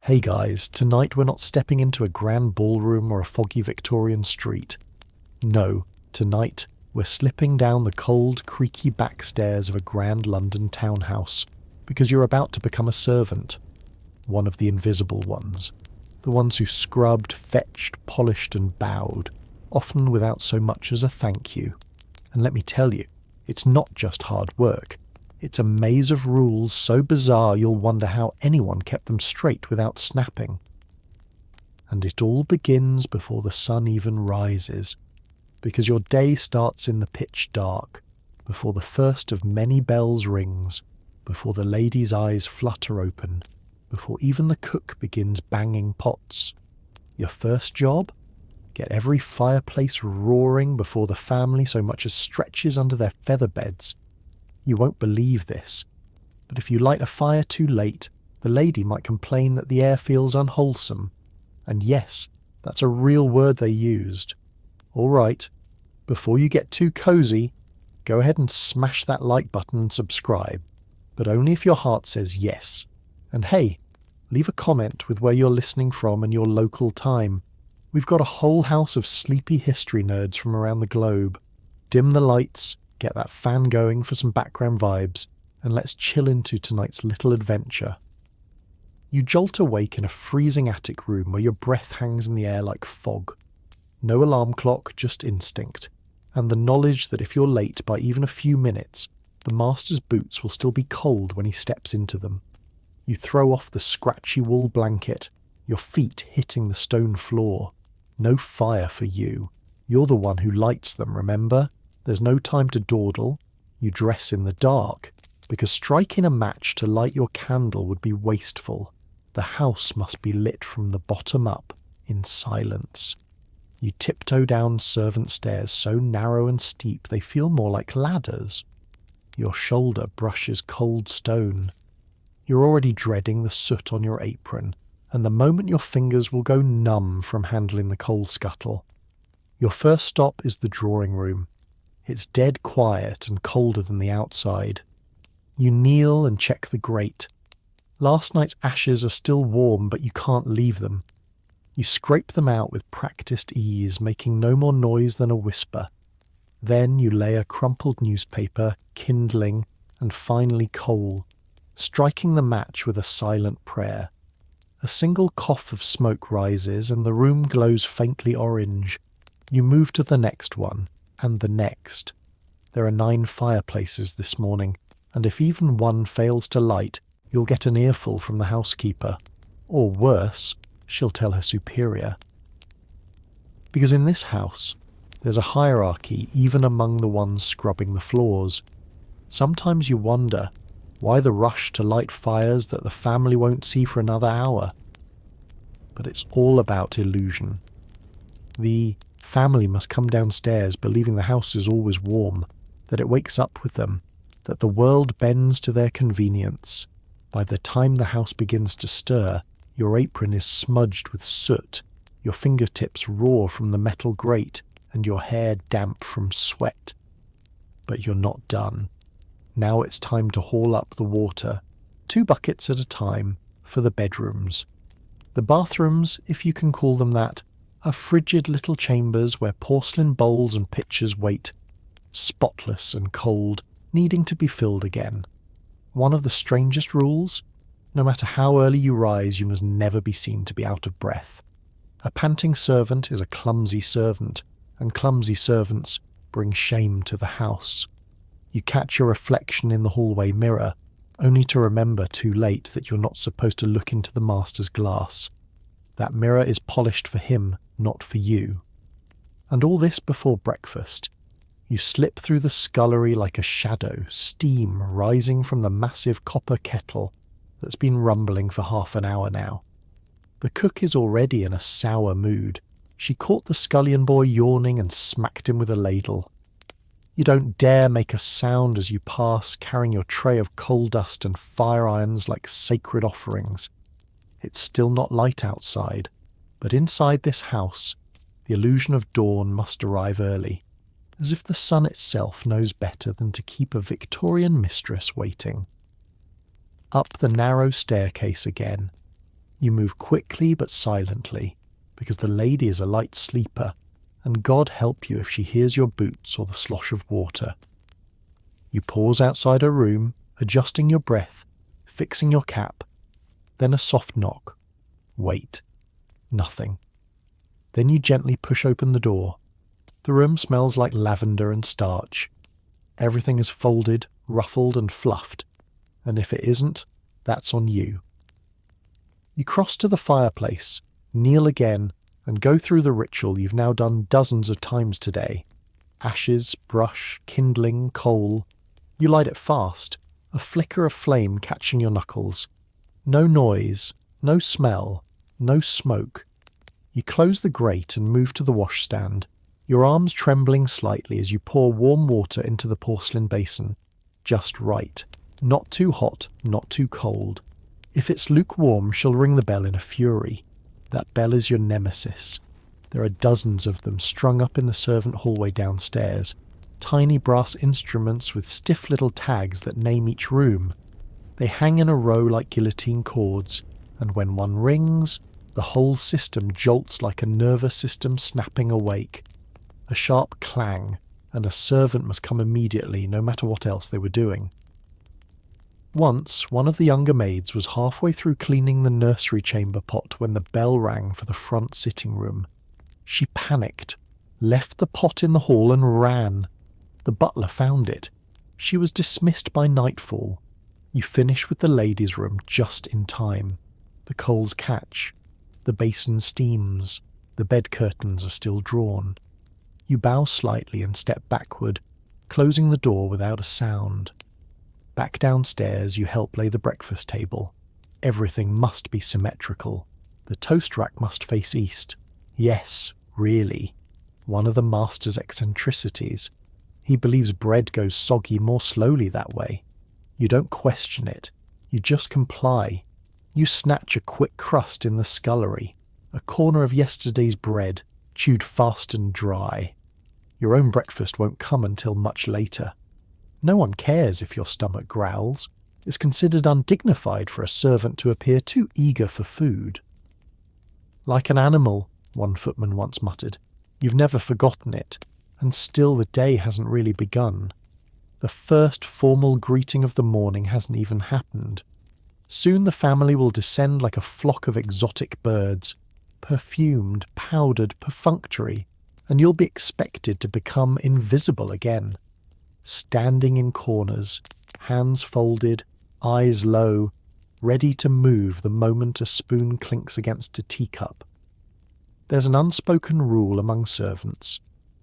Hey guys, tonight we're not stepping into a grand ballroom or a foggy Victorian street. No, tonight we're slipping down the cold, creaky back stairs of a grand London townhouse, because you're about to become a servant. One of the invisible ones. The ones who scrubbed, fetched, polished and bowed, often without so much as a thank you. And let me tell you, it's not just hard work. It's a maze of rules so bizarre you'll wonder how anyone kept them straight without snapping. And it all begins before the sun even rises, because your day starts in the pitch dark, before the first of many bells rings, before the lady's eyes flutter open, before even the cook begins banging pots. Your first job? Get every fireplace roaring before the family so much as stretches under their feather beds. You won't believe this, but if you light a fire too late, the lady might complain that the air feels unwholesome. And yes, that's a real word they used. All right, before you get too cozy, go ahead and smash that like button and subscribe, but only if your heart says yes. And hey, leave a comment with where you're listening from and your local time. We've got a whole house of sleepy history nerds from around the globe. Dim the lights, get that fan going for some background vibes, and let's chill into tonight's little adventure. You jolt awake in a freezing attic room where your breath hangs in the air like fog. No alarm clock, just instinct, and the knowledge that if you're late by even a few minutes, the master's boots will still be cold when he steps into them. You throw off the scratchy wool blanket, your feet hitting the stone floor. No fire for you. You're the one who lights them, remember? There's no time to dawdle. You dress in the dark, because striking a match to light your candle would be wasteful. The house must be lit from the bottom up, in silence. You tiptoe down servant stairs so narrow and steep they feel more like ladders. Your shoulder brushes cold stone. You're already dreading the soot on your apron, and the moment your fingers will go numb from handling the coal scuttle. Your first stop is the drawing room. It's dead quiet and colder than the outside. You kneel and check the grate. Last night's ashes are still warm, but you can't leave them. You scrape them out with practiced ease, making no more noise than a whisper. Then you lay a crumpled newspaper, kindling, and finally coal, striking the match with a silent prayer. A single cough of smoke rises, and the room glows faintly orange. You move to the next one. And the next. There are 9 fireplaces this morning, and if even one fails to light, you'll get an earful from the housekeeper. Or worse, she'll tell her superior. Because in this house, there's a hierarchy even among the ones scrubbing the floors. Sometimes you wonder, why the rush to light fires that the family won't see for another hour? But it's all about illusion. The family must come downstairs believing the house is always warm, that it wakes up with them, that the world bends to their convenience. By the time the house begins to stir, your apron is smudged with soot, your fingertips raw from the metal grate, and your hair damp from sweat. But you're not done. Now it's time to haul up the water, 2 buckets at a time, for the bedrooms. The bathrooms, if you can call them that, are frigid little chambers where porcelain bowls and pitchers wait, spotless and cold, needing to be filled again. One of the strangest rules? No matter how early you rise, you must never be seen to be out of breath. A panting servant is a clumsy servant, and clumsy servants bring shame to the house. You catch your reflection in the hallway mirror, only to remember too late that you're not supposed to look into the master's glass. That mirror is polished for him, not for you. And all this before breakfast. You slip through the scullery like a shadow, steam rising from the massive copper kettle that's been rumbling for half an hour now. The cook is already in a sour mood. She caught the scullion boy yawning and smacked him with a ladle. You don't dare make a sound as you pass, carrying your tray of coal dust and fire irons like sacred offerings. It's still not light outside, but inside this house, the illusion of dawn must arrive early, as if the sun itself knows better than to keep a Victorian mistress waiting. Up the narrow staircase again. You move quickly but silently, because the lady is a light sleeper, and God help you if she hears your boots or the slosh of water. You pause outside her room, adjusting your breath, fixing your cap. Then a soft knock. Wait. Nothing. Then you gently push open the door. The room smells like lavender and starch. Everything is folded, ruffled and fluffed, and if it isn't, that's on you. You cross to the fireplace, kneel again, and go through the ritual you've now done dozens of times today. Ashes, brush, kindling, coal. You light it fast, a flicker of flame catching your knuckles. No noise, no smell, no smoke. You close the grate and move to the washstand, your arms trembling slightly as you pour warm water into the porcelain basin. Just right. Not too hot, not too cold. If it's lukewarm, she'll ring the bell in a fury. That bell is your nemesis. There are dozens of them strung up in the servant hallway downstairs, tiny brass instruments with stiff little tags that name each room. They hang in a row like guillotine cords, and when one rings, the whole system jolts like a nervous system snapping awake. A sharp clang, and a servant must come immediately, no matter what else they were doing. Once, one of the younger maids was halfway through cleaning the nursery chamber pot when the bell rang for the front sitting room. She panicked, left the pot in the hall and ran. The butler found it. She was dismissed by nightfall. You finish with the ladies' room just in time. The coals catch. The basin steams. The bed curtains are still drawn. You bow slightly and step backward, closing the door without a sound. Back downstairs, you help lay the breakfast table. Everything must be symmetrical. The toast rack must face east. Yes, really. One of the master's eccentricities. He believes bread goes soggy more slowly that way. You don't question it. You just comply. You snatch a quick crust in the scullery, a corner of yesterday's bread, chewed fast and dry. Your own breakfast won't come until much later. No one cares if your stomach growls. It's considered undignified for a servant to appear too eager for food. Like an animal, one footman once muttered. You've never forgotten it, and still the day hasn't really begun. The first formal greeting of the morning hasn't even happened. Soon the family will descend like a flock of exotic birds, perfumed, powdered, perfunctory, and you'll be expected to become invisible again. Standing in corners, hands folded, eyes low, ready to move the moment a spoon clinks against a teacup. There's an unspoken rule among servants.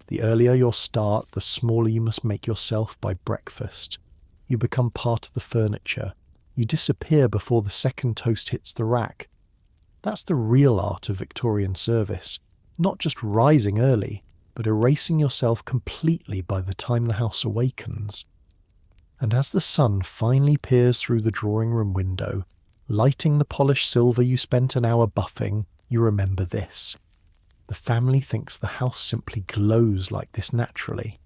The earlier your start, the smaller you must make yourself by breakfast. You become part of the furniture. You disappear before the second toast hits the rack. That's the real art of Victorian service. Not just rising early, but erasing yourself completely by the time the house awakens. And as the sun finally peers through the drawing-room window, lighting the polished silver you spent an hour buffing, you remember this. The family thinks the house simply glows like this naturally.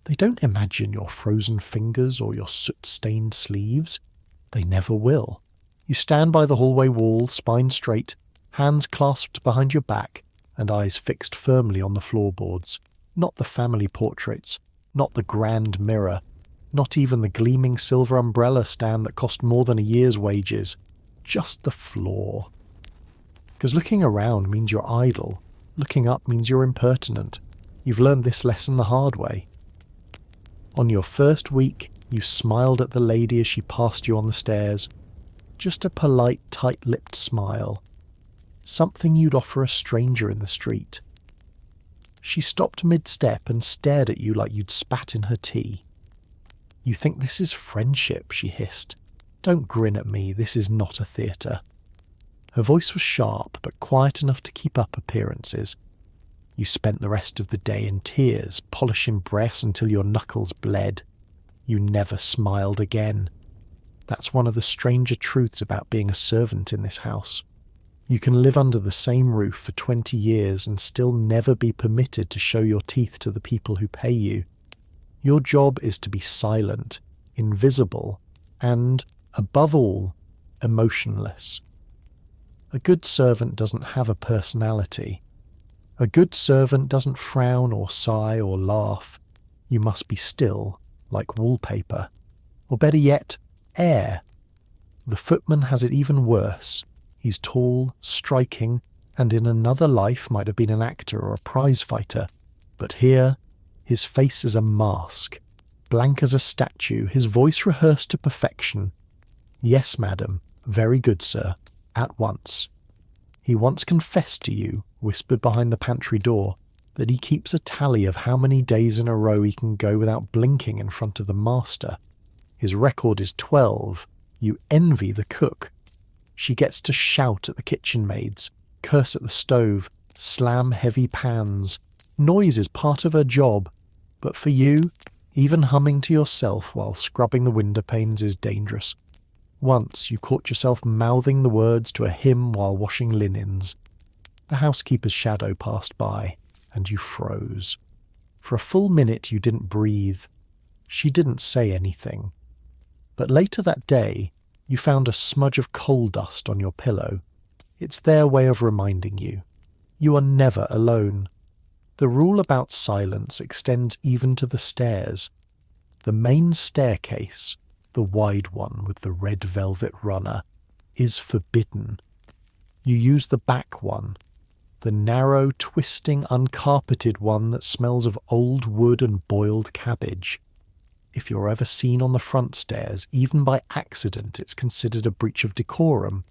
They don't imagine your frozen fingers or your soot-stained sleeves. They never will. You stand by the hallway wall, spine straight, hands clasped behind your back, and eyes fixed firmly on the floorboards. Not the family portraits, not the grand mirror, not even the gleaming silver umbrella stand that cost more than a year's wages. Just the floor. Because looking around means you're idle. Looking up means you're impertinent. You've learned this lesson the hard way. On your first week, you smiled at the lady as she passed you on the stairs. Just a polite, tight-lipped smile. Something you'd offer a stranger in the street. She stopped mid-step and stared at you like you'd spat in her tea. You think this is friendship, she hissed. Don't grin at me, this is not a theatre. Her voice was sharp, but quiet enough to keep up appearances. You spent the rest of the day in tears, polishing brass until your knuckles bled. You never smiled again. That's one of the stranger truths about being a servant in this house. You can live under the same roof for 20 years and still never be permitted to show your teeth to the people who pay you. Your job is to be silent, invisible, and, above all, emotionless. A good servant doesn't have a personality. A good servant doesn't frown or sigh or laugh. You must be still, like wallpaper. Or better yet, air. The footman has it even worse. He's tall, striking, and in another life might have been an actor or a prize fighter. But here, his face is a mask. Blank as a statue, his voice rehearsed to perfection. Yes, madam. Very good, sir. At once. He once confessed to you, whispered behind the pantry door, that he keeps a tally of how many days in a row he can go without blinking in front of the master. His record is 12. You envy the cook. She gets to shout at the kitchen maids, curse at the stove, slam heavy pans. Noise is part of her job. But for you, even humming to yourself while scrubbing the window panes is dangerous. Once you caught yourself mouthing the words to a hymn while washing linens. The housekeeper's shadow passed by, and you froze. For a full minute you didn't breathe. She didn't say anything. But later that day, you found a smudge of coal dust on your pillow. It's their way of reminding you. You are never alone. The rule about silence extends even to the stairs. The main staircase, the wide one with the red velvet runner, is forbidden. You use the back one, the narrow, twisting, uncarpeted one that smells of old wood and boiled cabbage. If you're ever seen on the front stairs, even by accident, it's considered a breach of decorum.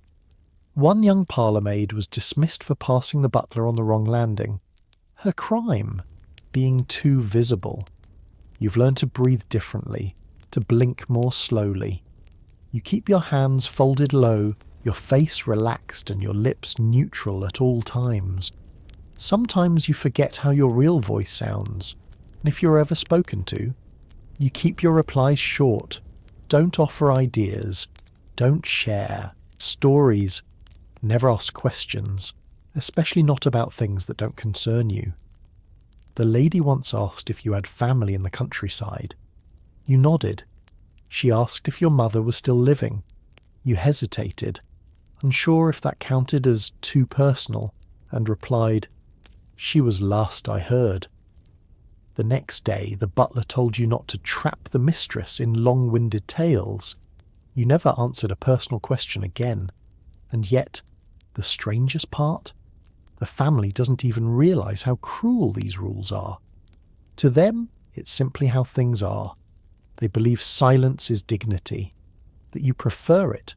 One young parlourmaid was dismissed for passing the butler on the wrong landing. Her crime? Being too visible. You've learned to breathe differently, to blink more slowly. You keep your hands folded low, your face relaxed and your lips neutral at all times. Sometimes you forget how your real voice sounds, and if you're ever spoken to, you keep your replies short. Don't offer ideas. Don't share stories. Never ask questions, especially not about things that don't concern you. The lady once asked if you had family in the countryside. You nodded. She asked if your mother was still living. You hesitated, unsure if that counted as too personal, and replied, "She was last I heard." The next day the butler told you not to trap the mistress in long-winded tales. You never answered a personal question again. And yet, the strangest part? The family doesn't even realise how cruel these rules are. To them, it's simply how things are. They believe silence is dignity, that you prefer it,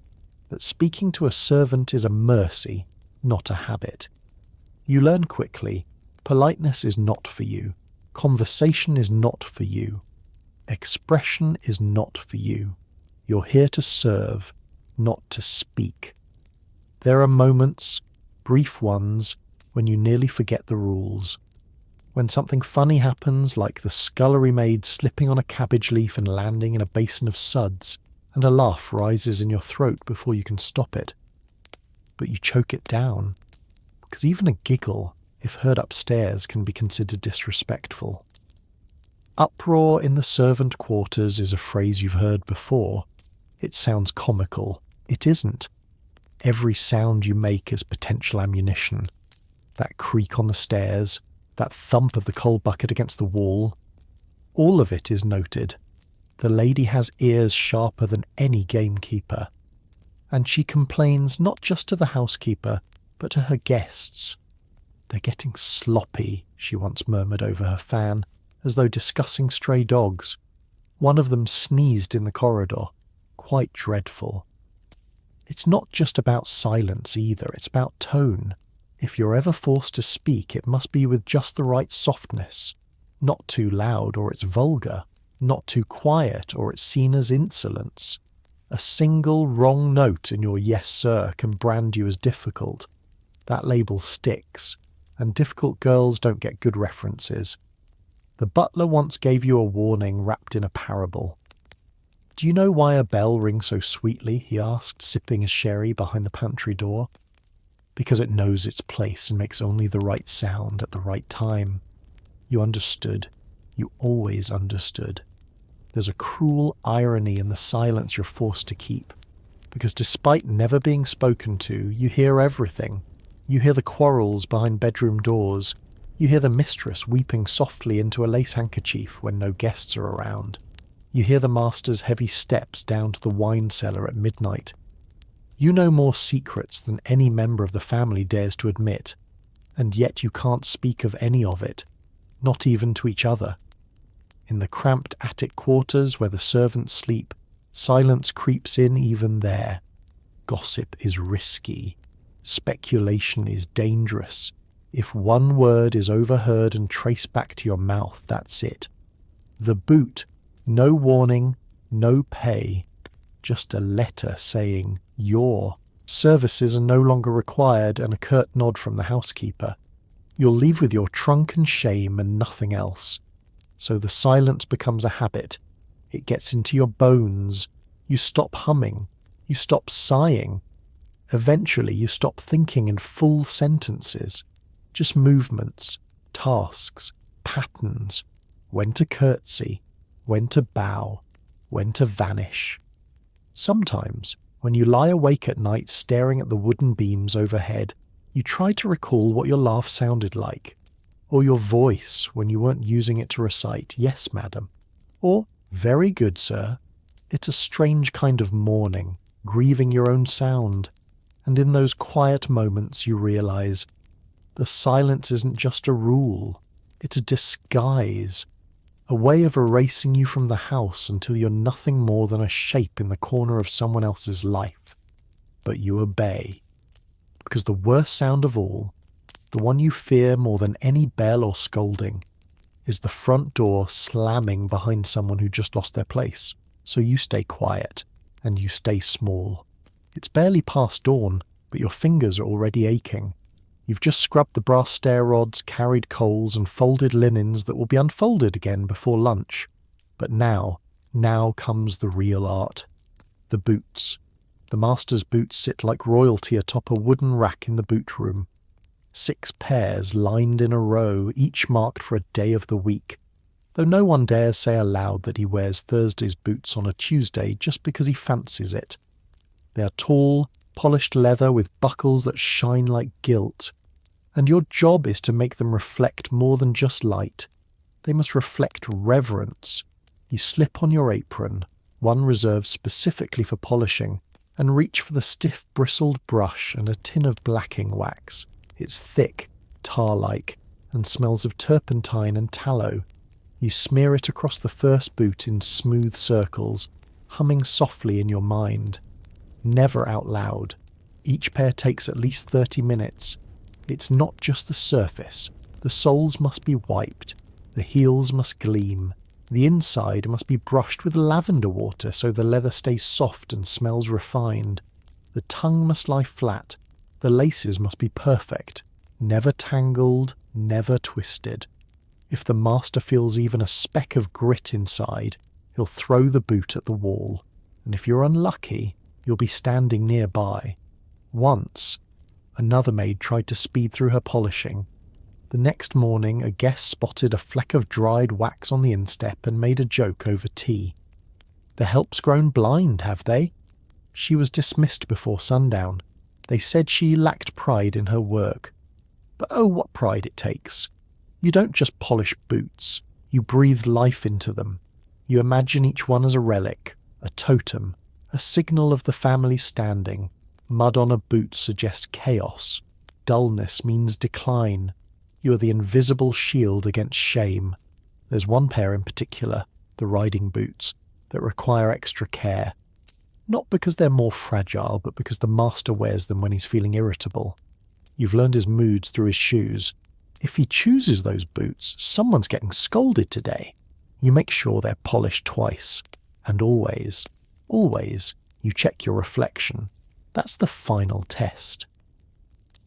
that speaking to a servant is a mercy, not a habit. You learn quickly, politeness is not for you, conversation is not for you, expression is not for you. You're here to serve, not to speak. There are moments, brief ones, when you nearly forget the rules. When something funny happens, like the scullery maid slipping on a cabbage leaf and landing in a basin of suds, and a laugh rises in your throat before you can stop it. But you choke it down, because even a giggle, if heard upstairs, can be considered disrespectful. Uproar in the servant quarters is a phrase you've heard before. It sounds comical. It isn't. Every sound you make is potential ammunition. That creak on the stairs, that thump of the coal bucket against the wall, all of it is noted. The lady has ears sharper than any gamekeeper. And she complains not just to the housekeeper, but to her guests. "They're getting sloppy," she once murmured over her fan, as though discussing stray dogs. One of them sneezed in the corridor. Quite dreadful. It's not just about silence either, it's about tone. If you're ever forced to speak, it must be with just the right softness. Not too loud or it's vulgar. Not too quiet or it's seen as insolence. A single wrong note in your "yes sir" can brand you as difficult. That label sticks, and difficult girls don't get good references. The butler once gave you a warning wrapped in a parable. "Do you know why a bell rings so sweetly?" he asked, sipping his sherry behind the pantry door. "Because it knows its place and makes only the right sound at the right time." You understood. You always understood. There's a cruel irony in the silence you're forced to keep. because despite never being spoken to, you hear everything. You hear the quarrels behind bedroom doors. You hear the mistress weeping softly into a lace handkerchief when no guests are around. You hear the master's heavy steps down to the wine cellar at midnight. You know more secrets than any member of the family dares to admit, and yet you can't speak of any of it, not even to each other. In the cramped attic quarters where the servants sleep, silence creeps in even there. Gossip is risky. Speculation is dangerous. If one word is overheard and traced back to your mouth, that's it. The boot, no warning, no pay, just a letter saying your services are no longer required and a curt nod from the housekeeper. You'll leave with your trunk and shame and nothing else. So the silence becomes a habit. It gets into your bones. You stop humming. You stop sighing. Eventually you stop thinking in full sentences. Just movements, tasks, patterns. When to curtsy, when to bow, when to vanish. Sometimes, when you lie awake at night staring at the wooden beams overhead, you try to recall what your laugh sounded like, or your voice when you weren't using it to recite, "Yes, madam," or "Very good, sir." It's a strange kind of mourning, grieving your own sound, and in those quiet moments you realize the silence isn't just a rule, it's a disguise, a way of erasing you from the house until you're nothing more than a shape in the corner of someone else's life. But you obey. Because the worst sound of all, the one you fear more than any bell or scolding, is the front door slamming behind someone who just lost their place. So you stay quiet, and you stay small. It's barely past dawn, but your fingers are already aching. You've just scrubbed the brass stair rods, carried coals, and folded linens that will be unfolded again before lunch. But now comes the real art. The boots. The master's boots sit like royalty atop a wooden rack in the boot room. 6 pairs lined in a row, each marked for a day of the week, though no one dares say aloud that he wears Thursday's boots on a Tuesday just because he fancies it. They are tall, polished leather with buckles that shine like gilt, and your job is to make them reflect more than just light. They must reflect reverence. You slip on your apron, one reserved specifically for polishing, and reach for the stiff bristled brush and a tin of blacking wax. It's thick, tar-like, and smells of turpentine and tallow. You smear it across the first boot in smooth circles, humming softly in your mind. Never out loud. Each pair takes at least 30 minutes. It's not just the surface. The soles must be wiped. The heels must gleam. The inside must be brushed with lavender water so the leather stays soft and smells refined. The tongue must lie flat. The laces must be perfect. Never tangled, never twisted. If the master feels even a speck of grit inside, he'll throw the boot at the wall. And if you're unlucky, you'll be standing nearby. Once, another maid tried to speed through her polishing. The next morning, a guest spotted a fleck of dried wax on the instep and made a joke over tea. The help's grown blind, have they? She was dismissed before sundown. They said she lacked pride in her work. But oh, what pride it takes. You don't just polish boots. You breathe life into them. You imagine each one as a relic, a totem, a signal of the family standing. Mud on a boot suggests chaos. Dullness means decline. You are the invisible shield against shame. There's one pair in particular, the riding boots, that require extra care. Not because they're more fragile, but because the master wears them when he's feeling irritable. You've learned his moods through his shoes. If he chooses those boots, someone's getting scolded today. You make sure they're polished twice. And always, you check your reflection. That's the final test.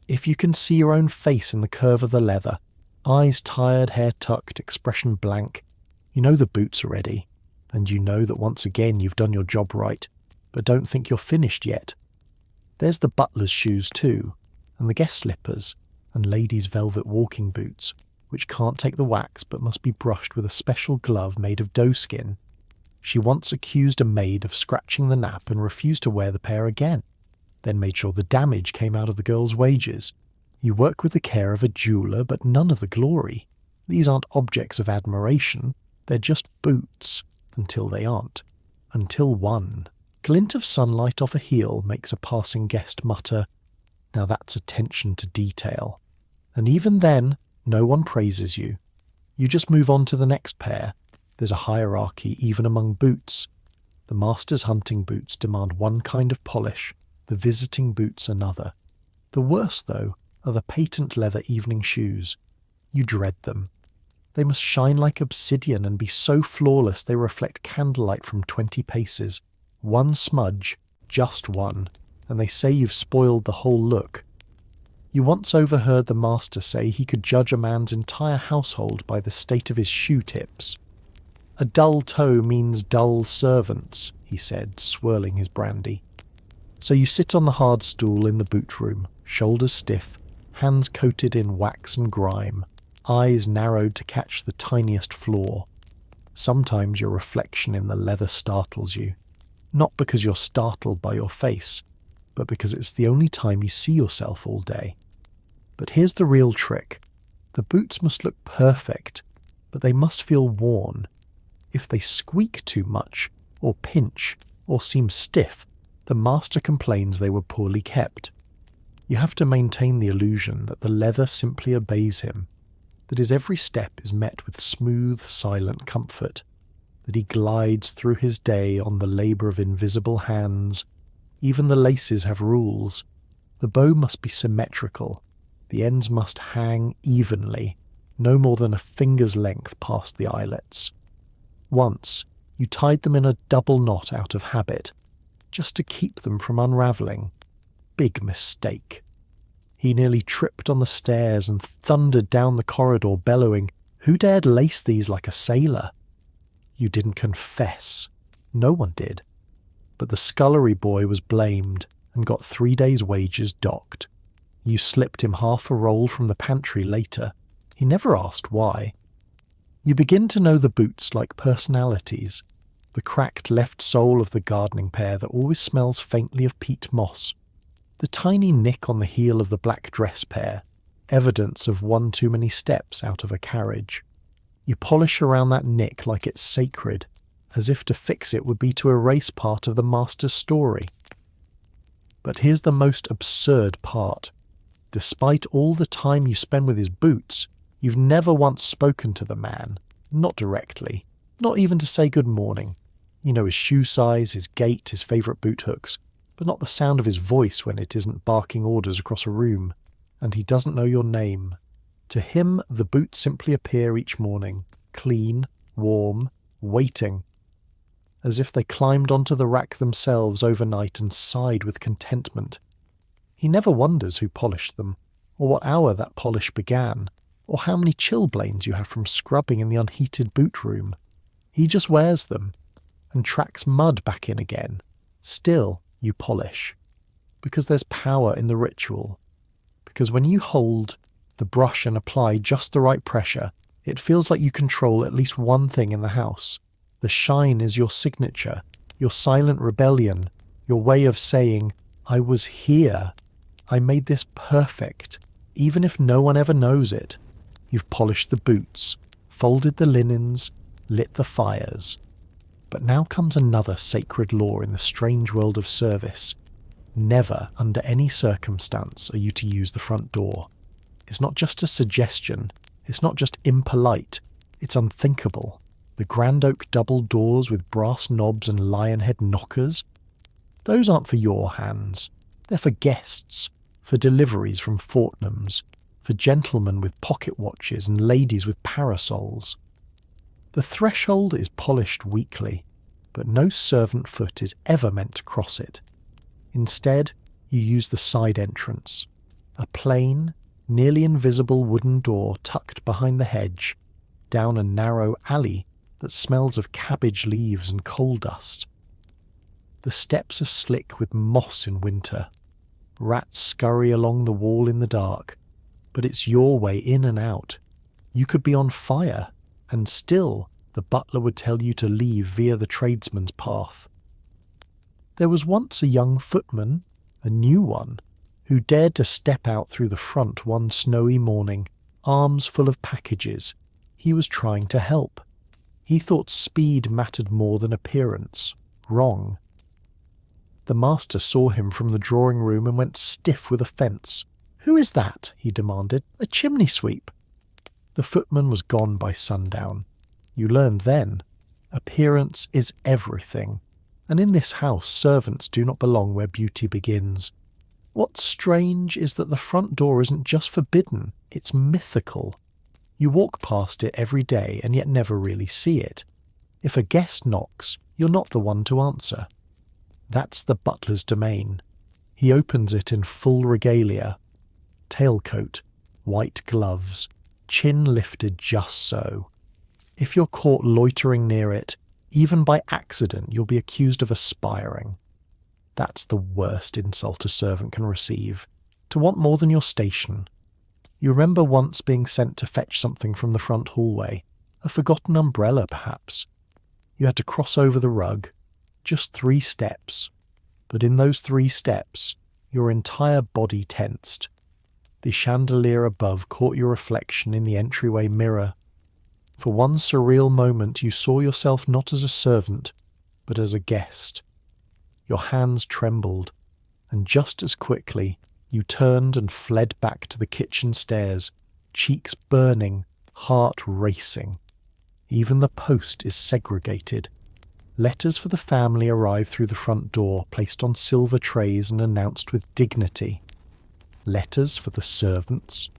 If you can see your own face in the curve of the leather, eyes tired, hair tucked, expression blank, you know the boots are ready, and you know that once again you've done your job right, but don't think you're finished yet. There's the butler's shoes too, and the guest slippers, and ladies' velvet walking boots, which can't take the wax but must be brushed with a special glove made of doeskin. She once accused a maid of scratching the nap and refused to wear the pair again, then made sure the damage came out of the girl's wages. You work with the care of a jeweller, but none of the glory. These aren't objects of admiration, they're just boots, until they aren't. Until one glint of sunlight off a heel makes a passing guest mutter, "Now that's attention to detail." And even then, no one praises you. You just move on to the next pair. There's a hierarchy even among boots. The master's hunting boots demand one kind of polish, the visiting boots another. The worst, though, are the patent leather evening shoes. You dread them. They must shine like obsidian and be so flawless they reflect candlelight from 20 paces. One smudge, just one, and they say you've spoiled the whole look. You once overheard the master say he could judge a man's entire household by the state of his shoe tips. "A dull toe means dull servants," he said, swirling his brandy. So you sit on the hard stool in the boot room, shoulders stiff, hands coated in wax and grime, eyes narrowed to catch the tiniest flaw. Sometimes your reflection in the leather startles you, not because you're startled by your face, but because it's the only time you see yourself all day. But here's the real trick. The boots must look perfect, but they must feel worn. If they squeak too much, or pinch, or seem stiff, the master complains they were poorly kept. You have to maintain the illusion that the leather simply obeys him, that his every step is met with smooth, silent comfort, that he glides through his day on the labour of invisible hands. Even the laces have rules. The bow must be symmetrical. The ends must hang evenly, no more than a finger's length past the eyelets. Once, you tied them in a double knot out of habit, just to keep them from unravelling. Big mistake. He nearly tripped on the stairs and thundered down the corridor bellowing, "Who dared lace these like a sailor?" You didn't confess. No one did. But the scullery boy was blamed and got 3 days' wages docked. You slipped him half a roll from the pantry later. He never asked why. You begin to know the boots like personalities, the cracked left sole of the gardening pair that always smells faintly of peat moss, the tiny nick on the heel of the black dress pair, evidence of one too many steps out of a carriage. You polish around that nick like it's sacred, as if to fix it would be to erase part of the master's story. But here's the most absurd part. Despite all the time you spend with his boots, you've never once spoken to the man, not directly, not even to say good morning. You know his shoe size, his gait, his favourite boot hooks, but not the sound of his voice when it isn't barking orders across a room, and he doesn't know your name. To him, the boots simply appear each morning, clean, warm, waiting, as if they climbed onto the rack themselves overnight and sighed with contentment. He never wonders who polished them, or what hour that polish began, or how many chilblains you have from scrubbing in the unheated boot room. He just wears them, and tracks mud back in again. Still, you polish. Because there's power in the ritual. Because when you hold the brush and apply just the right pressure, it feels like you control at least one thing in the house. The shine is your signature, your silent rebellion, your way of saying, "I was here. I made this perfect, even if no one ever knows it." You've polished the boots, folded the linens, lit the fires. But now comes another sacred law in the strange world of service. Never, under any circumstance, are you to use the front door. It's not just a suggestion, it's not just impolite, it's unthinkable. The grand oak double doors with brass knobs and lion-head knockers? Those aren't for your hands. They're for guests, for deliveries from Fortnum's, for gentlemen with pocket watches and ladies with parasols. The threshold is polished weekly, but no servant foot is ever meant to cross it. Instead, you use the side entrance, a plain, nearly invisible wooden door tucked behind the hedge, down a narrow alley that smells of cabbage leaves and coal dust. The steps are slick with moss in winter. Rats scurry along the wall in the dark, but it's your way in and out. You could be on fire, and still the butler would tell you to leave via the tradesman's path. There was once a young footman, a new one, who dared to step out through the front one snowy morning, arms full of packages. He was trying to help. He thought speed mattered more than appearance. Wrong. The master saw him from the drawing room and went stiff with offence. "Who is that?" he demanded. "A chimney sweep." The footman was gone by sundown. You learned then, appearance is everything, and in this house servants do not belong where beauty begins. What's strange is that the front door isn't just forbidden, it's mythical. You walk past it every day and yet never really see it. If a guest knocks, you're not the one to answer. That's the butler's domain. He opens it in full regalia. Tailcoat, white gloves, chin lifted just so. If you're caught loitering near it, even by accident, you'll be accused of aspiring. That's the worst insult a servant can receive, to want more than your station. You remember once being sent to fetch something from the front hallway, a forgotten umbrella perhaps. You had to cross over the rug, just 3 steps, but in those 3 steps, your entire body tensed. The chandelier above caught your reflection in the entryway mirror. For one surreal moment you saw yourself not as a servant, but as a guest. Your hands trembled, and just as quickly you turned and fled back to the kitchen stairs, cheeks burning, heart racing. Even the post is segregated. Letters for the family arrive through the front door, placed on silver trays and announced with dignity. Letters for the servants,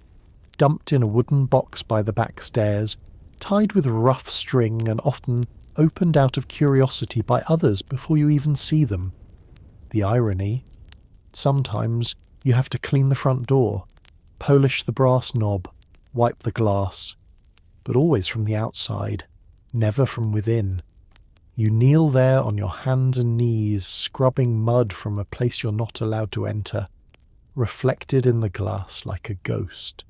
dumped in a wooden box by the back stairs, tied with rough string and often opened out of curiosity by others before you even see them. The irony, sometimes you have to clean the front door, polish the brass knob, wipe the glass, but always from the outside, never from within. You kneel there on your hands and knees, scrubbing mud from a place you're not allowed to enter, reflected in the glass like a ghost.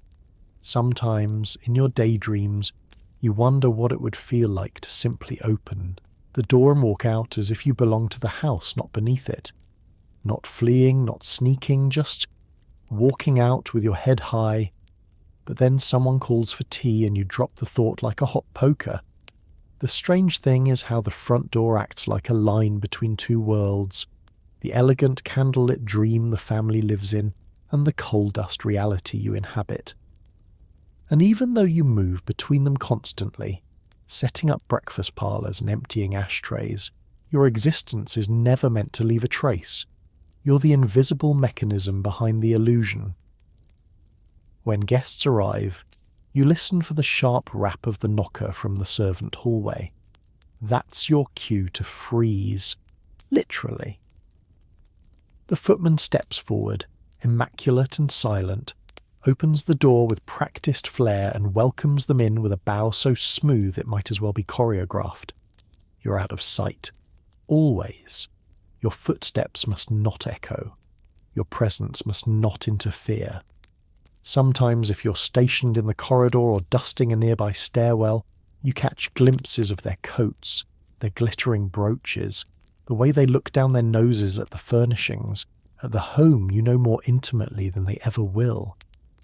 Sometimes, in your daydreams, you wonder what it would feel like to simply open the door and walk out as if you belonged to the house, not beneath it. Not fleeing, not sneaking, just walking out with your head high. But then someone calls for tea and you drop the thought like a hot poker. The strange thing is how the front door acts like a line between 2 worlds, the elegant candlelit dream the family lives in and the coal dust reality you inhabit. And even though you move between them constantly, setting up breakfast parlours and emptying ashtrays, your existence is never meant to leave a trace. You're the invisible mechanism behind the illusion. When guests arrive, you listen for the sharp rap of the knocker from the servant hallway. That's your cue to freeze, literally. The footman steps forward, immaculate and silent, opens the door with practised flair and welcomes them in with a bow so smooth it might as well be choreographed. You're out of sight. Always. Your footsteps must not echo. Your presence must not interfere. Sometimes if you're stationed in the corridor or dusting a nearby stairwell, you catch glimpses of their coats, their glittering brooches, the way they look down their noses at the furnishings, at the home you know more intimately than they ever will.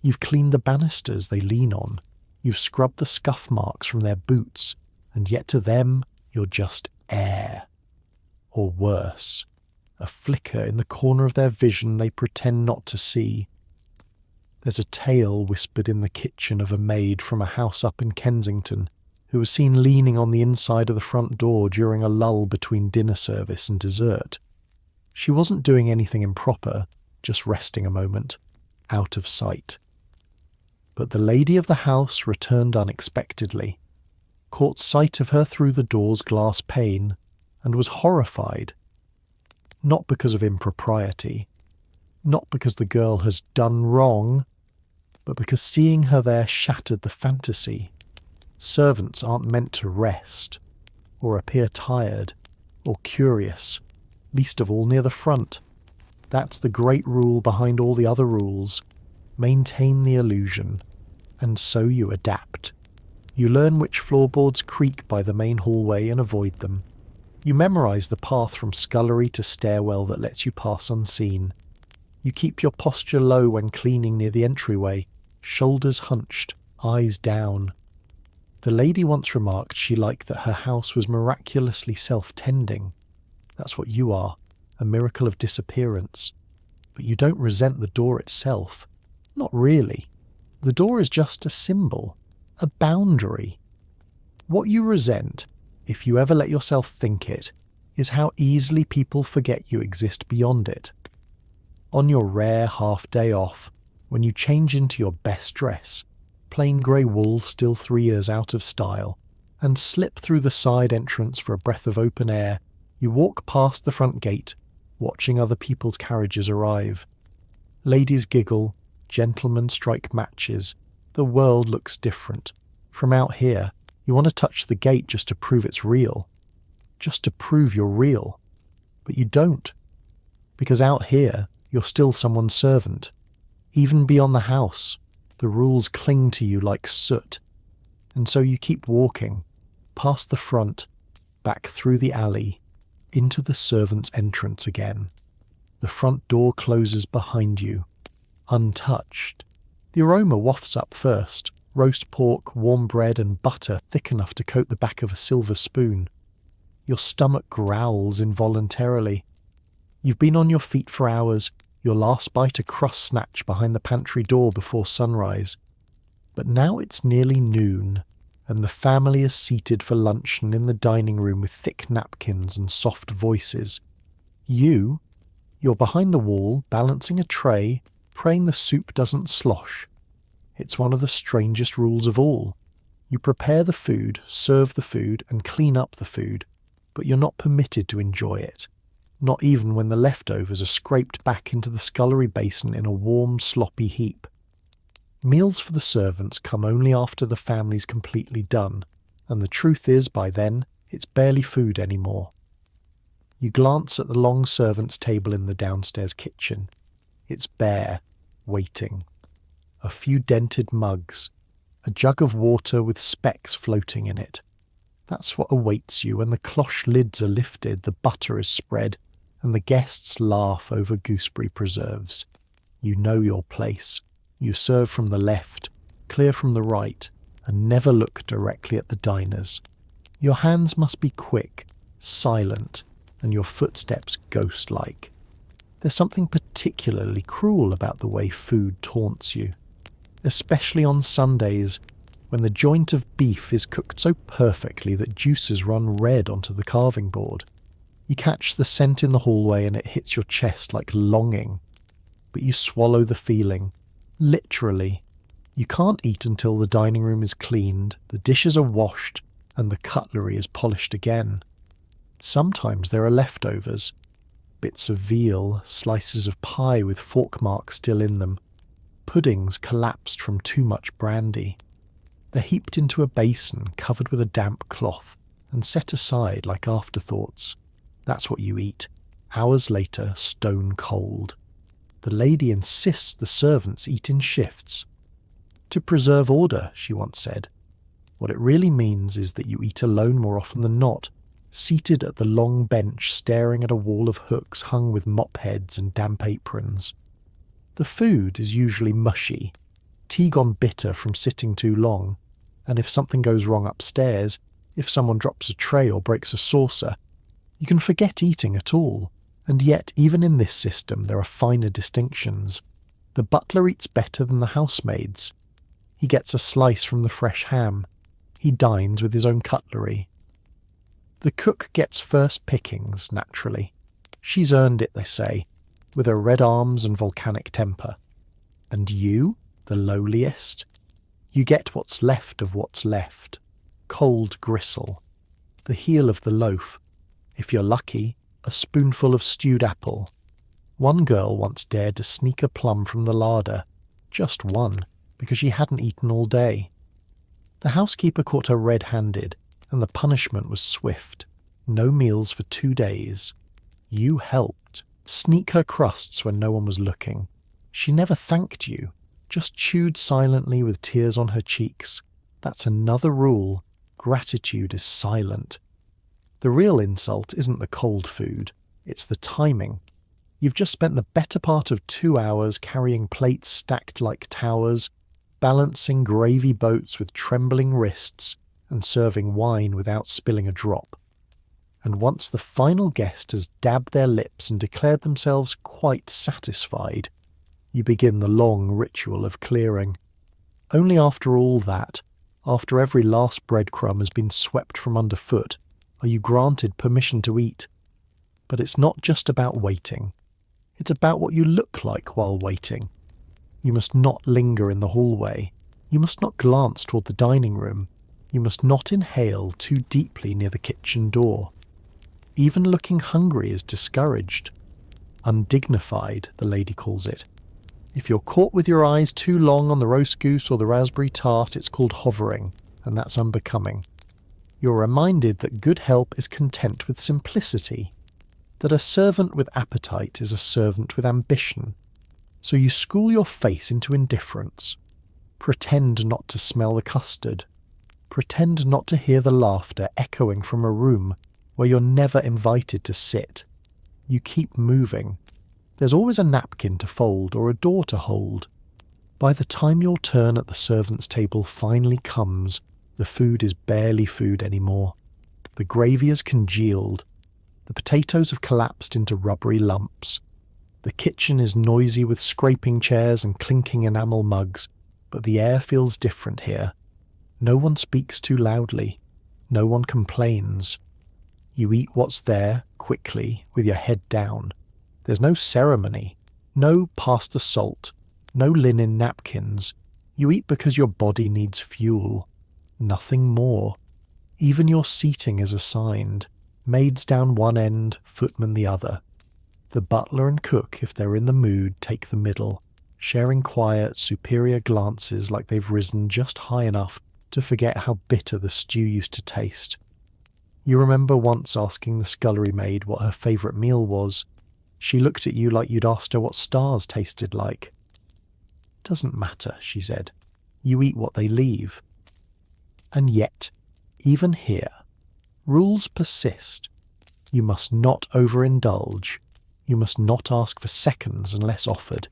You've cleaned the banisters they lean on. You've scrubbed the scuff marks from their boots, and yet to them you're just air. Or worse, a flicker in the corner of their vision they pretend not to see. There's a tale whispered in the kitchen of a maid from a house up in Kensington who was seen leaning on the inside of the front door during a lull between dinner service and dessert. She wasn't doing anything improper, just resting a moment, out of sight. But the lady of the house returned unexpectedly, caught sight of her through the door's glass pane, and was horrified. Not because of impropriety, not because the girl has done wrong, but because seeing her there shattered the fantasy. Servants aren't meant to rest, or appear tired, or curious, least of all near the front. That's the great rule behind all the other rules. Maintain the illusion, and so you adapt. You learn which floorboards creak by the main hallway and avoid them. You memorize the path from scullery to stairwell that lets you pass unseen. You keep your posture low when cleaning near the entryway, shoulders hunched, eyes down. The lady once remarked she liked that her house was miraculously self-tending. That's what you are, a miracle of disappearance. But you don't resent the door itself. Not really. The door is just a symbol, a boundary. What you resent, if you ever let yourself think it, is how easily people forget you exist beyond it. On your rare half-day off, when you change into your best dress, plain grey wool still 3 years out of style, and slip through the side entrance for a breath of open air, you walk past the front gate, watching other people's carriages arrive. Ladies giggle, gentlemen strike matches. The world looks different. From out here, you want to touch the gate just to prove it's real. Just to prove you're real. But you don't. Because out here, you're still someone's servant. Even beyond the house, the rules cling to you like soot. And so you keep walking, past the front, back through the alley, into the servants' entrance again. The front door closes behind you, untouched. The aroma wafts up first, roast pork, warm bread and butter thick enough to coat the back of a silver spoon. Your stomach growls involuntarily. You've been on your feet for hours, your last bite a crust snatch behind the pantry door before sunrise. But now it's nearly noon, and the family is seated for luncheon in the dining room with thick napkins and soft voices. You're behind the wall, balancing a tray, praying the soup doesn't slosh. It's one of the strangest rules of all. You prepare the food, serve the food, and clean up the food, but you're not permitted to enjoy it. Not even when the leftovers are scraped back into the scullery basin in a warm, sloppy heap. Meals for the servants come only after the family's completely done, and the truth is, by then, it's barely food anymore. You glance at the long servants' table in the downstairs kitchen. It's bare, waiting. A few dented mugs, a jug of water with specks floating in it. That's what awaits you when the cloche lids are lifted, the butter is spread, and the guests laugh over gooseberry preserves. You know your place. You serve from the left, clear from the right, and never look directly at the diners. Your hands must be quick, silent, and your footsteps ghost-like. There's something particularly cruel about the way food taunts you, especially on Sundays, when the joint of beef is cooked so perfectly that juices run red onto the carving board. You catch the scent in the hallway and it hits your chest like longing, but you swallow the feeling. Literally. You can't eat until the dining room is cleaned, the dishes are washed, and the cutlery is polished again. Sometimes there are leftovers. Bits of veal, slices of pie with fork marks still in them, puddings collapsed from too much brandy. They're heaped into a basin covered with a damp cloth and set aside like afterthoughts. That's what you eat, hours later, stone cold. The lady insists the servants eat in shifts. To preserve order, she once said. What it really means is that you eat alone more often than not, seated at the long bench staring at a wall of hooks hung with mop heads and damp aprons. The food is usually mushy, tea gone bitter from sitting too long, and if something goes wrong upstairs, if someone drops a tray or breaks a saucer, you can forget eating at all. And yet, even in this system, there are finer distinctions. The butler eats better than the housemaids. He gets a slice from the fresh ham. He dines with his own cutlery. The cook gets first pickings, naturally. She's earned it, they say, with her red arms and volcanic temper. And you, the lowliest, you get what's left of what's left. Cold gristle. The heel of the loaf. If you're lucky, a spoonful of stewed apple. One girl once dared to sneak a plum from the larder. Just one, because she hadn't eaten all day. The housekeeper caught her red-handed, and the punishment was swift. No meals for 2 days. You helped. Sneak her crusts when no one was looking. She never thanked you, just chewed silently with tears on her cheeks, That's another rule. Gratitude is silent. The real insult isn't the cold food, it's the timing. You've just spent the better part of 2 hours carrying plates stacked like towers, balancing gravy boats with trembling wrists, and serving wine without spilling a drop. And once the final guest has dabbed their lips and declared themselves quite satisfied, you begin the long ritual of clearing. Only after all that, after every last breadcrumb has been swept from underfoot, are you granted permission to eat. But it's not just about waiting. It's about what you look like while waiting. You must not linger in the hallway. You must not glance toward the dining room. You must not inhale too deeply near the kitchen door. Even looking hungry is discouraged. Undignified, the lady calls it. If you're caught with your eyes too long on the roast goose or the raspberry tart, it's called hovering, and that's unbecoming. You're reminded that good help is content with simplicity, that a servant with appetite is a servant with ambition. So you school your face into indifference. Pretend not to smell the custard. Pretend not to hear the laughter echoing from a room where you're never invited to sit. You keep moving. There's always a napkin to fold or a door to hold. By the time your turn at the servants' table finally comes, the food is barely food anymore. The gravy has congealed. The potatoes have collapsed into rubbery lumps. The kitchen is noisy with scraping chairs and clinking enamel mugs, but the air feels different here. No one speaks too loudly. No one complains. You eat what's there, quickly, with your head down. There's no ceremony, no pass the salt, no linen napkins. You eat because your body needs fuel. Nothing more. Even your seating is assigned. Maids down one end, footmen the other. The butler and cook, if they're in the mood, take the middle, sharing quiet, superior glances like they've risen just high enough to forget how bitter the stew used to taste. You remember once asking the scullery maid what her favourite meal was. She looked at you like you'd asked her what stars tasted like. "Doesn't matter," she said. "You eat what they leave." And yet, even here, rules persist. You must not overindulge. You must not ask for seconds unless offered.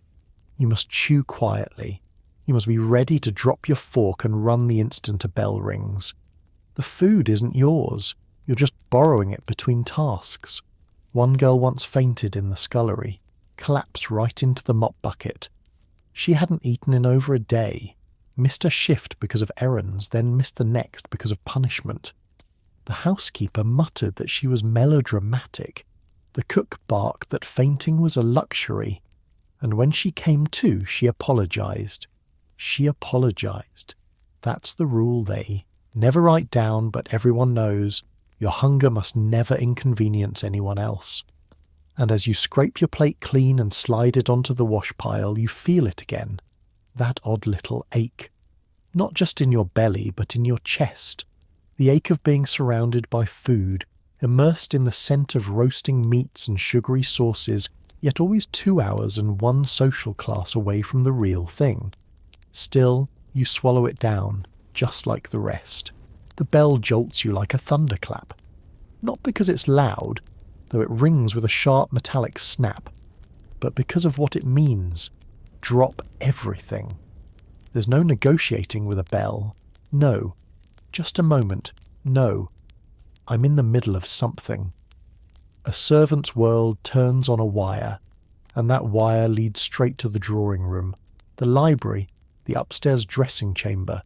You must chew quietly. You must be ready to drop your fork and run the instant a bell rings. The food isn't yours. You're just borrowing it between tasks. One girl once fainted in the scullery, collapsed right into the mop bucket. She hadn't eaten in over a day, missed her shift because of errands, then missed the next because of punishment. The housekeeper muttered that she was melodramatic. The cook barked that fainting was a luxury. And when she came to, she apologised. She apologised. That's the rule they never write down, but everyone knows. Your hunger must never inconvenience anyone else. And as you scrape your plate clean and slide it onto the wash pile, you feel it again. That odd little ache. Not just in your belly, but in your chest. The ache of being surrounded by food, immersed in the scent of roasting meats and sugary sauces, yet always 2 hours and one social class away from the real thing. Still, you swallow it down, just like the rest. The bell jolts you like a thunderclap. Not because it's loud, though it rings with a sharp metallic snap, but because of what it means. Drop everything. There's no negotiating with a bell. No. Just a moment. No. I'm in the middle of something. A servant's world turns on a wire, and that wire leads straight to the drawing room, the library, the upstairs dressing chamber,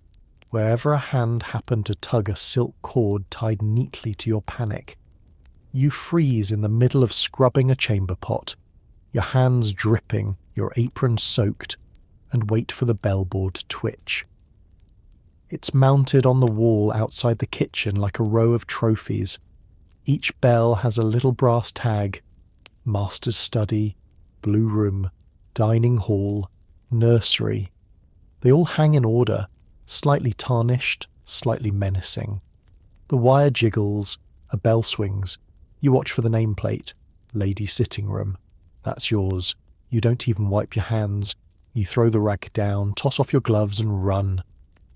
wherever a hand happened to tug a silk cord tied neatly to your panic. You freeze in the middle of scrubbing a chamber pot, your hands dripping, your apron soaked, and wait for the bellboard to twitch. It's mounted on the wall outside the kitchen like a row of trophies. Each bell has a little brass tag: master's study, blue room, dining hall, nursery. They all hang in order, slightly tarnished, slightly menacing. The wire jiggles, a bell swings. You watch for the nameplate. Lady sitting room. That's yours. You don't even wipe your hands. You throw the rag down, toss off your gloves and run.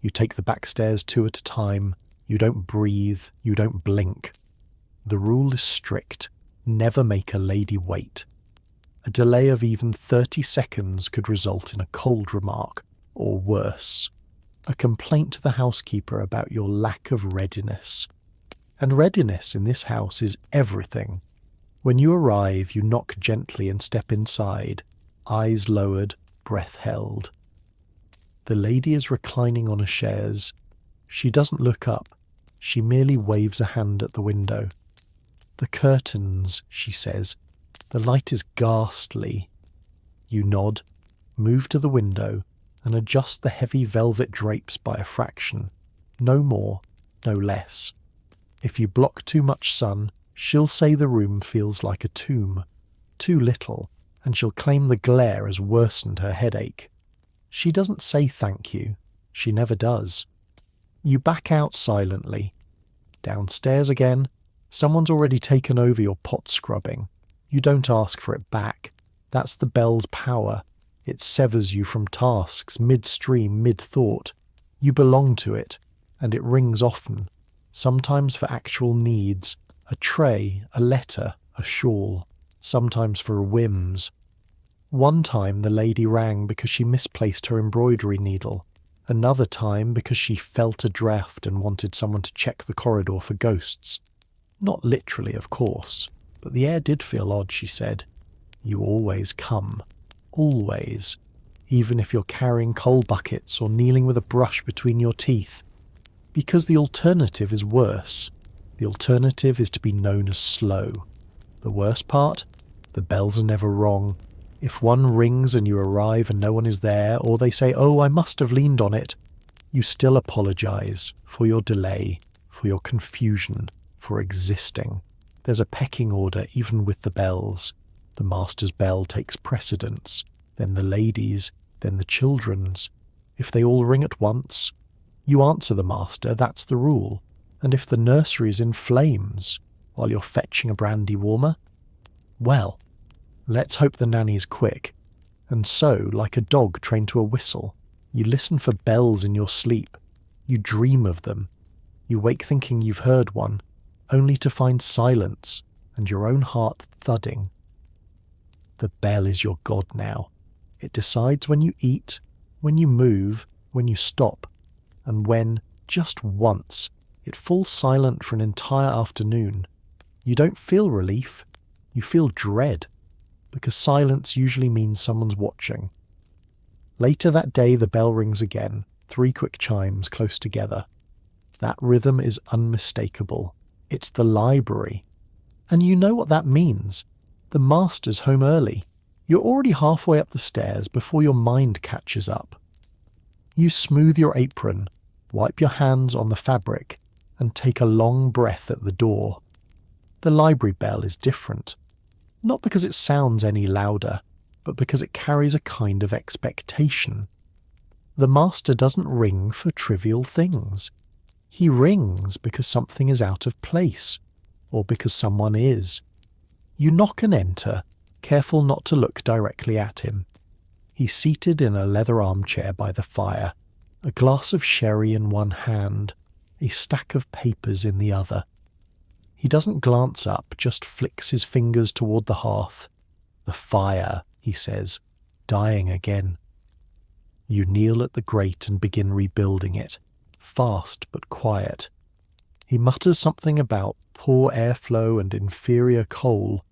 You take the back stairs 2 at a time. You don't breathe. You don't blink. The rule is strict. Never make a lady wait. A delay of even 30 seconds could result in a cold remark, or worse, a complaint to the housekeeper about your lack of readiness. And readiness in this house is everything. When you arrive, you knock gently and step inside, eyes lowered, breath held. The lady is reclining on a chaise. She doesn't look up. She merely waves a hand at the window. "The curtains," she says. "The light is ghastly." You nod, move to the window, and adjust the heavy velvet drapes by a fraction. No more, no less. If you block too much sun, she'll say the room feels like a tomb. Too little, and she'll claim the glare has worsened her headache. She doesn't say thank you. She never does. You back out silently. Downstairs again. Someone's already taken over your pot scrubbing. You don't ask for it back. That's the bell's power. It severs you from tasks, midstream, mid-thought. You belong to it, and it rings often, sometimes for actual needs, a tray, a letter, a shawl, sometimes for whims. One time the lady rang because she misplaced her embroidery needle. Another time because she felt a draft and wanted someone to check the corridor for ghosts. Not literally, of course, but the air did feel odd, she said. You always come. Always. Even if you're carrying coal buckets or kneeling with a brush between your teeth. Because the alternative is worse. The alternative is to be known as slow. The worst part? The bells are never wrong. If one rings and you arrive and no one is there, or they say, "Oh, I must have leaned on it," you still apologise for your delay, for your confusion, for existing. There's a pecking order even with the bells. The master's bell takes precedence, then the ladies', then the children's. If they all ring at once, you answer the master, that's the rule. And if the nursery's in flames while you're fetching a brandy warmer, well, let's hope the nanny's quick. And so, like a dog trained to a whistle, you listen for bells in your sleep. You dream of them. You wake thinking you've heard one, only to find silence and your own heart thudding. The bell is your god now. It decides when you eat, when you move, when you stop, and when, just once, it falls silent for an entire afternoon. You don't feel relief, you feel dread, because silence usually means someone's watching. Later that day the bell rings again, 3 quick chimes close together. That rhythm is unmistakable. It's the library. And you know what that means. The master's home early. You're already halfway up the stairs before your mind catches up. You smooth your apron, wipe your hands on the fabric, and take a long breath at the door. The library bell is different. Not because it sounds any louder, but because it carries a kind of expectation. The master doesn't ring for trivial things. He rings because something is out of place, or because someone is. You knock and enter, careful not to look directly at him. He's seated in a leather armchair by the fire, a glass of sherry in one hand, a stack of papers in the other. He doesn't glance up, just flicks his fingers toward the hearth. "The fire," he says, "dying again." You kneel at the grate and begin rebuilding it, fast but quiet. He mutters something about poor airflow and inferior coal,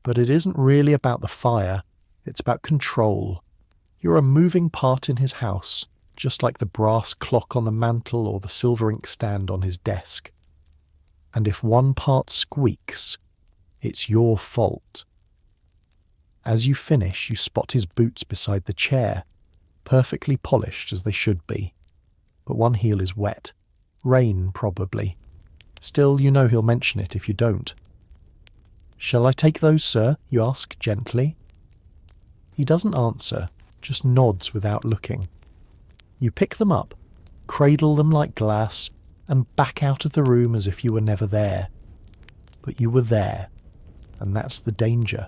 but it isn't really about the fire, it's about control. You're a moving part in his house, just like the brass clock on the mantel or the silver inkstand on his desk. And if one part squeaks, it's your fault. As you finish, you spot his boots beside the chair, perfectly polished as they should be. But one heel is wet. Rain, probably. Still, you know he'll mention it if you don't. "Shall I take those, sir?" you ask gently. He doesn't answer, just nods without looking. You pick them up, cradle them like glass, and back out of the room as if you were never there. But you were there, and that's the danger,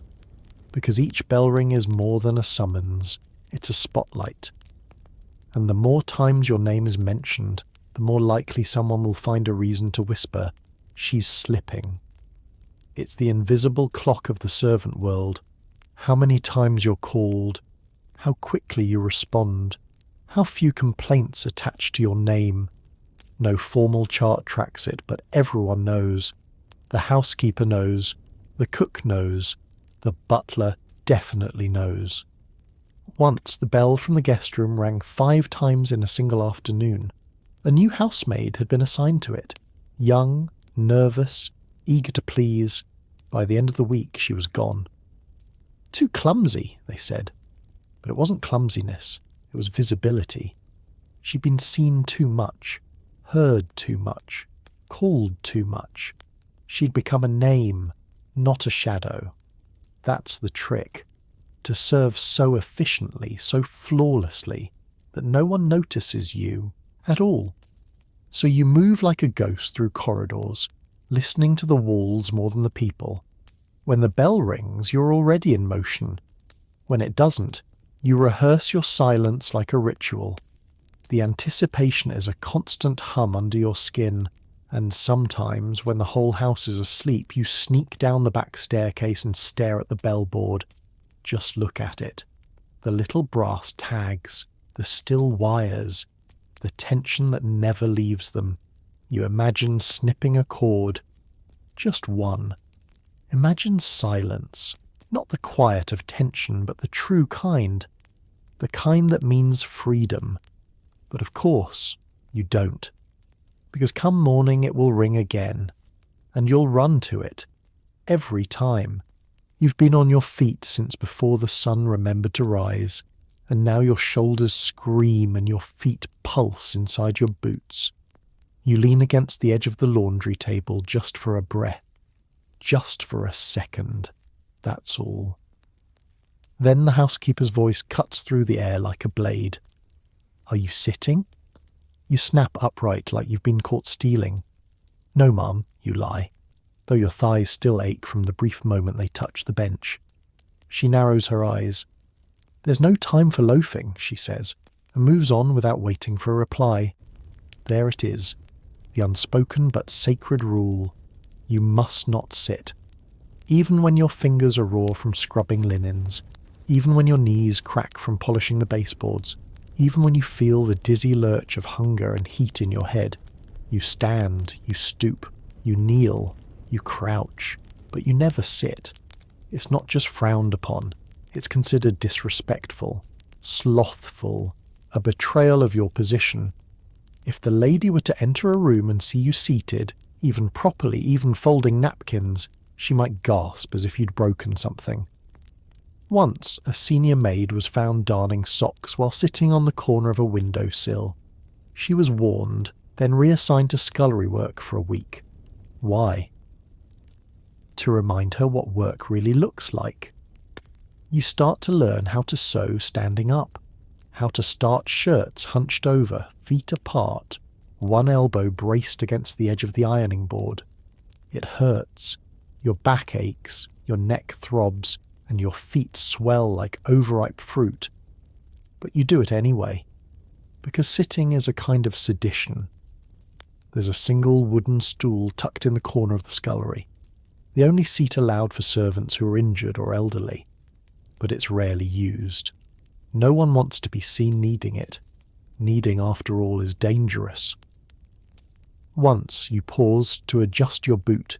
because each bell ring is more than a summons, it's a spotlight. And the more times your name is mentioned, the more likely someone will find a reason to whisper, "She's slipping." It's the invisible clock of the servant world. How many times you're called, how quickly you respond, how few complaints attach to your name. No formal chart tracks it, but everyone knows. The housekeeper knows, the cook knows, the butler definitely knows. Once the bell from the guest room rang 5 times in a single afternoon. A new housemaid had been assigned to it. Young, nervous, eager to please. By the end of the week, she was gone. Too clumsy, they said. But it wasn't clumsiness, it was visibility. She'd been seen too much, heard too much, called too much. She'd become a name, not a shadow. That's the trick. To serve so efficiently, so flawlessly, that no one notices you at all. So you move like a ghost through corridors, listening to the walls more than the people. When the bell rings, you're already in motion. When it doesn't, you rehearse your silence like a ritual. The anticipation is a constant hum under your skin, and sometimes, when the whole house is asleep, you sneak down the back staircase and stare at the bellboard. Just look at it. The little brass tags, the still wires, the tension that never leaves them. You imagine snipping a cord. Just one. Imagine silence. Not the quiet of tension, but the true kind. The kind that means freedom. But of course, you don't. Because come morning it will ring again. And you'll run to it. Every time. You've been on your feet since before the sun remembered to rise, and now your shoulders scream and your feet pulse inside your boots. You lean against the edge of the laundry table just for a breath. Just for a second. That's all. Then the housekeeper's voice cuts through the air like a blade. Are you sitting? You snap upright like you've been caught stealing. No, ma'am, you lie, though your thighs still ache from the brief moment they touch the bench. She narrows her eyes. There's no time for loafing, she says, and moves on without waiting for a reply. There it is, the unspoken but sacred rule. You must not sit. Even when your fingers are raw from scrubbing linens, even when your knees crack from polishing the baseboards, even when you feel the dizzy lurch of hunger and heat in your head, you stand, you stoop, you kneel, you crouch, but you never sit. It's not just frowned upon, it's considered disrespectful, slothful, a betrayal of your position. If the lady were to enter a room and see you seated, even properly, even folding napkins, she might gasp as if you'd broken something. Once, a senior maid was found darning socks while sitting on the corner of a windowsill. She was warned, then reassigned to scullery work for a week. Why? To remind her what work really looks like. You start to learn how to sew standing up, how to start shirts hunched over, feet apart, one elbow braced against the edge of the ironing board. It hurts. Your back aches, your neck throbs, and your feet swell like overripe fruit. But you do it anyway, because sitting is a kind of sedition. There's a single wooden stool tucked in the corner of the scullery, the only seat allowed for servants who are injured or elderly, but it's rarely used. No one wants to be seen needing it. Needing, after all, is dangerous. Once you paused to adjust your boot,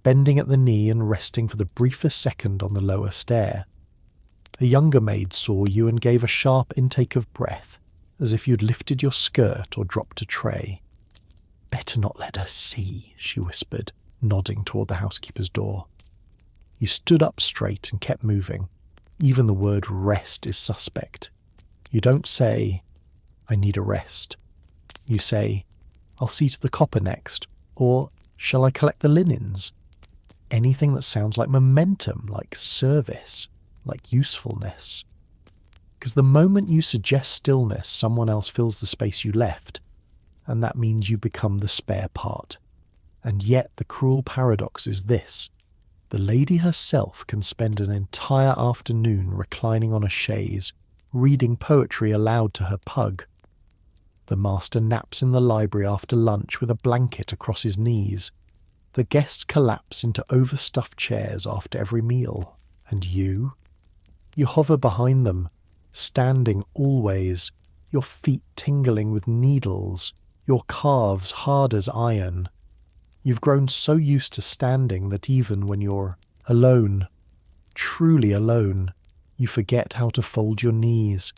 bending at the knee and resting for the briefest second on the lower stair. A younger maid saw you and gave a sharp intake of breath, as if you'd lifted your skirt or dropped a tray. Better not let her see, she whispered, nodding toward the housekeeper's door. You stood up straight and kept moving. Even the word rest is suspect. You don't say, I need a rest. You say, I'll see to the copper next, or shall I collect the linens? Anything that sounds like momentum, like service, like usefulness. Because the moment you suggest stillness, someone else fills the space you left, and that means you become the spare part. And yet the cruel paradox is this. The lady herself can spend an entire afternoon reclining on a chaise, reading poetry aloud to her pug, The master naps in the library after lunch with a blanket across his knees. The guests collapse into overstuffed chairs after every meal. And you? You hover behind them, standing always, your feet tingling with needles, your calves hard as iron. You've grown so used to standing that even when you're alone, truly alone, you forget how to fold your knees.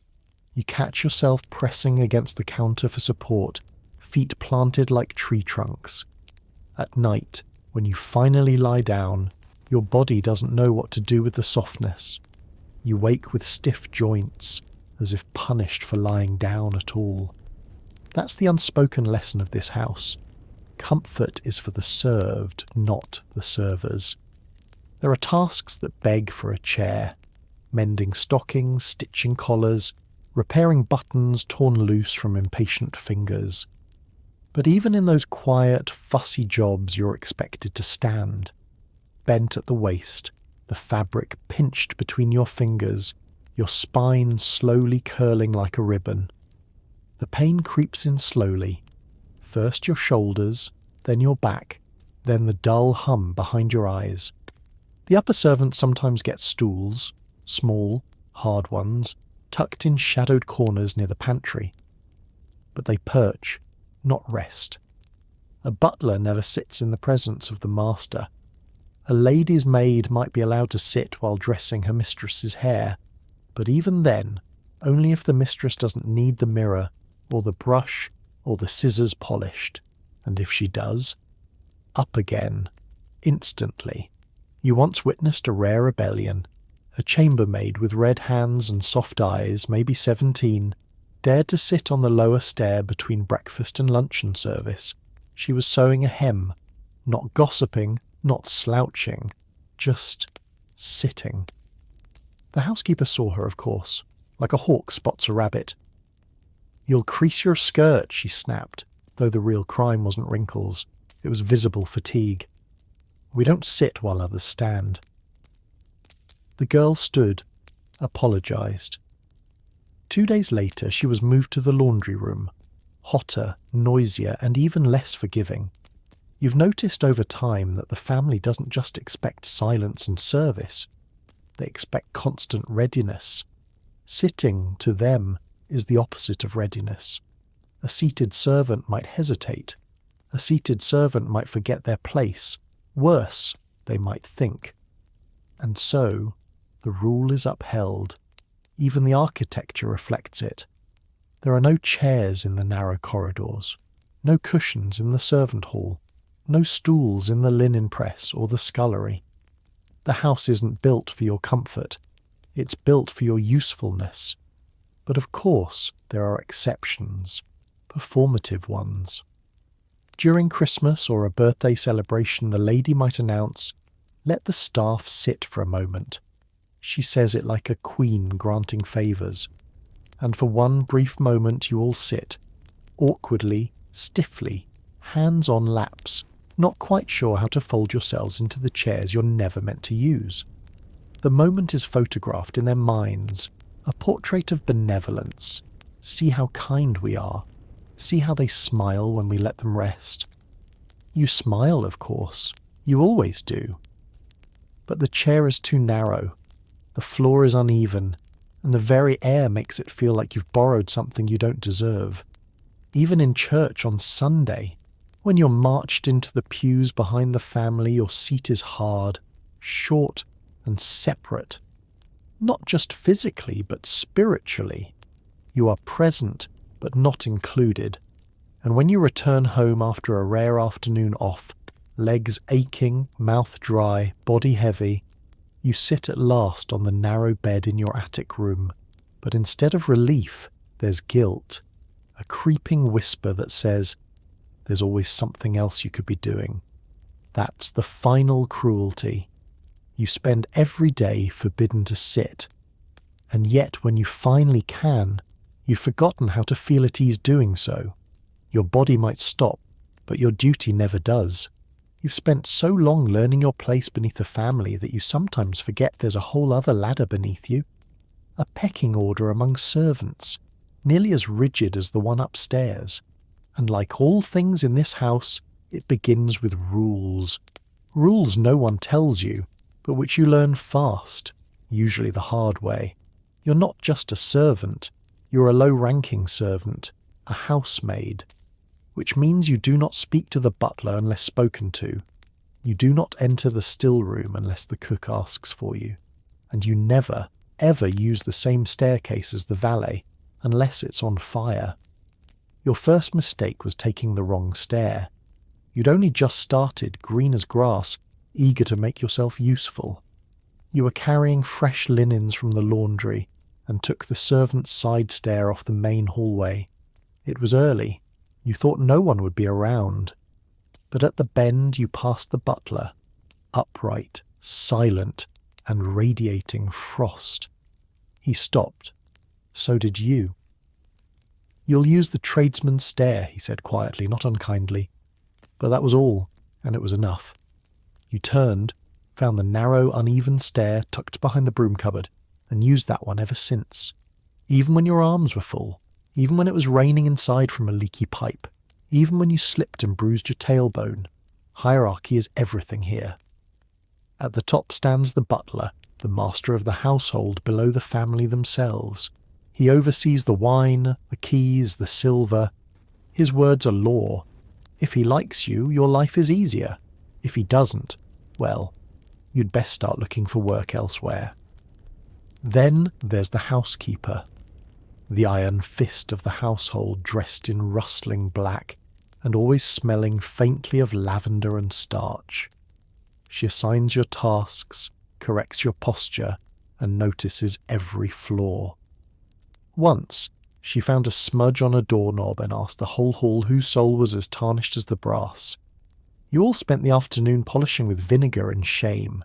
You catch yourself pressing against the counter for support, feet planted like tree trunks. At night, when you finally lie down, your body doesn't know what to do with the softness. You wake with stiff joints, as if punished for lying down at all. That's the unspoken lesson of this house. Comfort is for the served, not the servers. There are tasks that beg for a chair. Mending stockings, stitching collars, repairing buttons torn loose from impatient fingers. But even in those quiet, fussy jobs you're expected to stand. Bent at the waist, the fabric pinched between your fingers, your spine slowly curling like a ribbon. The pain creeps in slowly. First your shoulders, then your back, then the dull hum behind your eyes. The upper servants sometimes get stools, small, hard ones, tucked in shadowed corners near the pantry. But they perch, not rest. A butler never sits in the presence of the master. A lady's maid might be allowed to sit while dressing her mistress's hair, but even then, only if the mistress doesn't need the mirror, or the brush, or the scissors polished. And if she does, up again, instantly. You once witnessed a rare rebellion. A chambermaid with red hands and soft eyes, maybe 17, dared to sit on the lower stair between breakfast and luncheon service. She was sewing a hem, not gossiping, not slouching, just sitting. The housekeeper saw her, of course, like a hawk spots a rabbit. "You'll crease your skirt," she snapped, though the real crime wasn't wrinkles. It was visible fatigue. "We don't sit while others stand." The girl stood, apologized. 2 days later, she was moved to the laundry room, hotter, noisier, and even less forgiving. You've noticed over time that the family doesn't just expect silence and service. They expect constant readiness. Sitting, to them, is the opposite of readiness. A seated servant might hesitate. A seated servant might forget their place. Worse, they might think. And so, the rule is upheld. Even the architecture reflects it. There are no chairs in the narrow corridors, no cushions in the servant hall, no stools in the linen press or the scullery. The house isn't built for your comfort. It's built for your usefulness. But of course, there are exceptions, performative ones. During Christmas or a birthday celebration, the lady might announce, "Let the staff sit for a moment." She says it like a queen granting favours. And for one brief moment you all sit, awkwardly, stiffly, hands on laps, not quite sure how to fold yourselves into the chairs you're never meant to use. The moment is photographed in their minds, a portrait of benevolence. See how kind we are. See how they smile when we let them rest. You smile, of course. You always do. But the chair is too narrow. The floor is uneven, and the very air makes it feel like you've borrowed something you don't deserve. Even in church on Sunday, when you're marched into the pews behind the family, your seat is hard, short, and separate. Not just physically, but spiritually. You are present, but not included. And when you return home after a rare afternoon off, legs aching, mouth dry, body heavy, you sit at last on the narrow bed in your attic room, but instead of relief, there's guilt, a creeping whisper that says, "There's always something else you could be doing." That's the final cruelty. You spend every day forbidden to sit, and yet when you finally can, you've forgotten how to feel at ease doing so. Your body might stop, but your duty never does. You've spent so long learning your place beneath the family that you sometimes forget there's a whole other ladder beneath you. A pecking order among servants. nearly as rigid as the one upstairs. And like all things in this house, it begins with rules. Rules no one tells you, but which you learn fast, usually the hard way. You're not just a servant, you're a low-ranking servant, a housemaid, which means you do not speak to the butler unless spoken to. You do not enter the still room unless the cook asks for you, and you never, ever use the same staircase as the valet unless it's on fire. Your first mistake was taking the wrong stair. You'd only just started, green as grass, eager to make yourself useful. You were carrying fresh linens from the laundry and took the servant's side stair off the main hallway. It was early. You thought no one would be around. But at the bend you passed the butler, upright, silent, and radiating frost. He stopped. So did you. "You'll use the tradesman's stair," he said quietly, not unkindly. But that was all, and it was enough. You turned, found the narrow, uneven stair tucked behind the broom cupboard, and used that one ever since. Even when your arms were full, even when it was raining inside from a leaky pipe, even when you slipped and bruised your tailbone. Hierarchy is everything here. At the top stands the butler, the master of the household below the family themselves. He oversees the wine, the keys, the silver. His words are law. If he likes you, your life is easier. If he doesn't, well, you'd best start looking for work elsewhere. Then there's the housekeeper, the iron fist of the household, dressed in rustling black and always smelling faintly of lavender and starch. She assigns your tasks, corrects your posture, and notices every flaw. Once, she found a smudge on a doorknob and asked the whole hall whose soul was as tarnished as the brass. You all spent the afternoon polishing with vinegar and shame.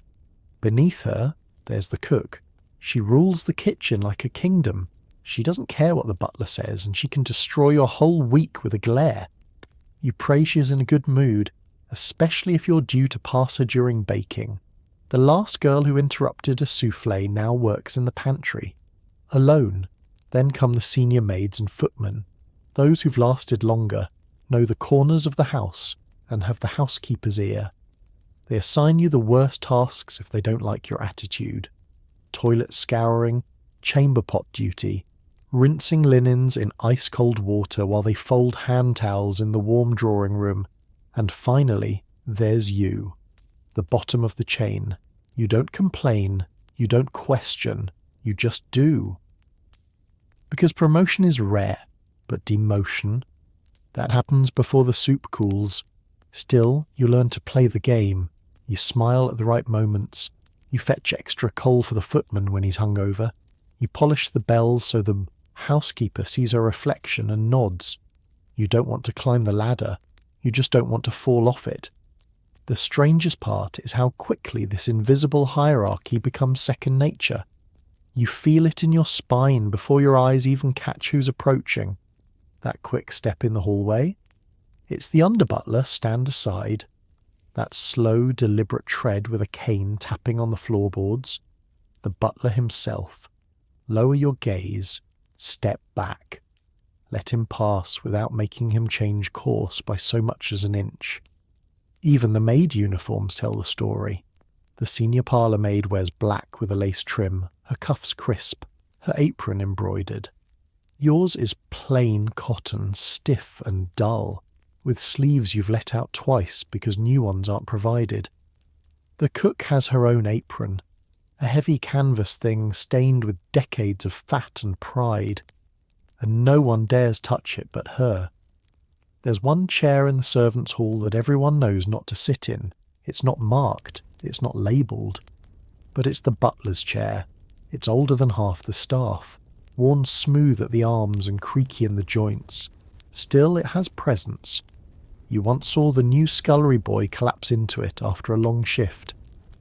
Beneath her, there's the cook. She rules the kitchen like a kingdom. She doesn't care what the butler says, and she can destroy your whole week with a glare. You pray she's in a good mood, especially if you're due to pass her during baking. The last girl who interrupted a soufflé now works in the pantry. Alone. Then come the senior maids and footmen. Those who've lasted longer know the corners of the house and have the housekeeper's ear. They assign you the worst tasks if they don't like your attitude. Toilet scouring, chamber pot duty, rinsing linens in ice-cold water while they fold hand towels in the warm drawing room, and finally, there's you, the bottom of the chain. You don't complain, you don't question, you just do. Because promotion is rare, but demotion, that happens before the soup cools. Still, you learn to play the game. You smile at the right moments. You fetch extra coal for the footman when he's hungover. You polish the bells so the housekeeper sees her reflection and nods. You don't want to climb the ladder. You just don't want to fall off it. The strangest part is how quickly this invisible hierarchy becomes second nature. You feel it in your spine before your eyes even catch who's approaching. That quick step in the hallway? It's the underbutler, stand aside. That slow, deliberate tread with a cane tapping on the floorboards. The butler himself. Lower your gaze. Step back. Let him pass without making him change course by so much as an inch. Even the maid uniforms tell the story. The senior parlour maid wears black with a lace trim, her cuffs crisp, her apron embroidered. Yours is plain cotton, stiff and dull, with sleeves you've let out twice because new ones aren't provided. The cook has her own apron, a heavy canvas thing stained with decades of fat and pride, and no one dares touch it but her. There's one chair in the servants' hall that everyone knows not to sit in. It's not marked, it's not labelled, but it's the butler's chair. It's older than half the staff, worn smooth at the arms and creaky in the joints. Still, it has presence. You once saw the new scullery boy collapse into it after a long shift,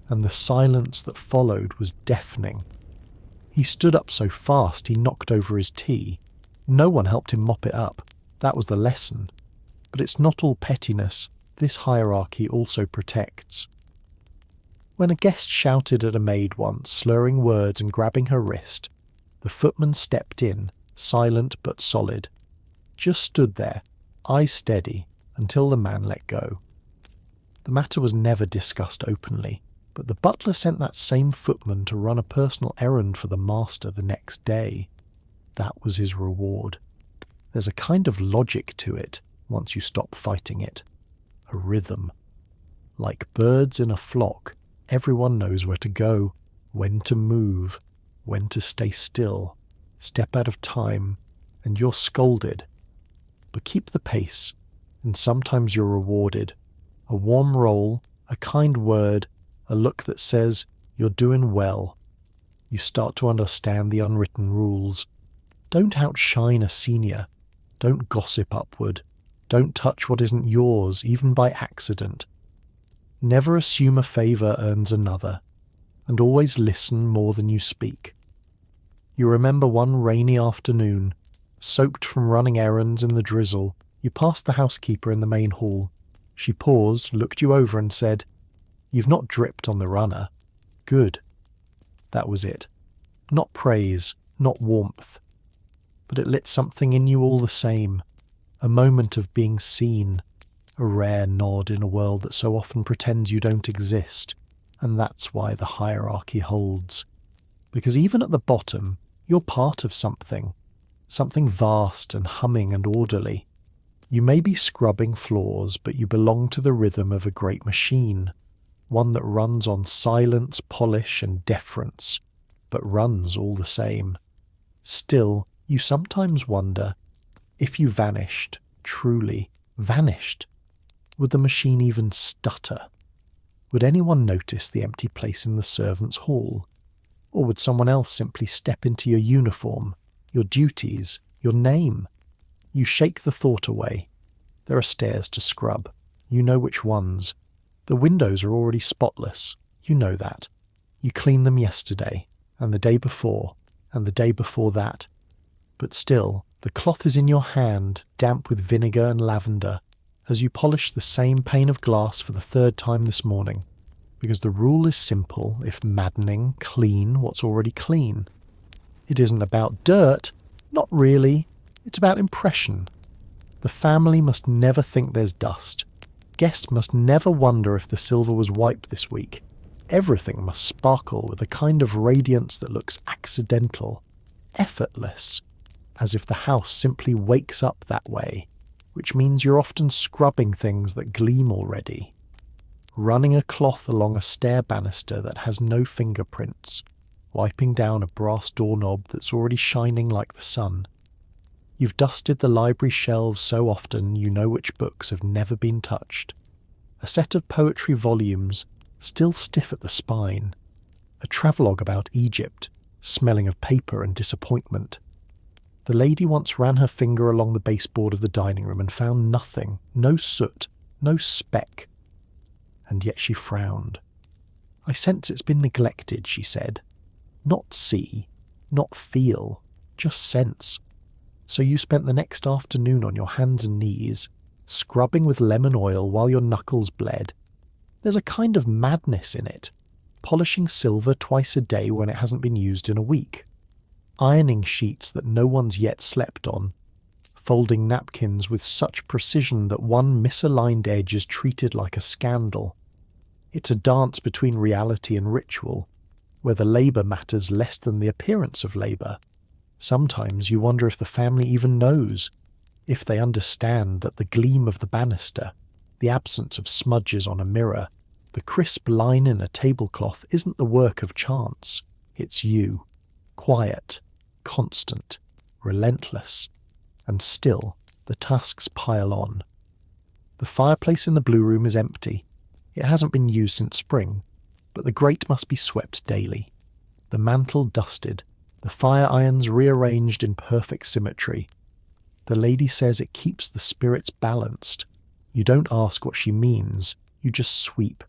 and the silence that followed was deafening. He stood up so fast he knocked over his tea. No one helped him mop it up. That was the lesson. But it's not all pettiness. This hierarchy also protects. When a guest shouted at a maid once, slurring words and grabbing her wrist, the footman stepped in, silent but solid. Just stood there, eyes steady, until the man let go. The matter was never discussed openly, but the butler sent that same footman to run a personal errand for the master the next day. That was his reward. There's a kind of logic to it once you stop fighting it. A rhythm. Like birds in a flock, everyone knows where to go, when to move, when to stay still, step out of time, and you're scolded. But keep the pace, and sometimes you're rewarded. A warm roll, a kind word, a look that says, you're doing well. You start to understand the unwritten rules. Don't outshine a senior. Don't gossip upward. Don't touch what isn't yours, even by accident. Never assume a favour earns another, and always listen more than you speak. You remember one rainy afternoon, soaked from running errands in the drizzle, you passed the housekeeper in the main hall. She paused, looked you over and said, "You've not dripped on the runner. Good." That was it. Not praise, not warmth. But it lit something in you all the same. A moment of being seen. A rare nod in a world that so often pretends you don't exist. And that's why the hierarchy holds. Because even at the bottom, you're part of something. Something vast and humming and orderly. You may be scrubbing floors, but you belong to the rhythm of a great machine, one that runs on silence, polish, and deference, but runs all the same. Still, you sometimes wonder, if you vanished, truly vanished, would the machine even stutter? Would anyone notice the empty place in the servants' hall? Or would someone else simply step into your uniform, your duties, your name? You shake the thought away. There are stairs to scrub. You know which ones. The windows are already spotless. You know that. You cleaned them yesterday, and the day before, and the day before that. But still, the cloth is in your hand, damp with vinegar and lavender, as you polish the same pane of glass for the third time this morning. Because the rule is simple, if maddening, clean what's already clean. It isn't about dirt. Not really. It's about impression. The family must never think there's dust. Guests must never wonder if the silver was wiped this week. Everything must sparkle with a kind of radiance that looks accidental, effortless, as if the house simply wakes up that way, which means you're often scrubbing things that gleam already. Running a cloth along a stair banister that has no fingerprints, wiping down a brass doorknob that's already shining like the sun. You've dusted the library shelves so often you know which books have never been touched. A set of poetry volumes, still stiff at the spine. A travelogue about Egypt, smelling of paper and disappointment. The lady once ran her finger along the baseboard of the dining room and found nothing, no soot, no speck. And yet she frowned. "I sense it's been neglected," she said. "Not see, not feel, just sense." So you spent the next afternoon on your hands and knees, scrubbing with lemon oil while your knuckles bled. There's a kind of madness in it, polishing silver twice a day when it hasn't been used in a week, ironing sheets that no one's yet slept on, folding napkins with such precision that one misaligned edge is treated like a scandal. It's a dance between reality and ritual, where the labour matters less than the appearance of labour. Sometimes you wonder if the family even knows, if they understand that the gleam of the banister, the absence of smudges on a mirror, the crisp line in a tablecloth isn't the work of chance. It's you, quiet, constant, relentless, and still the tasks pile on. The fireplace in the blue room is empty. It hasn't been used since spring, but the grate must be swept daily. The mantel dusted, the fire irons rearranged in perfect symmetry. The lady says it keeps the spirits balanced. You don't ask what she means, you just sweep.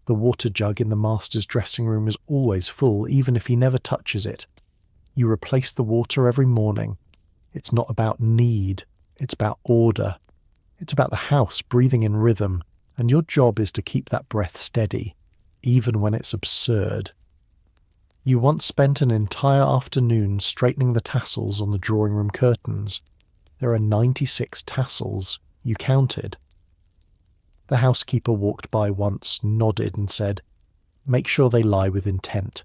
The water jug in the master's dressing room is always full, even if he never touches it. You replace the water every morning. It's not about need, it's about order. It's about the house breathing in rhythm, and your job is to keep that breath steady, even when it's absurd. You once spent an entire afternoon straightening the tassels on the drawing room curtains. There are 96 tassels. You counted. The housekeeper walked by once, nodded and said, "Make sure they lie with intent."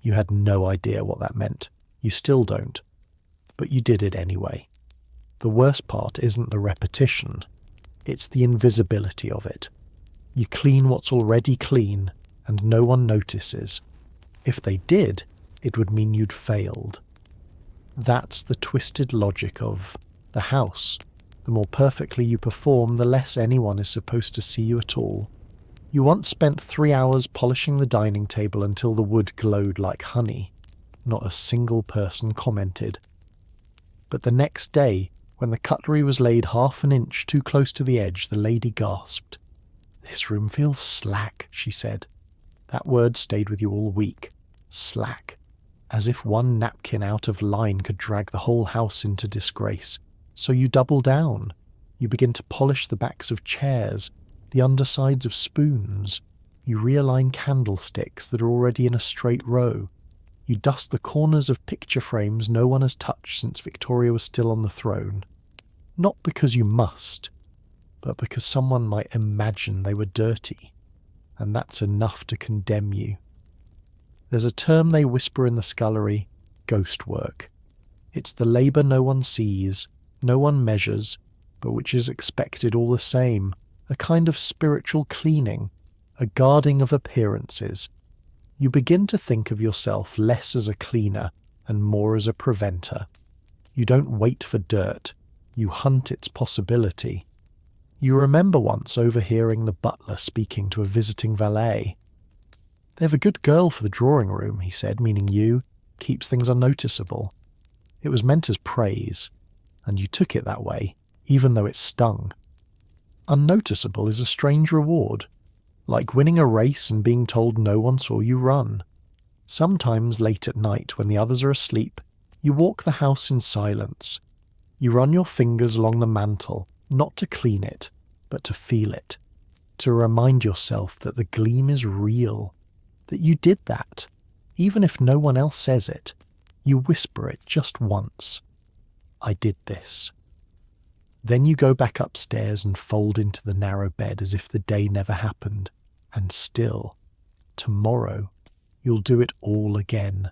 You had no idea what that meant. You still don't. But you did it anyway. The worst part isn't the repetition. It's the invisibility of it. You clean what's already clean, and no one notices. If they did, it would mean you'd failed. That's the twisted logic of the house. The more perfectly you perform, the less anyone is supposed to see you at all. You once spent 3 hours polishing the dining table until the wood glowed like honey. Not a single person commented. But the next day, when the cutlery was laid half an inch too close to the edge, the lady gasped. "This room feels slack," she said. That word stayed with you all week. Slack. As if one napkin out of line could drag the whole house into disgrace. So you double down. You begin to polish the backs of chairs, the undersides of spoons. You realign candlesticks that are already in a straight row. You dust the corners of picture frames no one has touched since Victoria was still on the throne. Not because you must, but because someone might imagine they were dirty. And that's enough to condemn you. There's a term they whisper in the scullery, ghost work. It's the labour no one sees, no one measures, but which is expected all the same, a kind of spiritual cleaning, a guarding of appearances. You begin to think of yourself less as a cleaner and more as a preventer. You don't wait for dirt, you hunt its possibility. You remember once overhearing the butler speaking to a visiting valet. "They have a good girl for the drawing room," he said, meaning you, "keeps things unnoticeable." It was meant as praise, and you took it that way, even though it stung. Unnoticeable is a strange reward, like winning a race and being told no one saw you run. Sometimes late at night, when the others are asleep, you walk the house in silence. You run your fingers along the mantel, not to clean it, but to feel it, to remind yourself that the gleam is real, that you did that, even if no one else says it. You whisper it just once. "I did this." Then you go back upstairs and fold into the narrow bed as if the day never happened, and still, tomorrow, you'll do it all again.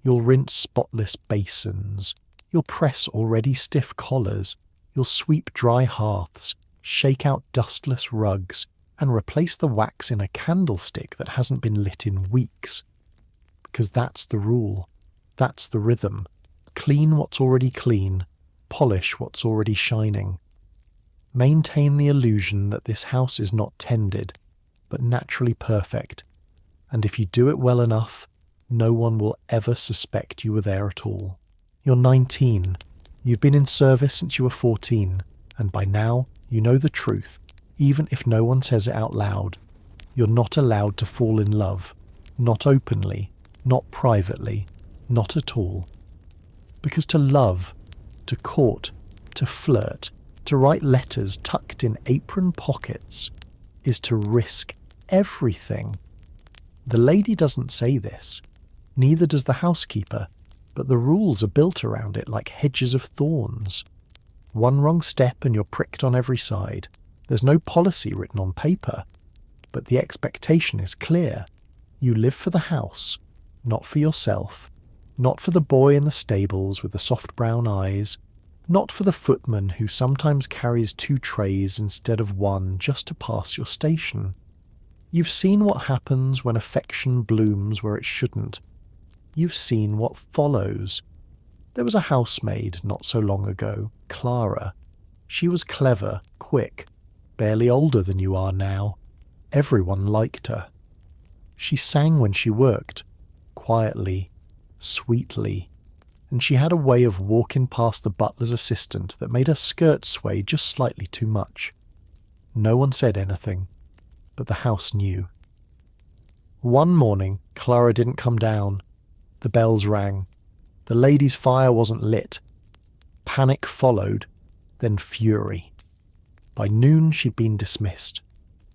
You'll rinse spotless basins, you'll press already stiff collars, you'll sweep dry hearths, shake out dustless rugs, and replace the wax in a candlestick that hasn't been lit in weeks. Because that's the rule, that's the rhythm. Clean what's already clean, polish what's already shining. Maintain the illusion that this house is not tended, but naturally perfect, and if you do it well enough, no one will ever suspect you were there at all. You're 19, you've been in service since you were 14, and by now you know the truth, even if no one says it out loud. You're not allowed to fall in love, not openly, not privately, not at all. Because to love, to court, to flirt, to write letters tucked in apron pockets, is to risk everything. The lady doesn't say this, neither does the housekeeper, but the rules are built around it like hedges of thorns. One wrong step and you're pricked on every side. There's no policy written on paper, but the expectation is clear. You live for the house, not for yourself, not for the boy in the stables with the soft brown eyes, not for the footman who sometimes carries 2 trays instead of 1 just to pass your station. You've seen what happens when affection blooms where it shouldn't. You've seen what follows. There was a housemaid not so long ago, Clara. She was clever, quick, barely older than you are now. Everyone liked her. She sang when she worked, quietly, sweetly, and she had a way of walking past the butler's assistant that made her skirt sway just slightly too much. No one said anything, but the house knew. One morning, Clara didn't come down. The bells rang. The lady's fire wasn't lit. Panic followed, then fury. By noon she'd been dismissed.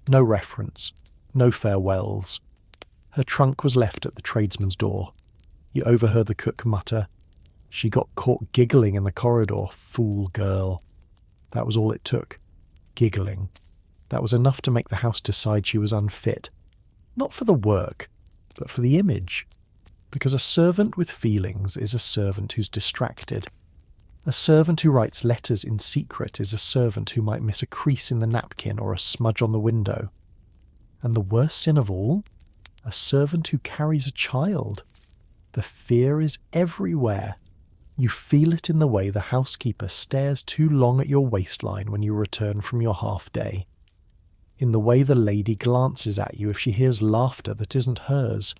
No reference, no farewells. Her trunk was left at the tradesman's door. You overheard the cook mutter, "She got caught giggling in the corridor, fool girl." That was all it took. Giggling. That was enough to make the house decide she was unfit. Not for the work, but for the image. Because a servant with feelings is a servant who's distracted. A servant who writes letters in secret is a servant who might miss a crease in the napkin or a smudge on the window. And the worst sin of all? A servant who carries a child. The fear is everywhere. You feel it in the way the housekeeper stares too long at your waistline when you return from your half-day. In the way the lady glances at you if she hears laughter that isn't hers.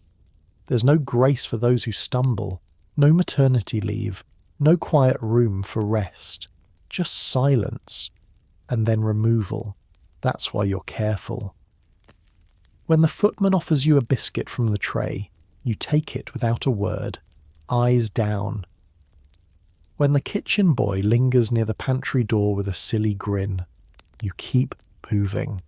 There's no grace for those who stumble, no maternity leave, no quiet room for rest, just silence, and then removal. That's why you're careful. When the footman offers you a biscuit from the tray, you take it without a word, eyes down. When the kitchen boy lingers near the pantry door with a silly grin, you keep moving.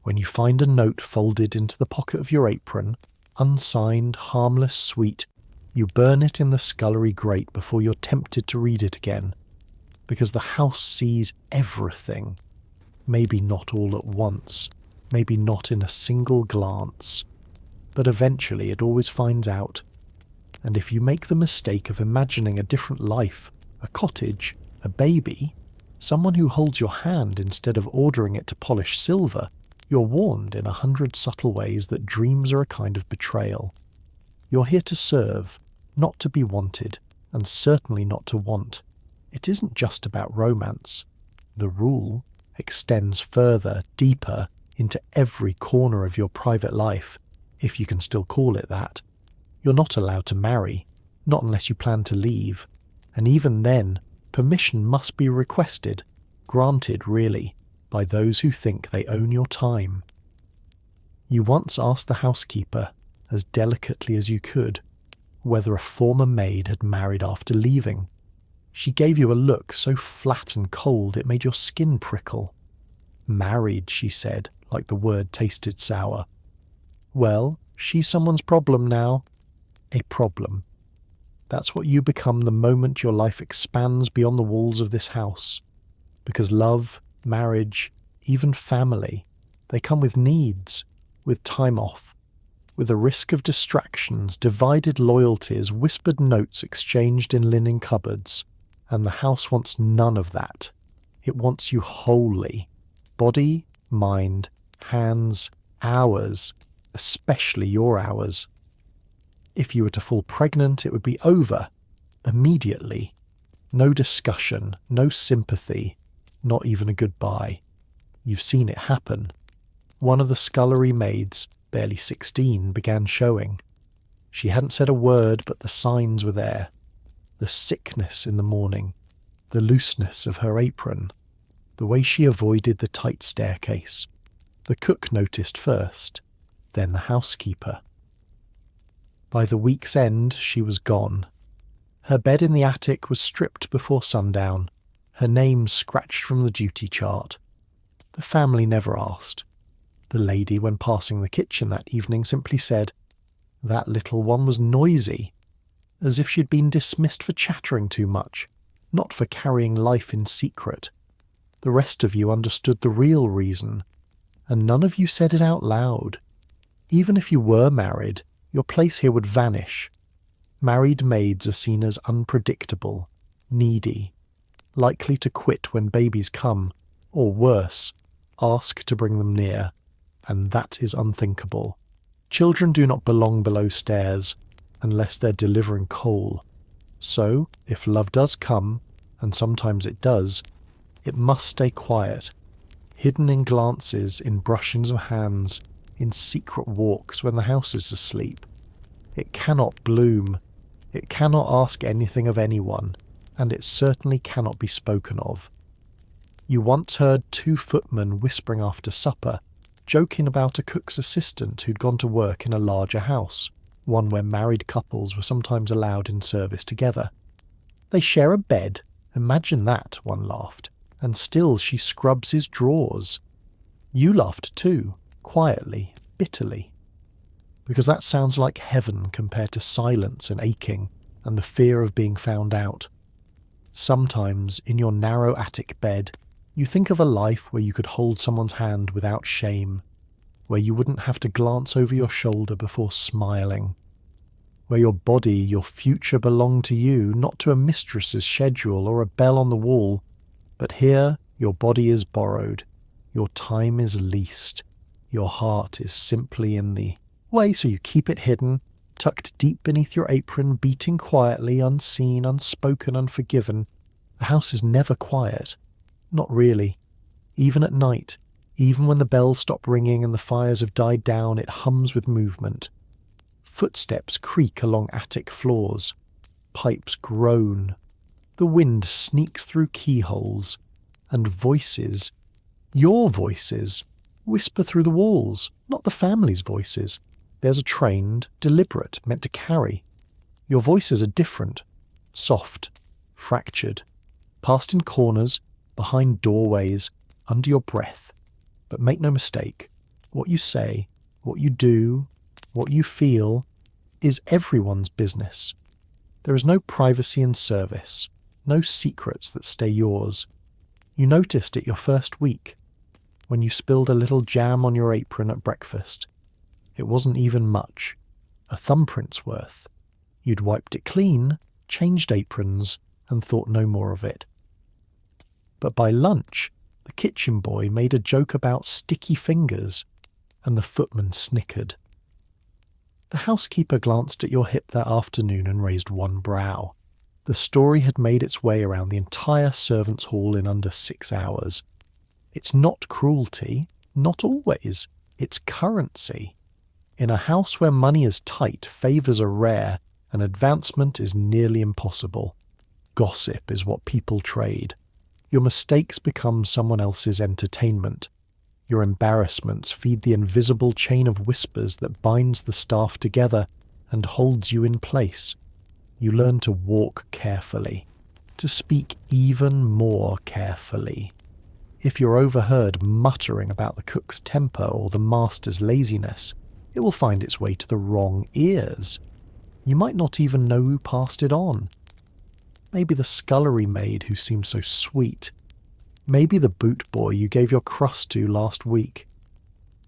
When you find a note folded into the pocket of your apron, unsigned, harmless, sweet, you burn it in the scullery grate before you're tempted to read it again, because the house sees everything. Maybe not all at once, maybe not in a single glance, but eventually it always finds out. And if you make the mistake of imagining a different life, a cottage, a baby, someone who holds your hand instead of ordering it to polish silver, you're warned in 100 subtle ways that dreams are a kind of betrayal. You're here to serve, not to be wanted, and certainly not to want. It isn't just about romance. The rule extends further, deeper, into every corner of your private life, if you can still call it that. You're not allowed to marry, not unless you plan to leave, and even then, permission must be requested, granted really, by those who think they own your time. You once asked the housekeeper, as delicately as you could, whether a former maid had married after leaving. She gave you a look so flat and cold it made your skin prickle. Married, she said, like the word tasted sour. Well, she's someone's problem now. A problem. That's what you become the moment your life expands beyond the walls of this house. Because love, marriage, even family, they come with needs, with time off, with a risk of distractions, divided loyalties, whispered notes exchanged in linen cupboards, and the house wants none of that. It wants you wholly, body, mind, hands, hours, especially your hours. If you were to fall pregnant, it would be over, immediately. No discussion, no sympathy, not even a goodbye. You've seen it happen. One of the scullery maids, barely 16, began showing. She hadn't said a word, but the signs were there. The sickness in the morning, the looseness of her apron, the way she avoided the tight staircase. The cook noticed first, then the housekeeper. By the week's end, she was gone. Her bed in the attic was stripped before sundown, her name scratched from the duty chart. The family never asked. The lady, when passing the kitchen that evening, simply said, "That little one was noisy," as if she'd been dismissed for chattering too much, not for carrying life in secret. The rest of you understood the real reason, and none of you said it out loud. Even if you were married, your place here would vanish. Married maids are seen as unpredictable, needy, likely to quit when babies come, or worse, ask to bring them near, and that is unthinkable. Children do not belong below stairs, unless they're delivering coal. So, if love does come, and sometimes it does, it must stay quiet, hidden in glances, in brushings of hands, in secret walks when the house is asleep. It cannot bloom, it cannot ask anything of anyone, and it certainly cannot be spoken of. You once heard 2 footmen whispering after supper, joking about a cook's assistant who'd gone to work in a larger house, one where married couples were sometimes allowed in service together. They share a bed, imagine that, one laughed, and still she scrubs his drawers. You laughed too, quietly, bitterly. because that sounds like heaven compared to silence and aching and the fear of being found out. Sometimes, in your narrow attic bed, you think of a life where you could hold someone's hand without shame, where you wouldn't have to glance over your shoulder before smiling, where your body, your future belonged to you, not to a mistress's schedule or a bell on the wall. But here, your body is borrowed, your time is leased, your heart is simply in the way, so you keep it hidden, tucked deep beneath your apron, beating quietly, unseen, unspoken, unforgiven. The house is never quiet. Not really. Even at night, even when the bells stop ringing and the fires have died down, it hums with movement. Footsteps creak along attic floors. Pipes groan. The wind sneaks through keyholes. And voices, your voices, whisper through the walls, not the family's voices. Theirs are trained, deliberate, meant to carry. Your voices are different, soft, fractured, passed in corners, behind doorways, under your breath. But make no mistake, what you say, what you do, what you feel, is everyone's business. There is no privacy in service, no secrets that stay yours. You noticed it your first week, when you spilled a little jam on your apron at breakfast. It wasn't even much, a thumbprint's worth. You'd wiped it clean, changed aprons, and thought no more of it. But by lunch, the kitchen boy made a joke about sticky fingers, and the footman snickered. The housekeeper glanced at your hip that afternoon and raised one brow. The story had made its way around the entire servants' hall in under 6 hours. It's not cruelty, not always. It's currency. In a house where money is tight, favours are rare, and advancement is nearly impossible. Gossip is what people trade. Your mistakes become someone else's entertainment. Your embarrassments feed the invisible chain of whispers that binds the staff together and holds you in place. You learn to walk carefully, to speak even more carefully. If you're overheard muttering about the cook's temper or the master's laziness, it will find its way to the wrong ears. You might not even know who passed it on. Maybe the scullery maid who seemed so sweet. Maybe the boot boy you gave your crust to last week.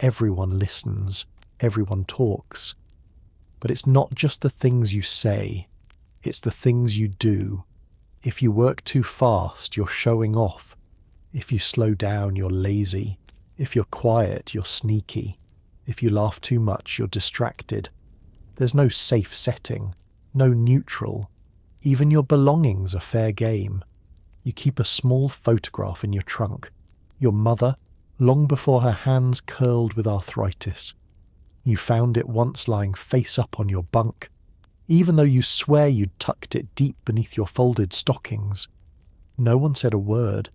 Everyone listens. Everyone talks. But it's not just the things you say. It's the things you do. If you work too fast, you're showing off. If you slow down, you're lazy. If you're quiet, you're sneaky. If you laugh too much, you're distracted. There's no safe setting, no neutral. Even your belongings are fair game. You keep a small photograph in your trunk. Your mother, long before her hands curled with arthritis. You found it once lying face up on your bunk, even though you swear you'd tucked it deep beneath your folded stockings. No one said a word,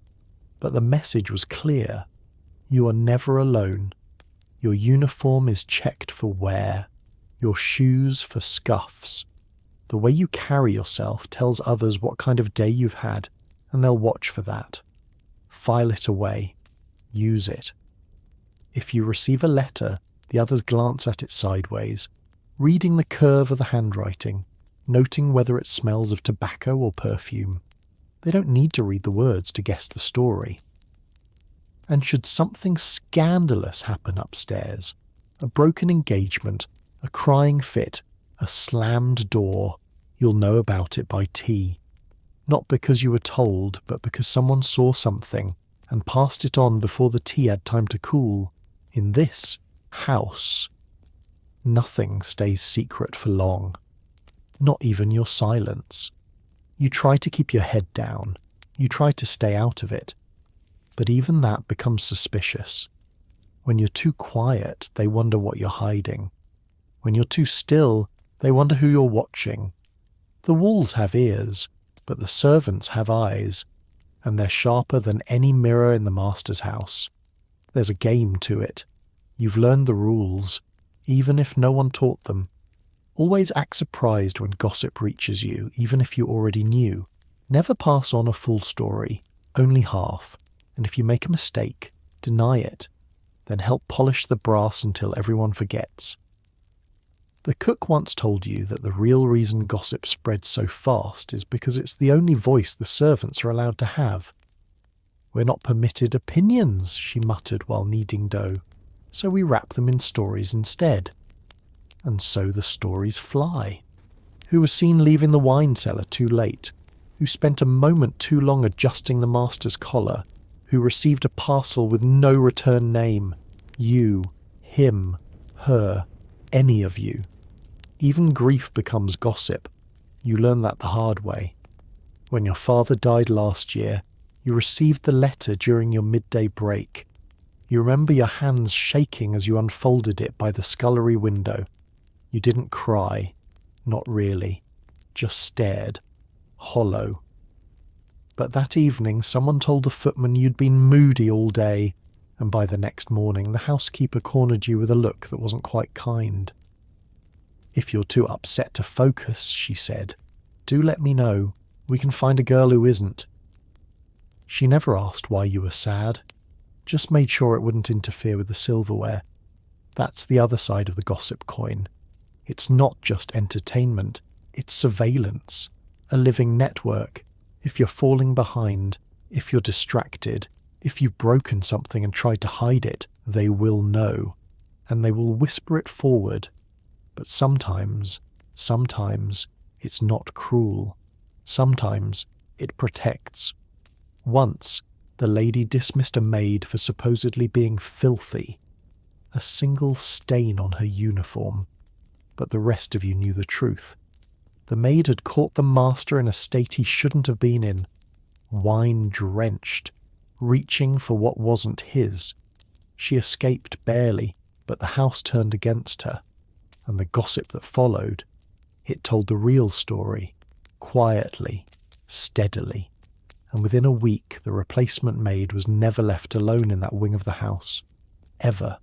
but the message was clear. You are never alone. Your uniform is checked for wear, your shoes for scuffs. The way you carry yourself tells others what kind of day you've had, and they'll watch for that. File it away. Use it. If you receive a letter, the others glance at it sideways, reading the curve of the handwriting, noting whether it smells of tobacco or perfume. They don't need to read the words to guess the story. And should something scandalous happen upstairs, a broken engagement, a crying fit, a slammed door, you'll know about it by tea. Not because you were told, but because someone saw something and passed it on before the tea had time to cool. In this house, nothing stays secret for long. Not even your silence. You try to keep your head down. You try to stay out of it. But even that becomes suspicious. When you're too quiet, they wonder what you're hiding. When you're too still, they wonder who you're watching. The walls have ears, but the servants have eyes, and they're sharper than any mirror in the master's house. There's a game to it. You've learned the rules, even if no one taught them. Always act surprised when gossip reaches you, even if you already knew. Never pass on a full story, only half. And if you make a mistake, deny it. Then help polish the brass until everyone forgets. The cook once told you that the real reason gossip spreads so fast is because it's the only voice the servants are allowed to have. "We're not permitted opinions," she muttered while kneading dough, "so we wrap them in stories instead." And so the stories fly. Who was seen leaving the wine cellar too late? Who spent a moment too long adjusting the master's collar? Who received a parcel with no return name? You, him, her, any of you. Even grief becomes gossip. You learn that the hard way. When your father died last year, you received the letter during your midday break. You remember your hands shaking as you unfolded it by the scullery window. You didn't cry. Not really. Just stared. Hollow. But that evening someone told the footman you'd been moody all day, and by the next morning the housekeeper cornered you with a look that wasn't quite kind. "If you're too upset to focus," she said, "do let me know. We can find a girl who isn't." She never asked why you were sad, just made sure it wouldn't interfere with the silverware. That's the other side of the gossip coin. It's not just entertainment, it's surveillance, a living network. If you're falling behind, if you're distracted, if you've broken something and tried to hide it, they will know, and they will whisper it forward. But sometimes, it's not cruel. Sometimes it protects. Once, the lady dismissed a maid for supposedly being filthy. A single stain on her uniform. But the rest of you knew the truth. The maid had caught the master in a state he shouldn't have been in, wine-drenched, reaching for what wasn't his. She escaped barely, but the house turned against her, and the gossip that followed, it told the real story, quietly, steadily, and within a week the replacement maid was never left alone in that wing of the house. Ever.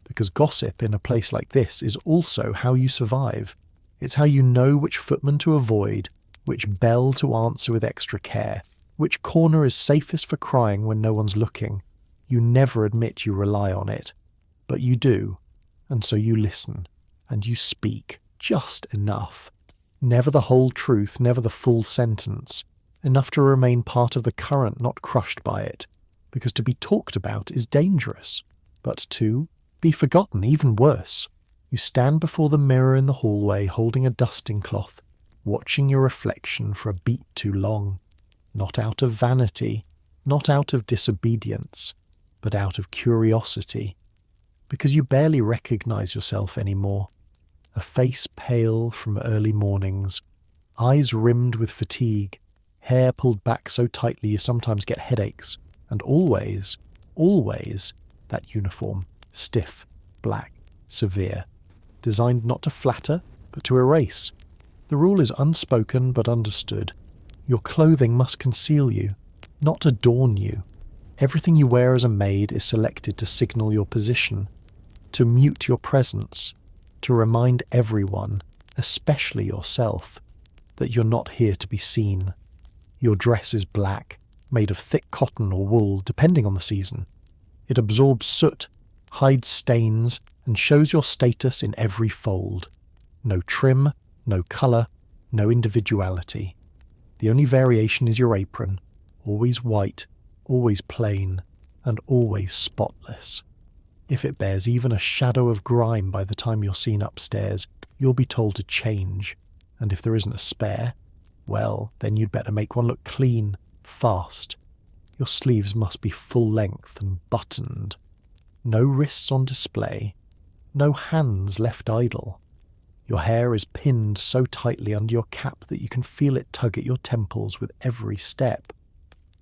Because gossip in a place like this is also how you survive. It's how you know which footman to avoid, which bell to answer with extra care, which corner is safest for crying when no one's looking. You never admit you rely on it, but you do, and so you listen, and you speak, just enough. Never the whole truth, never the full sentence, enough to remain part of the current, not crushed by it, because to be talked about is dangerous, but to be forgotten, even worse. You stand before the mirror in the hallway holding a dusting cloth, watching your reflection for a beat too long, not out of vanity, not out of disobedience, but out of curiosity, because you barely recognize yourself anymore. A face pale from early mornings, eyes rimmed with fatigue, hair pulled back so tightly you sometimes get headaches, and always, that uniform. Stiff, black, severe, designed not to flatter, but to erase. The rule is unspoken but understood. Your clothing must conceal you, not adorn you. Everything you wear as a maid is selected to signal your position, to mute your presence, to remind everyone, especially yourself, that you're not here to be seen. Your dress is black, made of thick cotton or wool, depending on the season. It absorbs soot, hides stains, and shows your status in every fold. No trim, no colour, no individuality. The only variation is your apron, always white, always plain, and always spotless. If it bears even a shadow of grime by the time you're seen upstairs, you'll be told to change, and if there isn't a spare, well, then you'd better make one look clean, fast. Your sleeves must be full length and buttoned. No wrists on display, no hands left idle. Your hair is pinned so tightly under your cap that you can feel it tug at your temples with every step.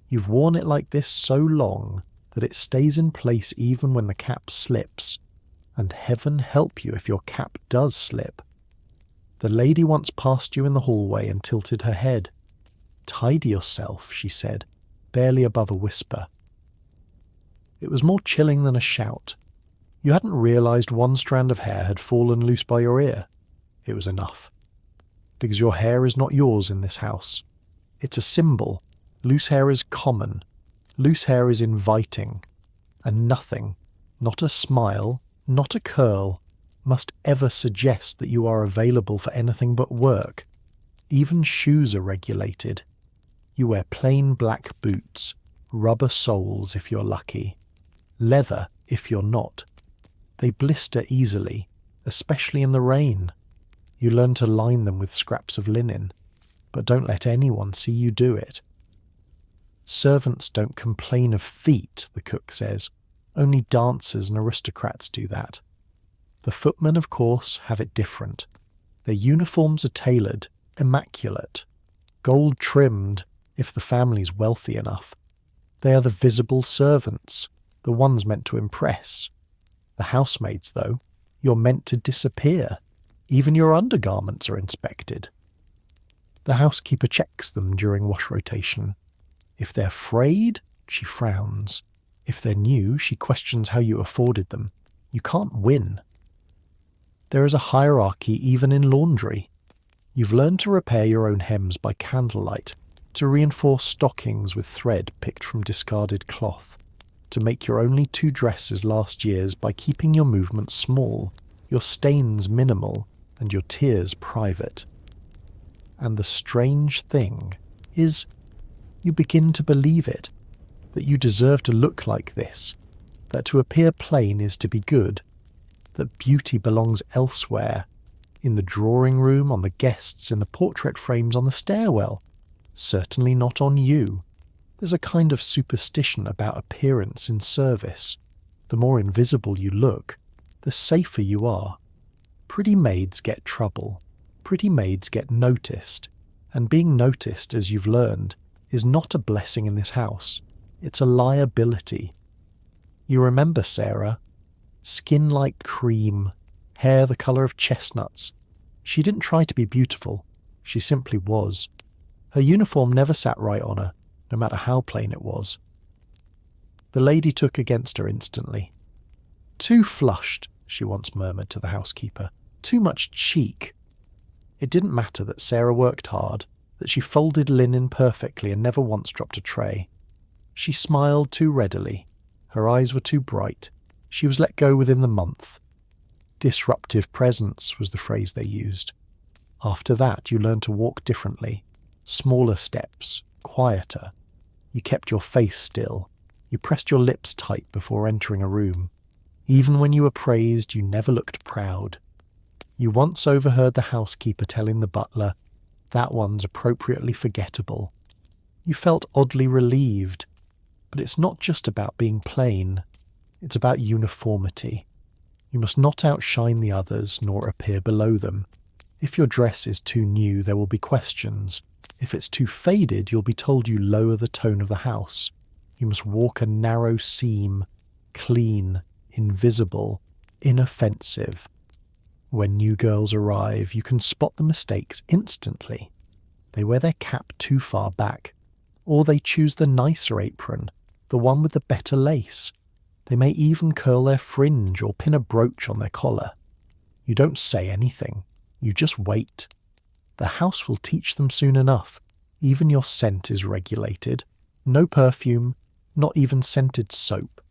You've worn it like this so long that it stays in place even when the cap slips, and heaven help you if your cap does slip. The lady once passed you in the hallway and tilted her head. "Tidy yourself," she said, barely above a whisper. It was more chilling than a shout. You hadn't realised one strand of hair had fallen loose by your ear. It was enough. Because your hair is not yours in this house. It's a symbol. Loose hair is common. Loose hair is inviting. And nothing, not a smile, not a curl, must ever suggest that you are available for anything but work. Even shoes are regulated. You wear plain black boots, rubber soles if you're lucky, leather if you're not. They blister easily, especially in the rain. You learn to line them with scraps of linen, but don't let anyone see you do it. Servants don't complain of feet, the cook says. Only dancers and aristocrats do that. The footmen, of course, have it different. Their uniforms are tailored, immaculate, gold-trimmed if the family's wealthy enough. They are the visible servants, the ones meant to impress. The housemaids, though, you're meant to disappear. Even your undergarments are inspected. The housekeeper checks them during wash rotation. If they're frayed, she frowns. If they're new, she questions how you afforded them. You can't win. There is a hierarchy even in laundry. You've learned to repair your own hems by candlelight, to reinforce stockings with thread picked from discarded cloth, to make your only 2 dresses last year's by keeping your movements small, your stains minimal, and your tears private. And the strange thing is, you begin to believe it, that you deserve to look like this, that to appear plain is to be good, that beauty belongs elsewhere, in the drawing room, on the guests, in the portrait frames, on the stairwell, certainly not on you. There's a kind of superstition about appearance in service. The more invisible you look, the safer you are. Pretty maids get trouble. Pretty maids get noticed. And being noticed, as you've learned, is not a blessing in this house. It's a liability. You remember Sarah? Skin like cream, hair the colour of chestnuts. She didn't try to be beautiful. She simply was. Her uniform never sat right on her, no matter how plain it was. The lady took against her instantly. "Too flushed," she once murmured to the housekeeper. "Too much cheek." It didn't matter that Sarah worked hard, that she folded linen perfectly and never once dropped a tray. She smiled too readily. Her eyes were too bright. She was let go within the month. Disruptive presence was the phrase they used. After that, you learned to walk differently. Smaller steps, quieter. You kept your face still. You pressed your lips tight before entering a room. Even when you were praised, you never looked proud. You once overheard the housekeeper telling the butler, "That one's appropriately forgettable." You felt oddly relieved. But it's not just about being plain. It's about uniformity. You must not outshine the others, nor appear below them. If your dress is too new, there will be questions. If it's too faded, you'll be told you lower the tone of the house. You must walk a narrow seam, clean, invisible, inoffensive. When new girls arrive, you can spot the mistakes instantly. They wear their cap too far back, or they choose the nicer apron, the one with the better lace. They may even curl their fringe or pin a brooch on their collar. You don't say anything. You just wait. The house will teach them soon enough. Even your scent is regulated. No perfume, not even scented soap.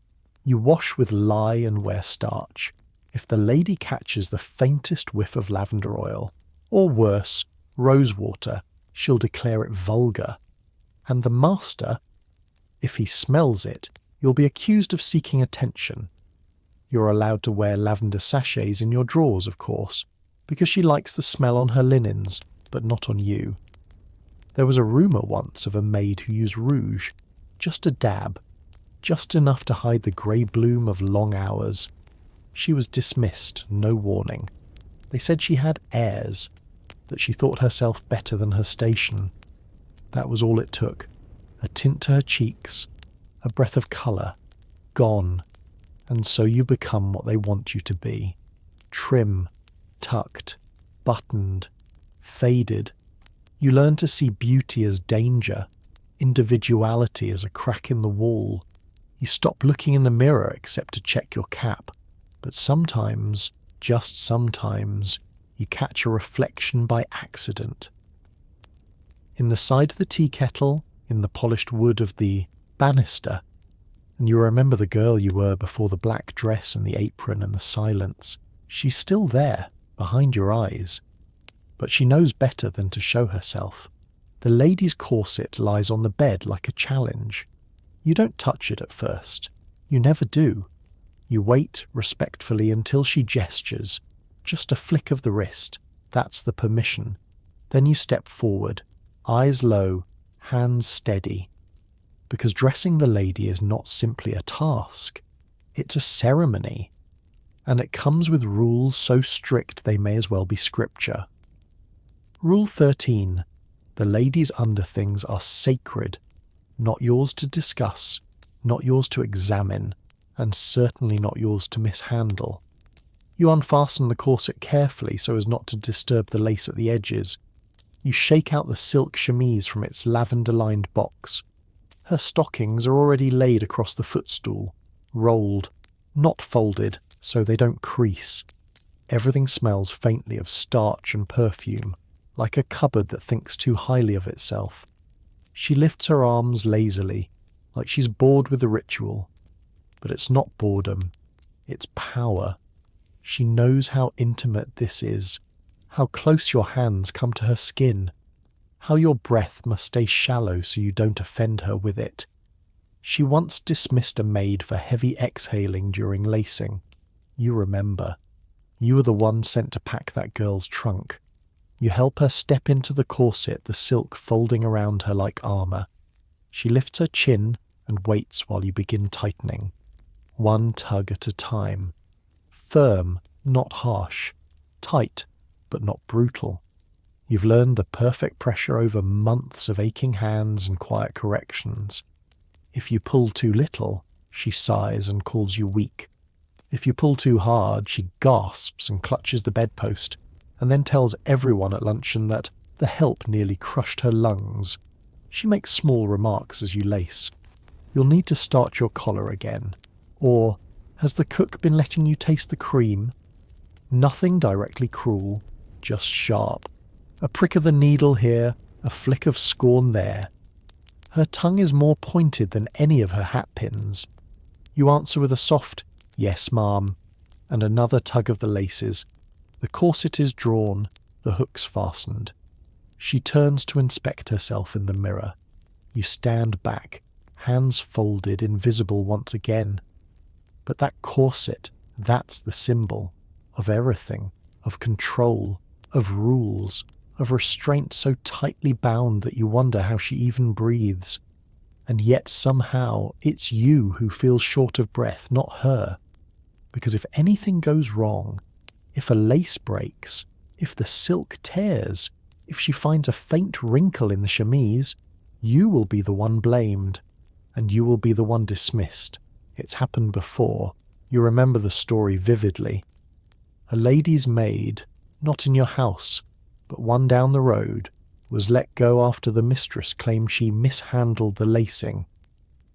You wash with lye and wear starch. If the lady catches the faintest whiff of lavender oil, or worse, rose water, she'll declare it vulgar. And the master, if he smells it, you'll be accused of seeking attention. You're allowed to wear lavender sachets in your drawers, of course, because she likes the smell on her linens, but not on you. There was a rumour once of a maid who used rouge, just a dab, just enough to hide the grey bloom of long hours. She was dismissed, no warning. They said she had airs, that she thought herself better than her station. That was all it took. A tint to her cheeks, a breath of colour, gone, and so you become what they want you to be. Trim, tucked, buttoned, faded. You learn to see beauty as danger, individuality as a crack in the wall. You stop looking in the mirror except to check your cap. But sometimes, just sometimes, you catch a reflection by accident. In the side of the tea kettle, in the polished wood of the banister, and you remember the girl you were before the black dress and the apron and the silence. She's still there, behind your eyes. But she knows better than to show herself. The lady's corset lies on the bed like a challenge. You don't touch it at first. You never do. You wait respectfully until she gestures. Just a flick of the wrist. That's the permission. Then you step forward, eyes low, hands steady. Because dressing the lady is not simply a task. It's a ceremony. And it comes with rules so strict they may as well be scripture. Rule 13. The lady's underthings are sacred, not yours to discuss, not yours to examine, and certainly not yours to mishandle. You unfasten the corset carefully so as not to disturb the lace at the edges. You shake out the silk chemise from its lavender-lined box. Her stockings are already laid across the footstool, rolled, not folded, so they don't crease. Everything smells faintly of starch and perfume, like a cupboard that thinks too highly of itself. She lifts her arms lazily, like she's bored with the ritual. But it's not boredom, it's power. She knows how intimate this is, how close your hands come to her skin, how your breath must stay shallow so you don't offend her with it. She once dismissed a maid for heavy exhaling during lacing. You remember. You were the one sent to pack that girl's trunk. You help her step into the corset, the silk folding around her like armour. She lifts her chin and waits while you begin tightening. One tug at a time. Firm, not harsh. Tight, but not brutal. You've learned the perfect pressure over months of aching hands and quiet corrections. If you pull too little, she sighs and calls you weak. If you pull too hard, she gasps and clutches the bedpost, and then tells everyone at luncheon that the help nearly crushed her lungs. She makes small remarks as you lace. You'll need to start your collar again. Or, has the cook been letting you taste the cream? Nothing directly cruel, just sharp. A prick of the needle here, a flick of scorn there. Her tongue is more pointed than any of her hat pins. You answer with a soft, "Yes, ma'am," and another tug of the laces. The corset is drawn, the hooks fastened. She turns to inspect herself in the mirror. You stand back, hands folded, invisible once again. But that corset, that's the symbol of everything, of control, of rules, of restraint so tightly bound that you wonder how she even breathes. And yet somehow it's you who feels short of breath, not her. Because if anything goes wrong, if a lace breaks, if the silk tears, if she finds a faint wrinkle in the chemise, you will be the one blamed, and you will be the one dismissed. It's happened before. You remember the story vividly. A lady's maid, not in your house, but one down the road, was let go after the mistress claimed she mishandled the lacing,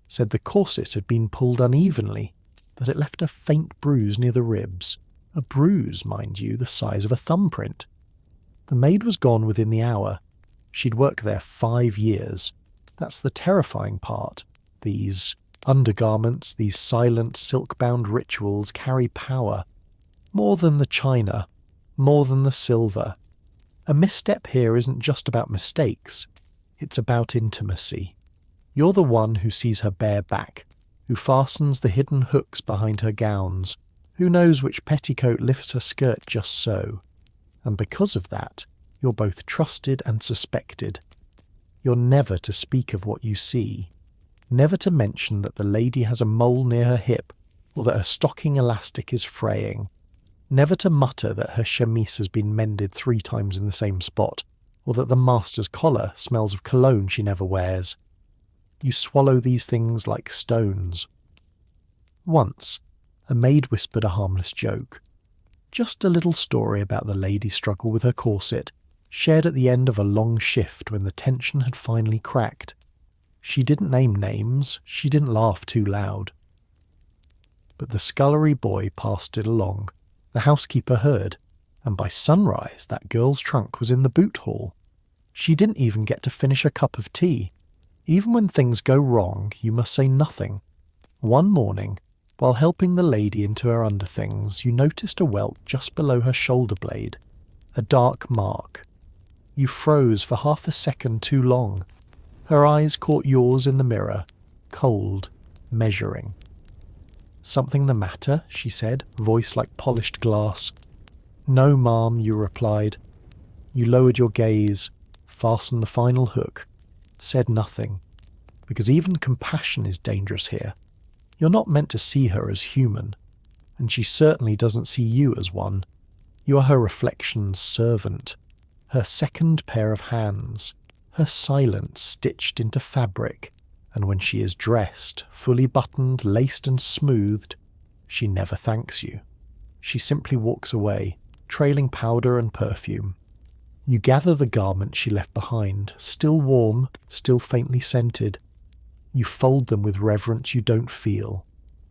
said the corset had been pulled unevenly, that it left a faint bruise near the ribs, a bruise, mind you, the size of a thumbprint. The maid was gone within the hour. She'd worked there 5 years. That's the terrifying part. These undergarments, these silent silk-bound rituals carry power. More than the china, more than the silver. A misstep here isn't just about mistakes. It's about intimacy. You're the one who sees her bare back, who fastens the hidden hooks behind her gowns, who knows which petticoat lifts her skirt just so. And because of that, you're both trusted and suspected. You're never to speak of what you see, never to mention that the lady has a mole near her hip, or that her stocking elastic is fraying, never to mutter that her chemise has been mended 3 times in the same spot, or that the master's collar smells of cologne she never wears. You swallow these things like stones. Once, a maid whispered a harmless joke. Just a little story about the lady's struggle with her corset, shared at the end of a long shift when the tension had finally cracked. She didn't name names, she didn't laugh too loud. But the scullery boy passed it along. The housekeeper heard, and by sunrise that girl's trunk was in the boot hall. She didn't even get to finish a cup of tea. Even when things go wrong, you must say nothing. One morning, While helping the lady into her underthings, you noticed a welt just below her shoulder blade, a dark mark. You froze for half a second too long. Her eyes caught yours in the mirror, cold, measuring. "Something the matter?" she said, voice like polished glass. "No, ma'am," you replied. You lowered your gaze, fastened the final hook, said nothing, because even compassion is dangerous here. You're not meant to see her as human, and she certainly doesn't see you as one. You are her reflection's servant, her second pair of hands, her silence stitched into fabric, and when she is dressed, fully buttoned, laced and smoothed, she never thanks you. She simply walks away, trailing powder and perfume. You gather the garments she left behind, still warm, still faintly scented. You fold them with reverence you don't feel.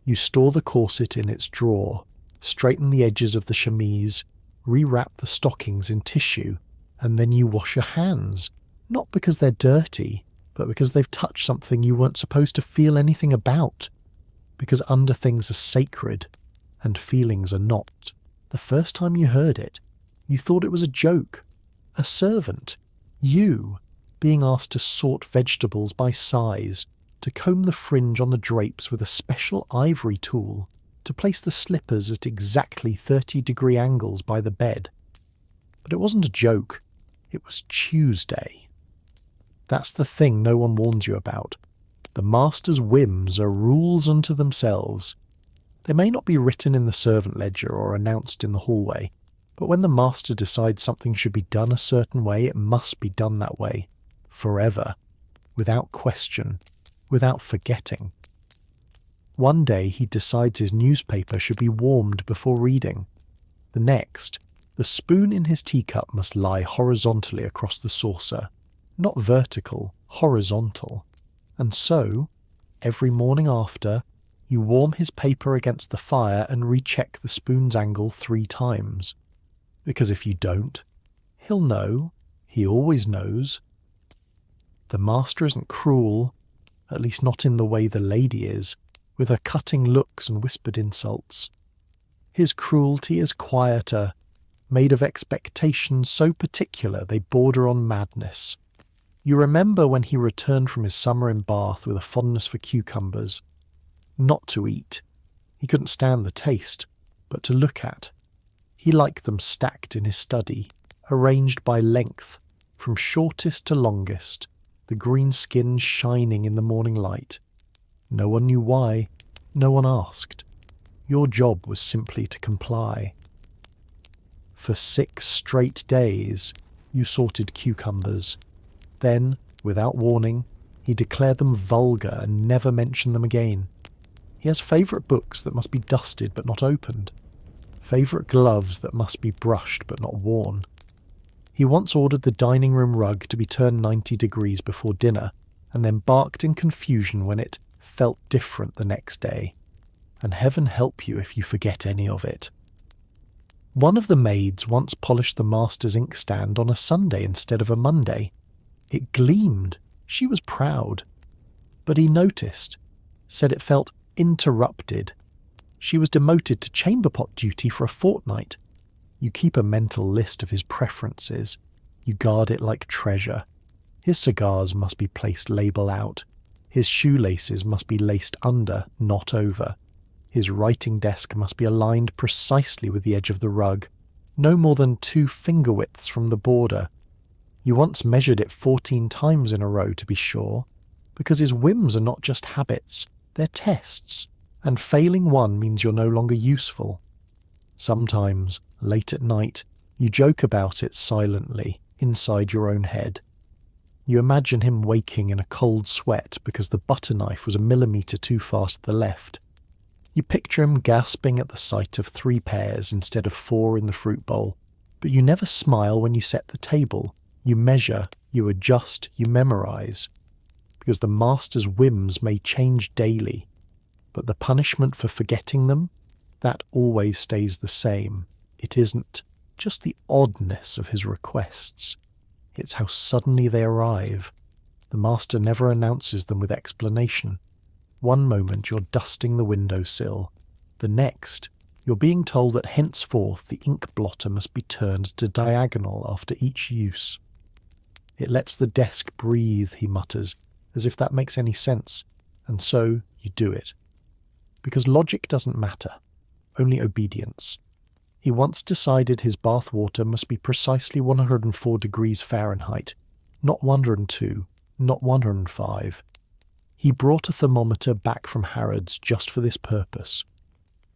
You store the corset in its drawer, straighten the edges of the chemise, rewrap the stockings in tissue, and then you wash your hands, not because they're dirty, but because they've touched something you weren't supposed to feel anything about. Because underthings are sacred, and feelings are not. The first time you heard it, you thought it was a joke. A servant, you, being asked to sort vegetables by size, to comb the fringe on the drapes with a special ivory tool, to place the slippers at exactly 30-degree angles by the bed. But it wasn't a joke, it was Tuesday. That's the thing no one warns you about. The master's whims are rules unto themselves. They may not be written in the servant ledger or announced in the hallway, but when the master decides something should be done a certain way, it must be done that way, forever, without question, without forgetting. One day he decides his newspaper should be warmed before reading. The next, the spoon in his teacup must lie horizontally across the saucer, not vertical, horizontal. And so, every morning after, you warm his paper against the fire and recheck the spoon's angle 3 times. Because if you don't, he'll know. He always knows. The master isn't cruel, at least not in the way the lady is, with her cutting looks and whispered insults. His cruelty is quieter, made of expectations so particular they border on madness. You remember when he returned from his summer in Bath with a fondness for cucumbers. Not to eat. He couldn't stand the taste, but to look at. He liked them stacked in his study, arranged by length, from shortest to longest, the green skins shining in the morning light. No one knew why, no one asked. Your job was simply to comply. For 6 straight days, you sorted cucumbers. Then, without warning, he declared them vulgar and never mentioned them again. He has favourite books that must be dusted but not opened. Favourite gloves that must be brushed but not worn. He once ordered the dining room rug to be turned 90 degrees before dinner, and then barked in confusion when it felt different the next day. And heaven help you if you forget any of it. One of the maids once polished the master's inkstand on a Sunday instead of a Monday. It gleamed. She was proud. But he noticed, said it felt interrupted. She was demoted to chamber pot duty for a fortnight. You keep a mental list of his preferences. You guard it like treasure. His cigars must be placed label out. His shoelaces must be laced under, not over. His writing desk must be aligned precisely with the edge of the rug, no more than 2 finger widths from the border. You once measured it 14 times in a row to be sure, because his whims are not just habits, they're tests, and failing one means you're no longer useful. Sometimes, late at night, you joke about it silently, inside your own head. You imagine him waking in a cold sweat because the butter knife was a millimetre too far to the left. You picture him gasping at the sight of 3 pears instead of 4 in the fruit bowl, but you never smile when you set the table. You measure, you adjust, you memorise. Because the master's whims may change daily, but the punishment for forgetting them, that always stays the same. It isn't just the oddness of his requests. It's how suddenly they arrive. The master never announces them with explanation. One moment you're dusting the windowsill, The next, you're being told that henceforth the ink blotter must be turned to diagonal after each use. It lets the desk breathe, he mutters, as if that makes any sense, and so you do it. Because logic doesn't matter, only obedience. He once decided his bath water must be precisely 104 degrees Fahrenheit, not 102, not 105. He brought a thermometer back from Harrods just for this purpose.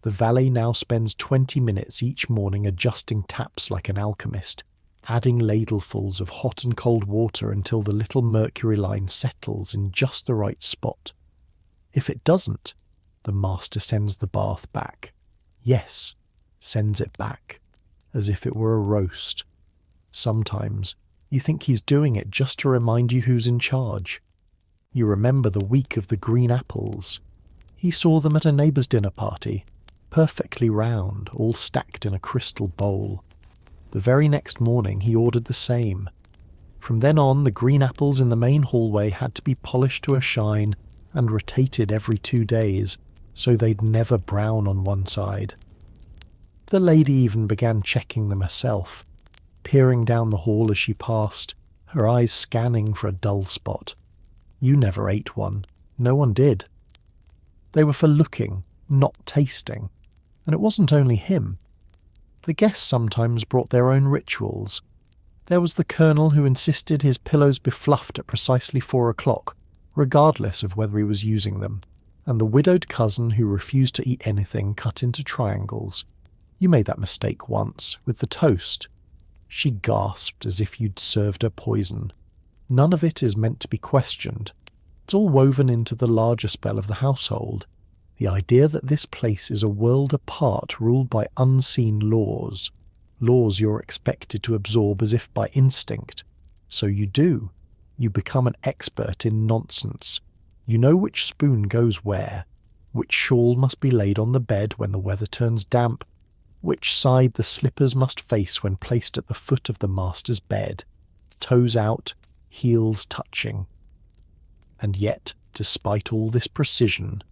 The valet now spends 20 minutes each morning adjusting taps like an alchemist, adding ladlefuls of hot and cold water until the little mercury line settles in just the right spot. If it doesn't, the master sends the bath back. Yes, sends it back, as if it were a roast. Sometimes you think he's doing it just to remind you who's in charge. You remember the week of the green apples. He saw them at a neighbour's dinner party, perfectly round, all stacked in a crystal bowl. The very next morning he ordered the same. From then on, the green apples in the main hallway had to be polished to a shine and rotated every 2 days, so they'd never brown on one side. The lady even began checking them herself, peering down the hall as she passed, her eyes scanning for a dull spot. You never ate one. No one did. They were for looking, not tasting. And it wasn't only him. The guests sometimes brought their own rituals. There was the colonel who insisted his pillows be fluffed at precisely 4 o'clock, regardless of whether he was using them, and the widowed cousin who refused to eat anything cut into triangles. You made that mistake once, with the toast. She gasped as if you'd served her poison. None of it is meant to be questioned. It's all woven into the larger spell of the household. The idea that this place is a world apart ruled by unseen laws. Laws you're expected to absorb as if by instinct. So you do. You become an expert in nonsense. You know which spoon goes where, which shawl must be laid on the bed when the weather turns damp, which side the slippers must face when placed at the foot of the master's bed, toes out, heels touching. And yet, despite all this precision,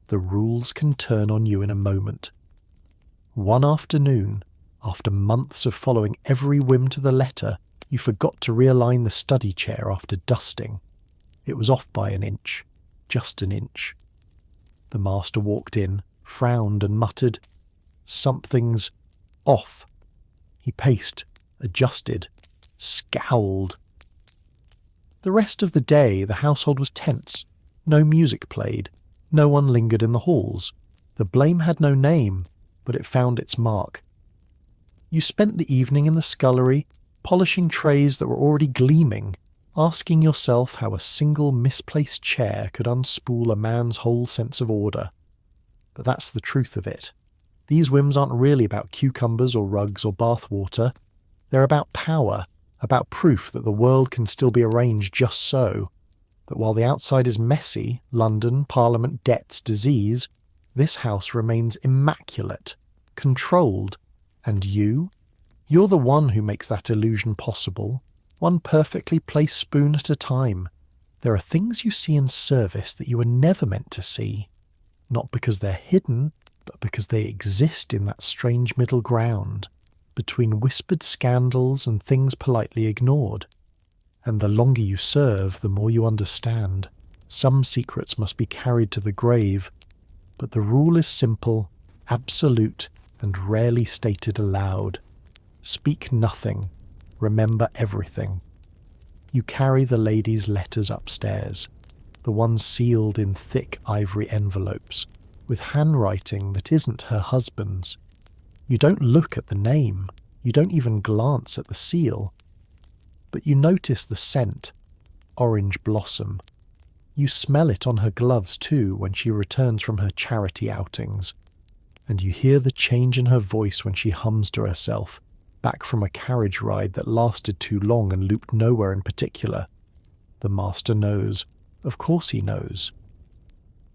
the rules can turn on you in a moment. One afternoon, after months of following every whim to the letter, you forgot to realign the study chair after dusting. It was off by an inch, just an inch. The master walked in, frowned and muttered, "Something's off." He paced, adjusted, scowled. The rest of the day the household was tense. No music played. No one lingered in the halls. The blame had no name, but it found its mark. You spent the evening in the scullery, polishing trays that were already gleaming, asking yourself how a single misplaced chair could unspool a man's whole sense of order. But that's the truth of it. These whims aren't really about cucumbers or rugs or bath water. They're about power, about proof that the world can still be arranged just so, that while the outside is messy, London, Parliament, debts, disease, this house remains immaculate, controlled, and you're the one who makes that illusion possible, one perfectly placed spoon at a time. There are things you see in service that you were never meant to see, not because they're hidden, but because they exist in that strange middle ground, between whispered scandals and things politely ignored. And the longer you serve, the more you understand. Some secrets must be carried to the grave, but the rule is simple, absolute, and rarely stated aloud. Speak nothing, remember everything. You carry the lady's letters upstairs, the ones sealed in thick ivory envelopes, with handwriting that isn't her husband's. You don't look at the name, you don't even glance at the seal. But you notice the scent, orange blossom. You smell it on her gloves too when she returns from her charity outings. And you hear the change in her voice when she hums to herself, back from a carriage ride that lasted too long and looped nowhere in particular. The master knows. Of course he knows.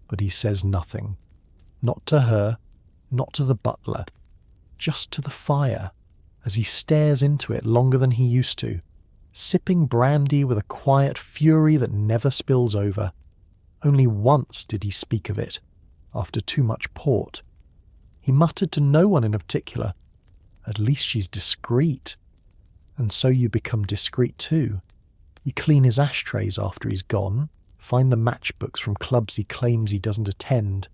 But he says nothing. Not to her, not to the butler. Just to the fire, as he stares into it longer than he used to, sipping brandy with a quiet fury that never spills over. Only once did he speak of it, after too much port. He muttered to no one in particular, "At least she's discreet." And so you become discreet too. You clean his ashtrays after he's gone, find the matchbooks from clubs he claims he doesn't attend.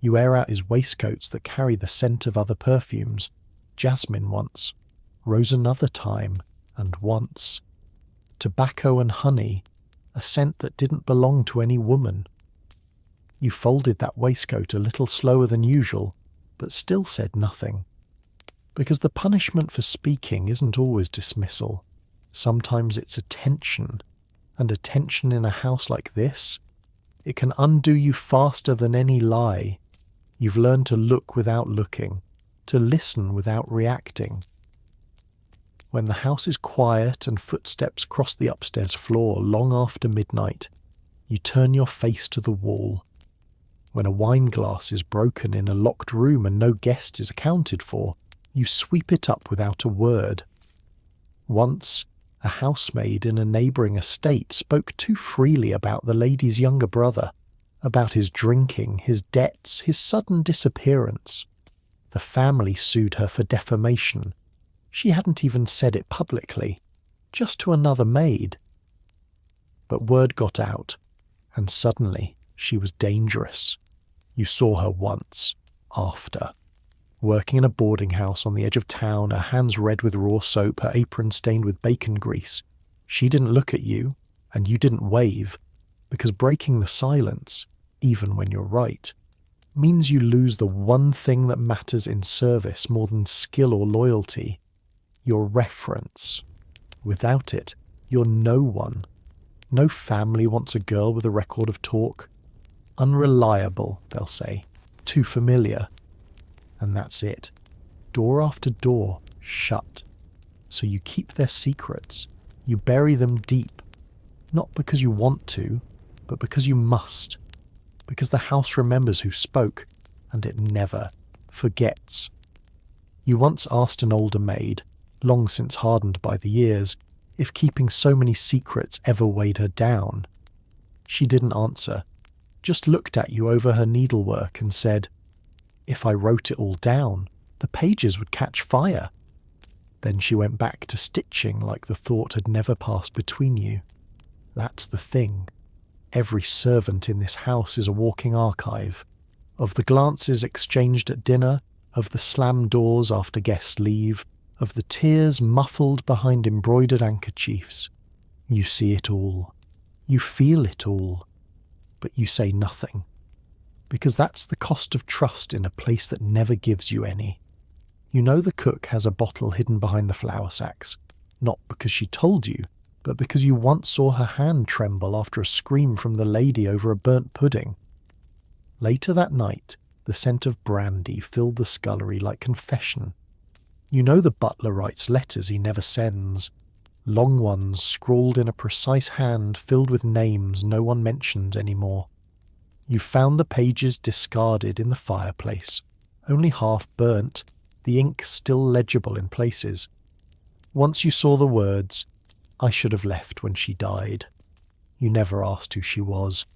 You air out his waistcoats that carry the scent of other perfumes. Jasmine once, rose another time, and once. Tobacco and honey, a scent that didn't belong to any woman. You folded that waistcoat a little slower than usual, but still said nothing. Because the punishment for speaking isn't always dismissal. Sometimes it's attention, and attention in a house like this, it can undo you faster than any lie. You've learned to look without looking, to listen without reacting. When the house is quiet and footsteps cross the upstairs floor long after midnight, you turn your face to the wall. When a wine glass is broken in a locked room and no guest is accounted for, you sweep it up without a word. Once, a housemaid in a neighbouring estate spoke too freely about the lady's younger brother, about his drinking, his debts, his sudden disappearance. The family sued her for defamation. She hadn't even said it publicly, just to another maid. But word got out, and suddenly she was dangerous. You saw her once, after. Working in a boarding house on the edge of town, her hands red with raw soap, her apron stained with bacon grease. She didn't look at you, and you didn't wave, because breaking the silence, even when you're right, means you lose the one thing that matters in service more than skill or loyalty, your reference. Without it, you're no one. No family wants a girl with a record of talk. Unreliable, they'll say. Too familiar. And that's it. Door after door, shut. So you keep their secrets. You bury them deep. Not because you want to, but because you must. Because the house remembers who spoke, and it never forgets. You once asked an older maid, long since hardened by the years, if keeping so many secrets ever weighed her down. She didn't answer, just looked at you over her needlework and said, "If I wrote it all down, the pages would catch fire." Then she went back to stitching like the thought had never passed between you. That's the thing. Every servant in this house is a walking archive. Of the glances exchanged at dinner, of the slammed doors after guests leave, of the tears muffled behind embroidered handkerchiefs. You see it all. You feel it all. But you say nothing. Because that's the cost of trust in a place that never gives you any. You know the cook has a bottle hidden behind the flour sacks, not because she told you, but because you once saw her hand tremble after a scream from the lady over a burnt pudding. Later that night, the scent of brandy filled the scullery like confession. You know the butler writes letters he never sends, long ones scrawled in a precise hand filled with names no one mentions anymore. You found the pages discarded in the fireplace, only half burnt, the ink still legible in places. Once you saw the words, "I should have left when she died." You never asked who she was.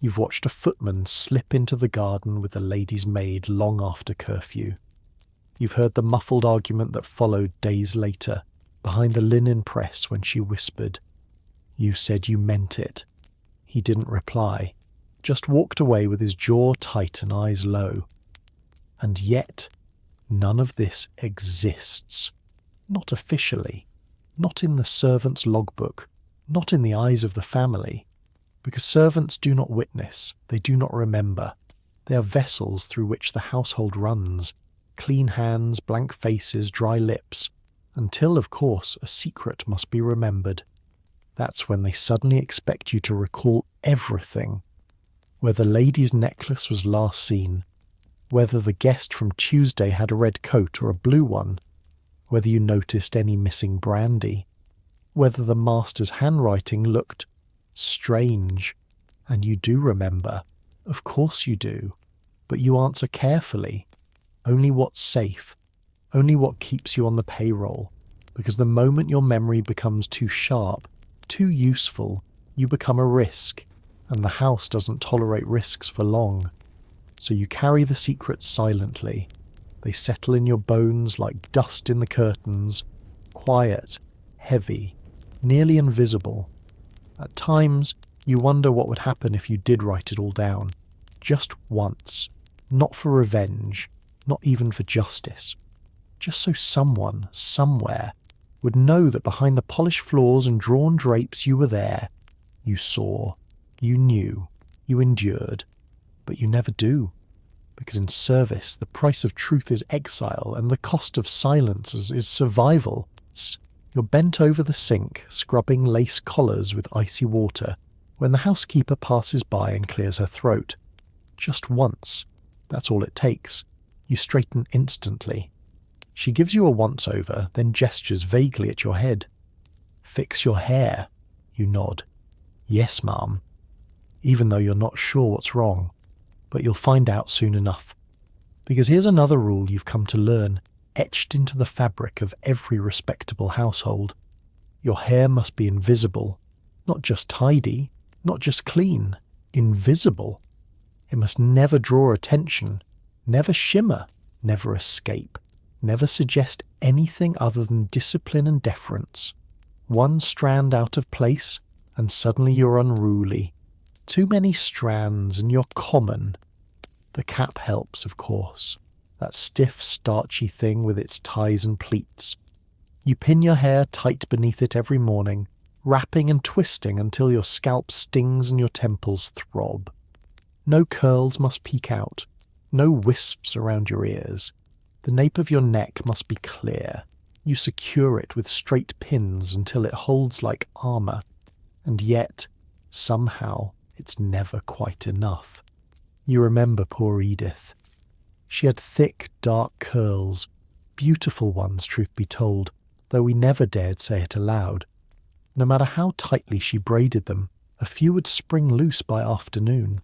You've watched a footman slip into the garden with the lady's maid long after curfew. You've heard the muffled argument that followed days later, behind the linen press when she whispered. You said you meant it. He didn't reply, just walked away with his jaw tight and eyes low. And yet, none of this exists. Not officially. Not in the servant's logbook. Not in the eyes of the family. Because servants do not witness. They do not remember. They are vessels through which the household runs. Clean hands, blank faces, dry lips. Until, of course, a secret must be remembered. That's when they suddenly expect you to recall everything. Where the lady's necklace was last seen. Whether the guest from Tuesday had a red coat or a blue one. Whether you noticed any missing brandy. Whether the master's handwriting looked strange. And you do remember. Of course you do. But you answer carefully. Only what's safe. Only what keeps you on the payroll. Because the moment your memory becomes too sharp, too useful, you become a risk. And the house doesn't tolerate risks for long. So you carry the secret silently, They settle in your bones like dust in the curtains, quiet, heavy, nearly invisible. At times, you wonder what would happen if you did write it all down. Just once. Not for revenge, not even for justice. Just so someone, somewhere, would know that behind the polished floors and drawn drapes you were there. You saw, you knew, you endured, but you never do. Because in service, the price of truth is exile, and the cost of silence is survival. You're bent over the sink, scrubbing lace collars with icy water, when the housekeeper passes by and clears her throat. Just once. That's all it takes. You straighten instantly. She gives you a once-over, then gestures vaguely at your head. "Fix your hair." You nod. "Yes, ma'am." Even though you're not sure what's wrong. But you'll find out soon enough. Because here's another rule you've come to learn, etched into the fabric of every respectable household. Your hair must be invisible. Not just tidy, not just clean. Invisible. It must never draw attention, never shimmer, never escape, never suggest anything other than discipline and deference. One strand out of place, and suddenly you're unruly. Too many strands, and you're common. The cap helps, of course. That stiff, starchy thing with its ties and pleats. You pin your hair tight beneath it every morning, wrapping and twisting until your scalp stings and your temples throb. No curls must peek out, no wisps around your ears. The nape of your neck must be clear. You secure it with straight pins until it holds like armour. And yet, somehow, it's never quite enough. You remember poor Edith. She had thick, dark curls, beautiful ones, truth be told, though we never dared say it aloud. No matter how tightly she braided them, a few would spring loose by afternoon.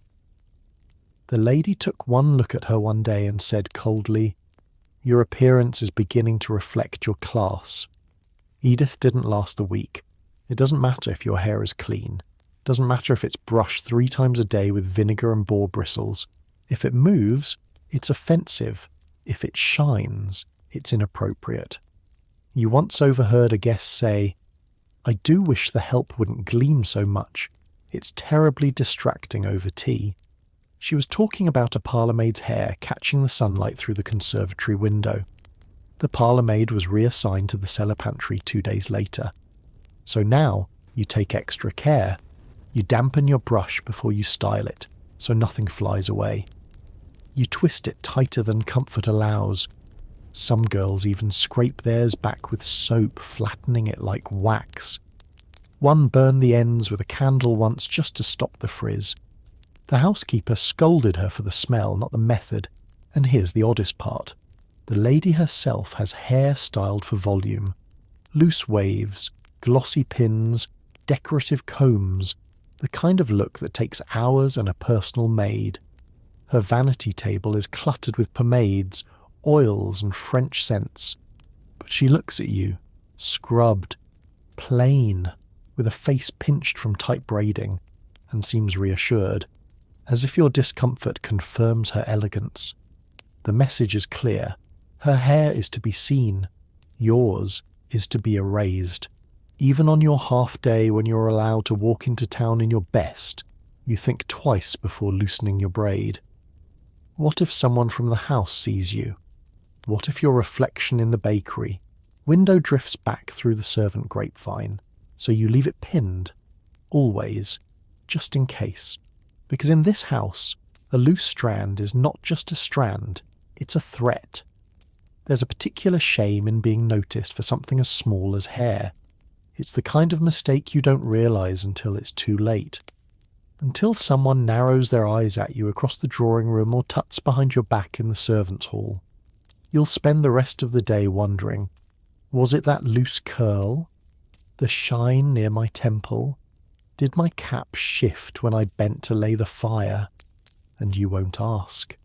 The lady took one look at her one day and said coldly, "Your appearance is beginning to reflect your class." Edith didn't last the week. It doesn't matter if your hair is clean. Doesn't matter if it's brushed 3 times a day with vinegar and boar bristles. If it moves, it's offensive. If it shines, it's inappropriate. You once overheard a guest say, "I do wish the help wouldn't gleam so much. It's terribly distracting over tea." She was talking about a parlourmaid's hair catching the sunlight through the conservatory window. The parlourmaid was reassigned to the cellar pantry 2 days later. So now you take extra care. You dampen your brush before you style it, so nothing flies away. You twist it tighter than comfort allows. Some girls even scrape theirs back with soap, flattening it like wax. One burned the ends with a candle once just to stop the frizz. The housekeeper scolded her for the smell, not the method. And here's the oddest part. The lady herself has hair styled for volume. Loose waves, glossy pins, decorative combs, the kind of look that takes hours and a personal maid. Her vanity table is cluttered with pomades, oils and French scents. But she looks at you, scrubbed, plain, with a face pinched from tight braiding, and seems reassured, as if your discomfort confirms her elegance. The message is clear. Her hair is to be seen. Yours is to be erased. Even on your half day when you're allowed to walk into town in your best, you think twice before loosening your braid. What if someone from the house sees you? What if your reflection in the bakery? Window drifts back through the servant grapevine, so you leave it pinned. Always. Just in case. Because in this house, a loose strand is not just a strand, it's a threat. There's a particular shame in being noticed for something as small as hair. It's the kind of mistake you don't realise until it's too late. Until someone narrows their eyes at you across the drawing room or tuts behind your back in the servants' hall. You'll spend the rest of the day wondering, was it that loose curl? The shine near my temple? Did my cap shift when I bent to lay the fire? And you won't ask.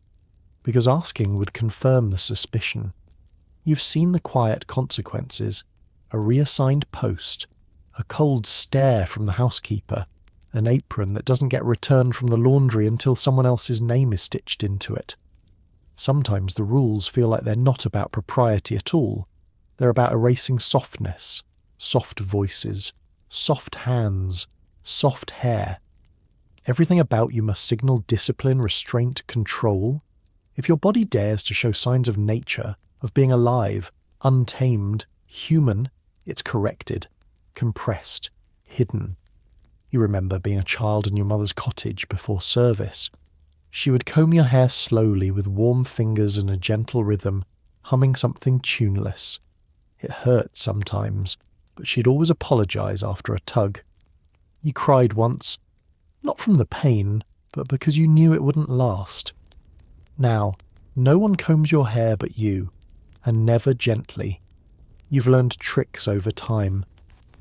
Because asking would confirm the suspicion. You've seen the quiet consequences. A reassigned post, a cold stare from the housekeeper, an apron that doesn't get returned from the laundry until someone else's name is stitched into it. Sometimes the rules feel like they're not about propriety at all. They're about erasing softness, soft voices, soft hands, soft hair. Everything about you must signal discipline, restraint, control. If your body dares to show signs of nature, of being alive, untamed, human, it's corrected, compressed, hidden. You remember being a child in your mother's cottage before service. She would comb your hair slowly with warm fingers and a gentle rhythm, humming something tuneless. It hurt sometimes, but she'd always apologize after a tug. You cried once, not from the pain, but because you knew it wouldn't last. Now, no one combs your hair but you, and never gently. You've learned tricks over time.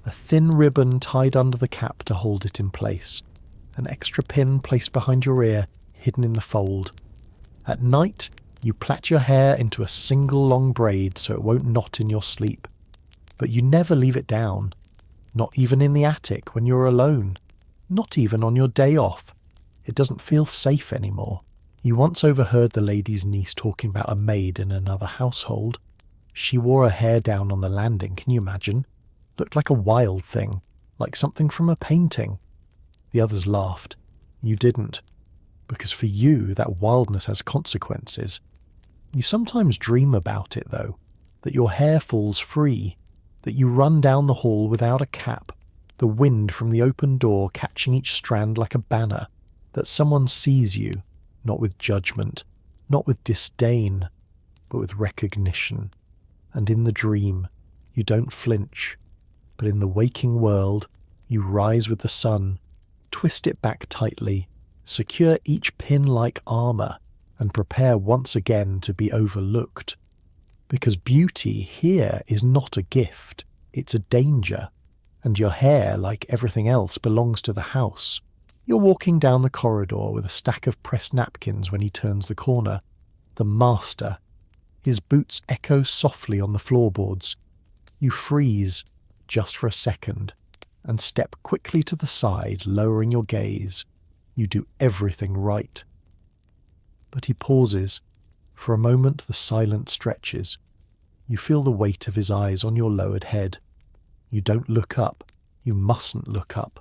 A thin ribbon tied under the cap to hold it in place. An extra pin placed behind your ear, hidden in the fold. At night, you plait your hair into a single long braid so it won't knot in your sleep. But you never leave it down. Not even in the attic when you're alone. Not even on your day off. It doesn't feel safe anymore. You once overheard the lady's niece talking about a maid in another household. She wore her hair down on the landing, can you imagine? Looked like a wild thing, like something from a painting. The others laughed. You didn't. Because for you, that wildness has consequences. You sometimes dream about it, though, that your hair falls free, that you run down the hall without a cap, the wind from the open door catching each strand like a banner, that someone sees you, not with judgment, not with disdain, but with recognition. And in the dream, you don't flinch, but in the waking world, you rise with the sun, twist it back tightly, secure each pin like armour, and prepare once again to be overlooked. Because beauty here is not a gift, it's a danger, and your hair, like everything else, belongs to the house. You're walking down the corridor with a stack of pressed napkins when he turns the corner. The master. His boots echo softly on the floorboards. You freeze, just for a second, and step quickly to the side, lowering your gaze. You do everything right. But he pauses. For a moment the silence stretches. You feel the weight of his eyes on your lowered head. You don't look up. You mustn't look up.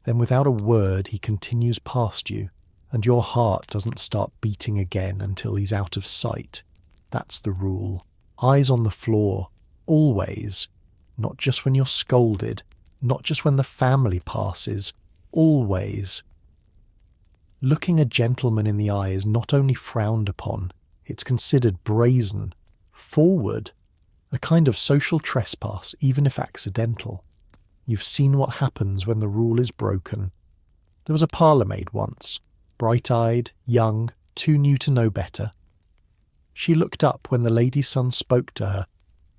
Then without a word he continues past you, and your heart doesn't start beating again until he's out of sight. That's the rule. Eyes on the floor, always. Not just when you're scolded, not just when the family passes, always. Looking a gentleman in the eye is not only frowned upon, it's considered brazen, forward, a kind of social trespass, even if accidental. You've seen what happens when the rule is broken. There was a parlour-maid once, bright-eyed, young, too new to know better. She looked up when the lady's son spoke to her,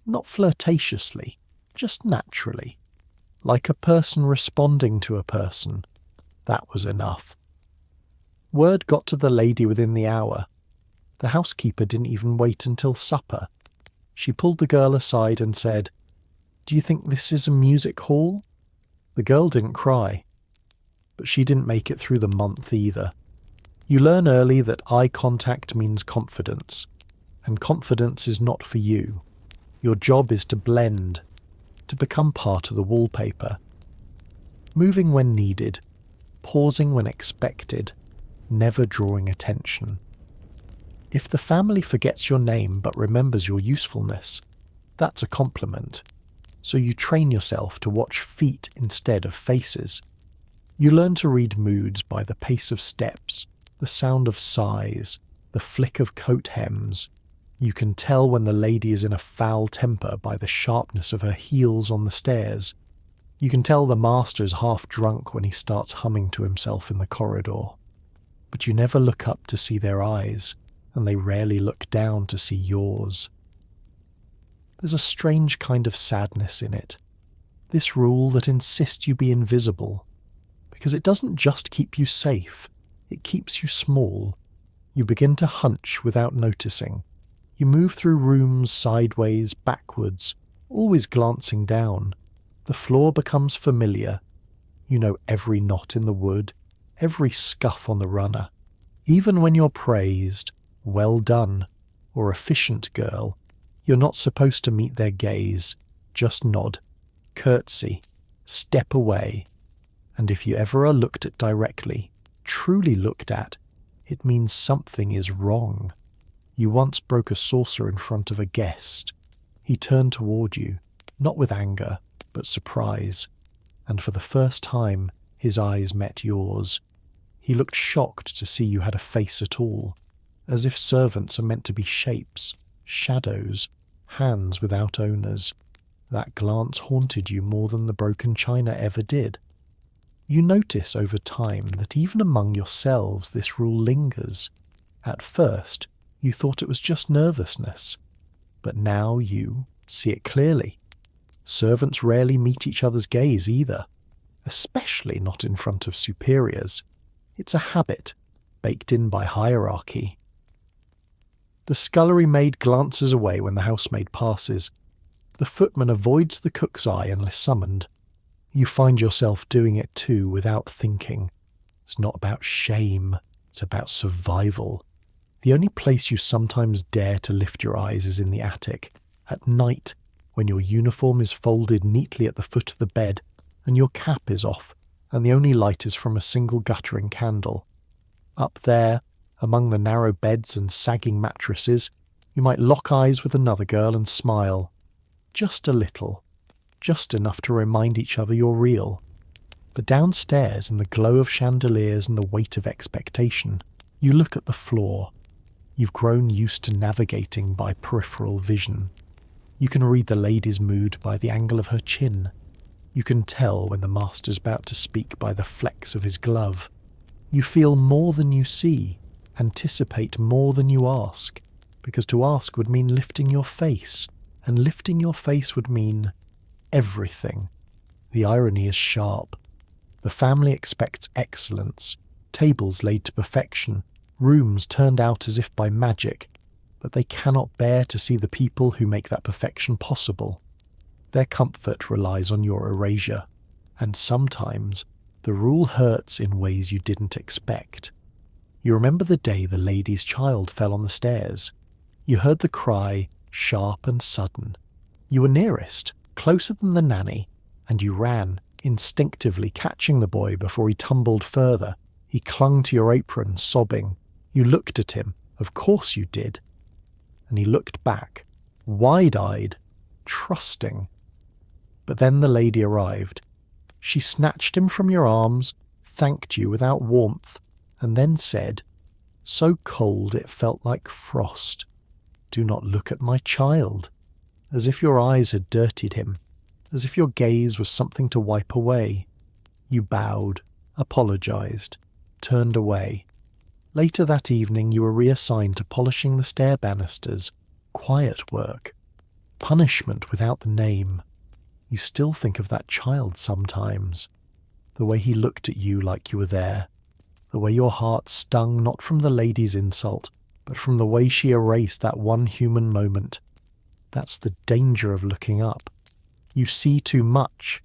not flirtatiously, just naturally, like a person responding to a person. That was enough. Word got to the lady within the hour. The housekeeper didn't even wait until supper. She pulled the girl aside and said, "Do you think this is a music hall?" The girl didn't cry, but she didn't make it through the month either. You learn early that eye contact means confidence, and confidence is not for you. Your job is to blend, to become part of the wallpaper. Moving when needed, pausing when expected, never drawing attention. If the family forgets your name but remembers your usefulness, that's a compliment. So you train yourself to watch feet instead of faces. You learn to read moods by the pace of steps, the sound of sighs, the flick of coat hems. You can tell when the lady is in a foul temper by the sharpness of her heels on the stairs. You can tell the master is half drunk when he starts humming to himself in the corridor. But you never look up to see their eyes, and they rarely look down to see yours. There's a strange kind of sadness in it. This rule that insists you be invisible. Because it doesn't just keep you safe, it keeps you small. You begin to hunch without noticing. You move through rooms sideways, backwards, always glancing down. The floor becomes familiar. You know every knot in the wood, every scuff on the runner. Even when you're praised, "Well done," or efficient girl, you're not supposed to meet their gaze. Just nod, curtsy, step away. And if you ever are looked at directly, truly looked at, it means something is wrong. You once broke a saucer in front of a guest. He turned toward you, not with anger, but surprise. And for the first time, his eyes met yours. He looked shocked to see you had a face at all, as if servants are meant to be shapes, shadows, hands without owners. That glance haunted you more than the broken china ever did. You notice over time that even among yourselves this rule lingers. At first, you thought it was just nervousness, but now you see it clearly. Servants rarely meet each other's gaze either, especially not in front of superiors. It's a habit, baked in by hierarchy. The scullery maid glances away when the housemaid passes. The footman avoids the cook's eye unless summoned. You find yourself doing it too without thinking. It's not about shame, it's about survival. The only place you sometimes dare to lift your eyes is in the attic, at night, when your uniform is folded neatly at the foot of the bed, and your cap is off, and the only light is from a single guttering candle. Up there, among the narrow beds and sagging mattresses, you might lock eyes with another girl and smile. Just a little. Just enough to remind each other you're real. But downstairs, in the glow of chandeliers and the weight of expectation, you look at the floor. You've grown used to navigating by peripheral vision. You can read the lady's mood by the angle of her chin. You can tell when the master's about to speak by the flex of his glove. You feel more than you see, anticipate more than you ask, because to ask would mean lifting your face, and lifting your face would mean everything. The irony is sharp. The family expects excellence, tables laid to perfection, rooms turned out as if by magic, but they cannot bear to see the people who make that perfection possible. Their comfort relies on your erasure, and sometimes the rule hurts in ways you didn't expect. You remember the day the lady's child fell on the stairs. You heard the cry, sharp and sudden. You were nearest, closer than the nanny, and you ran, instinctively catching the boy before he tumbled further. He clung to your apron, sobbing. You looked at him, of course you did. And he looked back, wide-eyed, trusting. But then the lady arrived. She snatched him from your arms, thanked you without warmth, and then said, so cold it felt like frost, "Do not look at my child," as if your eyes had dirtied him, as if your gaze was something to wipe away. You bowed, apologized, turned away. Later that evening you were reassigned to polishing the stair banisters, quiet work, punishment without the name. You still think of that child sometimes, the way he looked at you like you were there, the way your heart stung not from the lady's insult, but from the way she erased that one human moment. That's the danger of looking up. You see too much,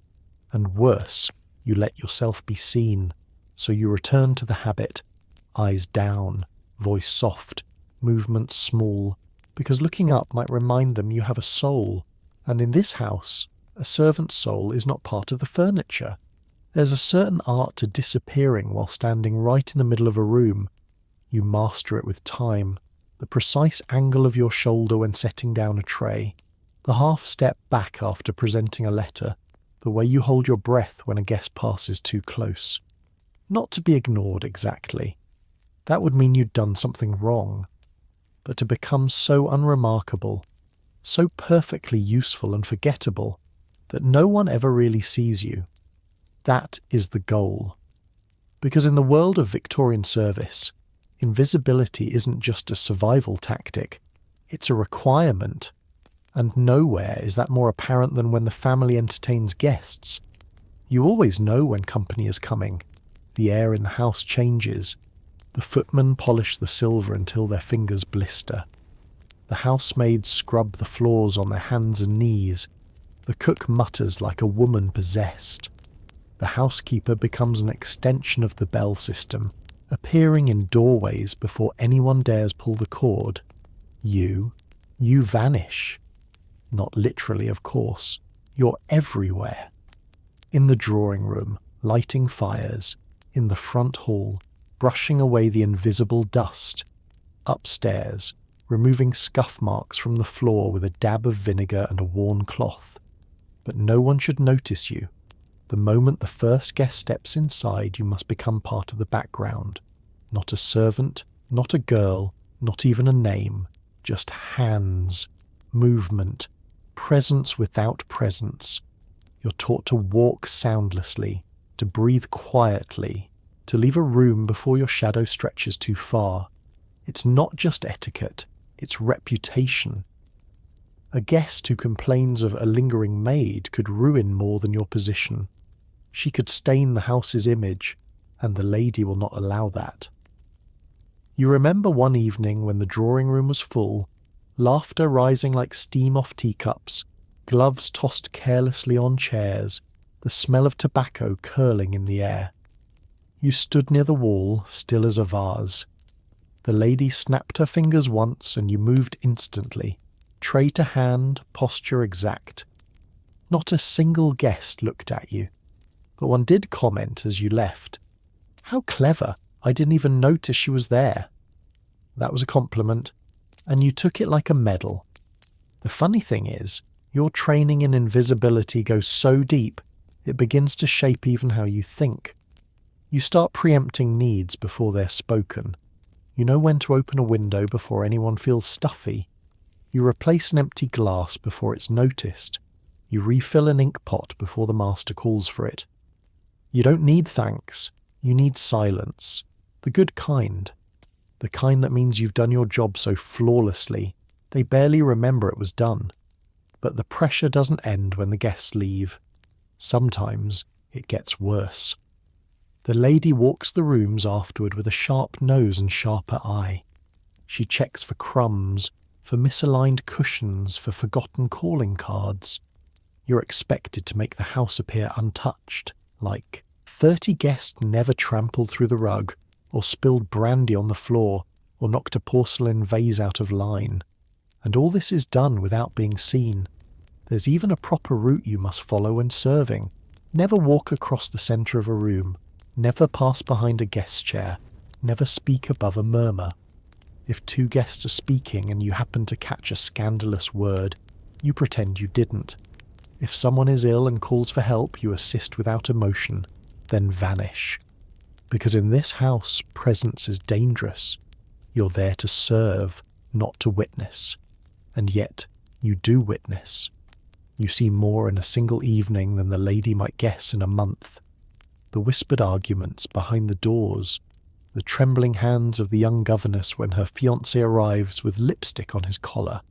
and worse, you let yourself be seen, so you return to the habit, eyes down, voice soft, movements small, because looking up might remind them you have a soul, and in this house, a servant's soul is not part of the furniture. There's a certain art to disappearing while standing right in the middle of a room. You master it with time, the precise angle of your shoulder when setting down a tray, the half step back after presenting a letter, the way you hold your breath when a guest passes too close. Not to be ignored exactly. That would mean you'd done something wrong. But to become so unremarkable, so perfectly useful and forgettable, that no one ever really sees you. That is the goal. Because in the world of Victorian service, invisibility isn't just a survival tactic, it's a requirement. And nowhere is that more apparent than when the family entertains guests. You always know when company is coming. The air in the house changes. The footmen polish the silver until their fingers blister. The housemaids scrub the floors on their hands and knees. The cook mutters like a woman possessed. The housekeeper becomes an extension of the bell system, appearing in doorways before anyone dares pull the cord. You vanish. Not literally, of course. You're everywhere. In the drawing room, lighting fires. In the front hall, brushing away the invisible dust. Upstairs, removing scuff marks from the floor with a dab of vinegar and a worn cloth. But no one should notice you. The moment the first guest steps inside, you must become part of the background. Not a servant, not a girl, not even a name. Just hands, movement, presence without presence. You're taught to walk soundlessly, to breathe quietly, to leave a room before your shadow stretches too far. It's not just etiquette, it's reputation. A guest who complains of a lingering maid could ruin more than your position. She could stain the house's image, and the lady will not allow that. You remember one evening when the drawing room was full, laughter rising like steam off teacups, gloves tossed carelessly on chairs, the smell of tobacco curling in the air. You stood near the wall, still as a vase. The lady snapped her fingers once and you moved instantly, tray to hand, posture exact. Not a single guest looked at you, but one did comment as you left. "How clever, I didn't even notice she was there." That was a compliment, and you took it like a medal. The funny thing is, your training in invisibility goes so deep, it begins to shape even how you think. You start preempting needs before they're spoken. You know when to open a window before anyone feels stuffy. You replace an empty glass before it's noticed. You refill an ink pot before the master calls for it. You don't need thanks. You need silence. The good kind. The kind that means you've done your job so flawlessly, they barely remember it was done. But the pressure doesn't end when the guests leave. Sometimes it gets worse. The lady walks the rooms afterward with a sharp nose and sharper eye. She checks for crumbs, for misaligned cushions, for forgotten calling cards. You're expected to make the house appear untouched, like 30 guests never trampled through the rug, or spilled brandy on the floor, or knocked a porcelain vase out of line. And all this is done without being seen. There's even a proper route you must follow when serving. Never walk across the centre of a room. Never pass behind a guest chair. Never speak above a murmur. If 2 guests are speaking and you happen to catch a scandalous word, you pretend you didn't. If someone is ill and calls for help, you assist without emotion, then vanish. Because in this house, presence is dangerous. You're there to serve, not to witness. And yet, you do witness. You see more in a single evening than the lady might guess in a month. The whispered arguments behind the doors, the trembling hands of the young governess when her fiancé arrives with lipstick on his collar,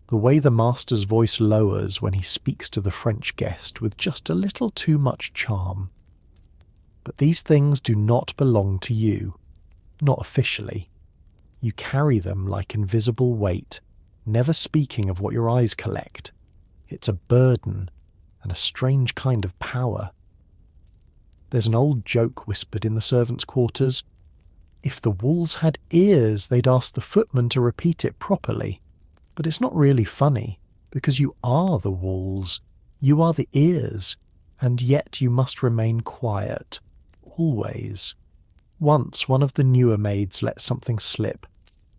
the way the master's voice lowers when he speaks to the French guest with just a little too much charm. But these things do not belong to you, not officially. You carry them like invisible weight, never speaking of what your eyes collect. It's a burden and a strange kind of power. There's an old joke whispered in the servants' quarters. If the walls had ears, they'd ask the footman to repeat it properly. But it's not really funny, because you are the walls. You are the ears, and yet you must remain quiet. Always. Once one of the newer maids let something slip.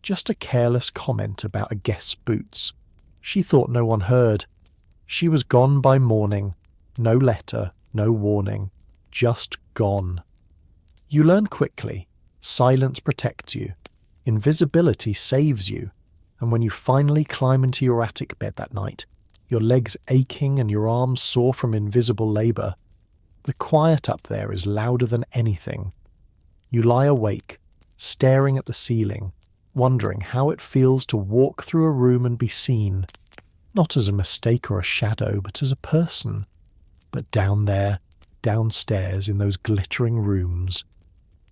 Just a careless comment about a guest's boots. She thought no one heard. She was gone by morning. No letter, no warning. Just gone. You learn quickly. Silence protects you. Invisibility saves you. And when you finally climb into your attic bed that night, your legs aching and your arms sore from invisible labour, the quiet up there is louder than anything. You lie awake, staring at the ceiling, wondering how it feels to walk through a room and be seen, not as a mistake or a shadow, but as a person. But down there, downstairs in those glittering rooms,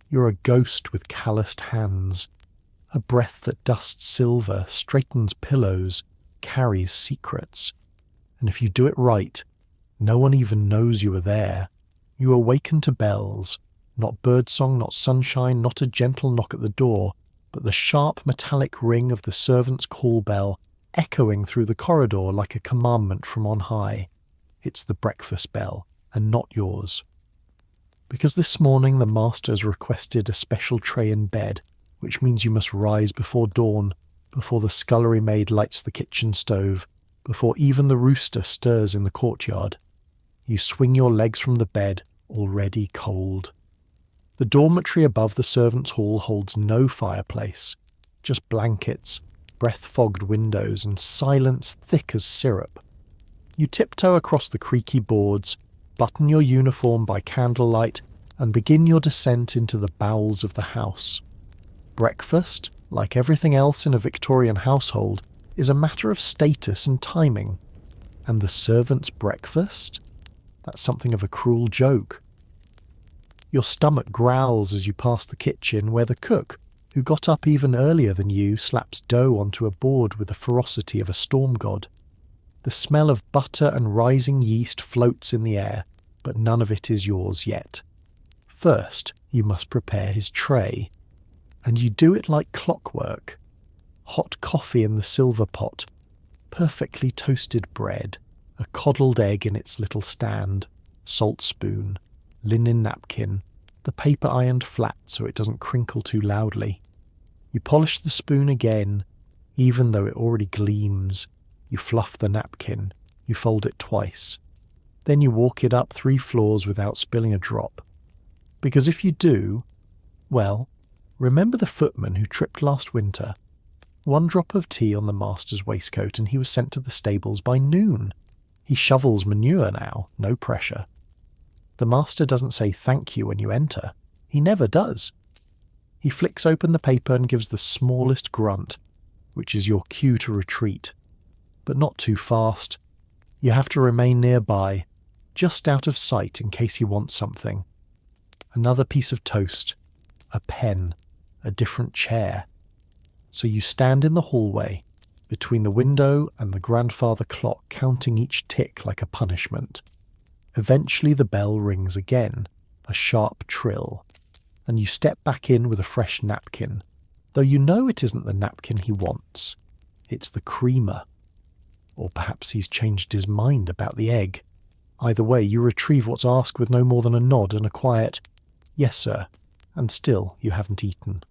you're a ghost with calloused hands, a breath that dusts silver, straightens pillows, carries secrets. And if you do it right, no one even knows you are there. You awaken to bells, not birdsong, not sunshine, not a gentle knock at the door, but the sharp metallic ring of the servant's call bell echoing through the corridor like a commandment from on high. It's the breakfast bell, and not yours. Because this morning the master has requested a special tray in bed, which means you must rise before dawn, before the scullery maid lights the kitchen stove, before even the rooster stirs in the courtyard. You swing your legs from the bed, already cold. The dormitory above the servants' hall holds no fireplace, just blankets, breath-fogged windows, and silence thick as syrup. You tiptoe across the creaky boards, button your uniform by candlelight, and begin your descent into the bowels of the house. Breakfast, like everything else in a Victorian household, is a matter of status and timing. And the servant's breakfast? That's something of a cruel joke. Your stomach growls as you pass the kitchen where the cook, who got up even earlier than you, slaps dough onto a board with the ferocity of a storm god. The smell of butter and rising yeast floats in the air, but none of it is yours yet. First, you must prepare his tray, and you do it like clockwork. Hot coffee in the silver pot, perfectly toasted bread, a coddled egg in its little stand, salt spoon, linen napkin, the paper ironed flat so it doesn't crinkle too loudly. You polish the spoon again, even though it already gleams. You fluff the napkin, you fold it twice. Then you walk it up 3 floors without spilling a drop. Because if you do, well, remember the footman who tripped last winter? 1 drop of tea on the master's waistcoat and he was sent to the stables by noon. He shovels manure now, no pressure. The master doesn't say thank you when you enter. He never does. He flicks open the paper and gives the smallest grunt, which is your cue to retreat. But not too fast. You have to remain nearby, just out of sight in case he wants something. Another piece of toast, a pen, a different chair. So you stand in the hallway, between the window and the grandfather clock, counting each tick like a punishment. Eventually the bell rings again, a sharp trill, and you step back in with a fresh napkin, though you know it isn't the napkin he wants. It's the creamer. Or perhaps he's changed his mind about the egg. Either way, you retrieve what's asked with no more than a nod and a quiet, "Yes, sir," and still you haven't eaten.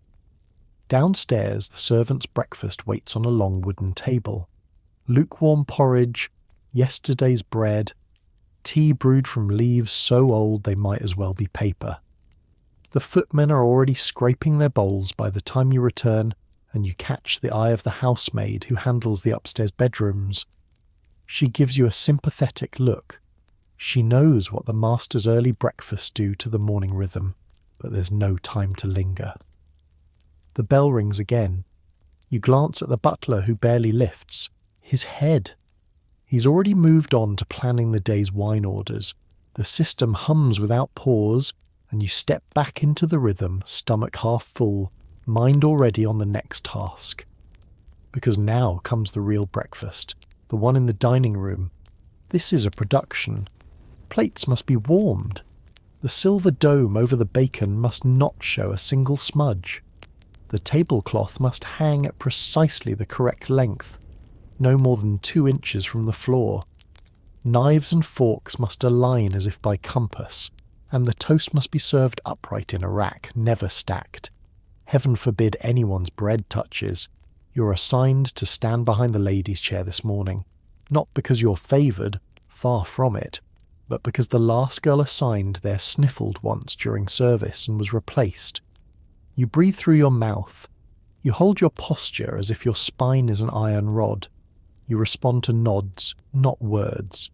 Downstairs, the servant's breakfast waits on a long wooden table. Lukewarm porridge, yesterday's bread, tea brewed from leaves so old they might as well be paper. The footmen are already scraping their bowls by the time you return, and you catch the eye of the housemaid who handles the upstairs bedrooms. She gives you a sympathetic look. She knows what the master's early breakfasts do to the morning rhythm, but there's no time to linger. The bell rings again. You glance at the butler who barely lifts. His head. He's already moved on to planning the day's wine orders. The system hums without pause, and you step back into the rhythm, stomach half full, mind already on the next task. Because now comes the real breakfast, the one in the dining room. This is a production. Plates must be warmed. The silver dome over the bacon must not show a single smudge. The tablecloth must hang at precisely the correct length, no more than 2 inches from the floor. Knives and forks must align as if by compass, and the toast must be served upright in a rack, never stacked. Heaven forbid anyone's bread touches. You're assigned to stand behind the ladies' chair this morning, not because you're favoured, far from it, but because the last girl assigned there sniffled once during service and was replaced. You breathe through your mouth. You hold your posture as if your spine is an iron rod. You respond to nods, not words.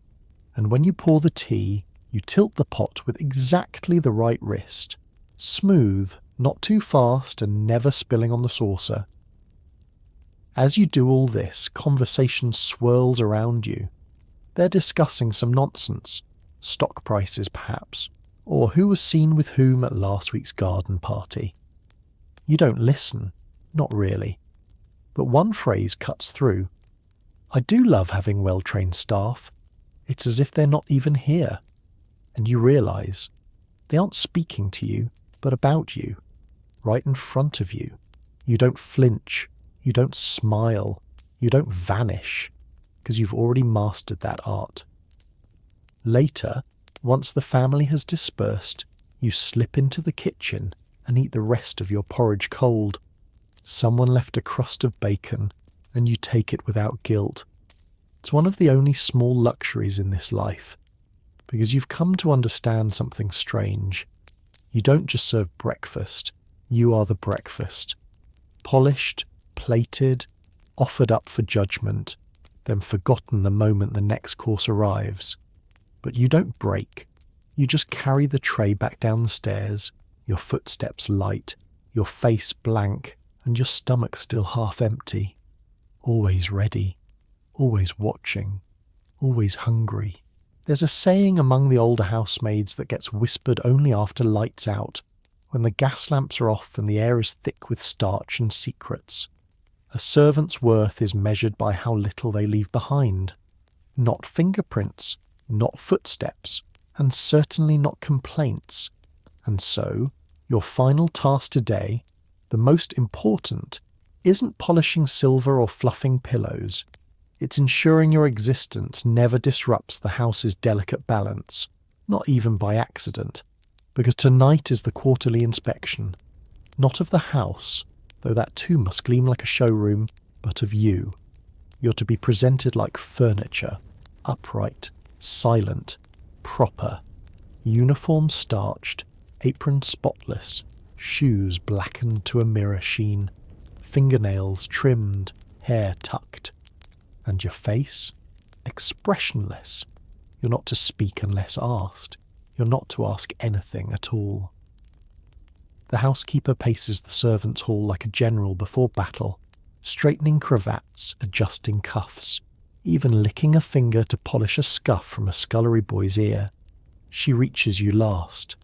And when you pour the tea, you tilt the pot with exactly the right wrist. Smooth, not too fast, and never spilling on the saucer. As you do all this, conversation swirls around you. They're discussing some nonsense. Stock prices, perhaps, or who was seen with whom at last week's garden party. You don't listen, not really. But one phrase cuts through. I do love having well-trained staff. It's as if they're not even here. And you realise they aren't speaking to you, but about you, right in front of you. You don't flinch, you don't smile, you don't vanish, because you've already mastered that art. Later, once the family has dispersed, you slip into the kitchen and eat the rest of your porridge cold. Someone left a crust of bacon, and you take it without guilt. It's one of the only small luxuries in this life, because you've come to understand something strange. You don't just serve breakfast, you are the breakfast. Polished, plated, offered up for judgment, then forgotten the moment the next course arrives. But you don't break. You just carry the tray back down the stairs, your footsteps light, your face blank, and your stomach still half empty. Always ready, always watching, always hungry. There's a saying among the older housemaids that gets whispered only after lights out, when the gas lamps are off and the air is thick with starch and secrets. A servant's worth is measured by how little they leave behind. Not fingerprints, not footsteps, and certainly not complaints. And so, your final task today, the most important, isn't polishing silver or fluffing pillows. It's ensuring your existence never disrupts the house's delicate balance, not even by accident, because tonight is the quarterly inspection, not of the house, though that too must gleam like a showroom, but of you. You're to be presented like furniture, upright, silent, proper, uniform starched, apron spotless, shoes blackened to a mirror sheen, fingernails trimmed, hair tucked, and your face expressionless. You're not to speak unless asked. You're not to ask anything at all. The housekeeper paces the servants' hall like a general before battle, straightening cravats, adjusting cuffs, even licking a finger to polish a scuff from a scullery boy's ear. She reaches you last.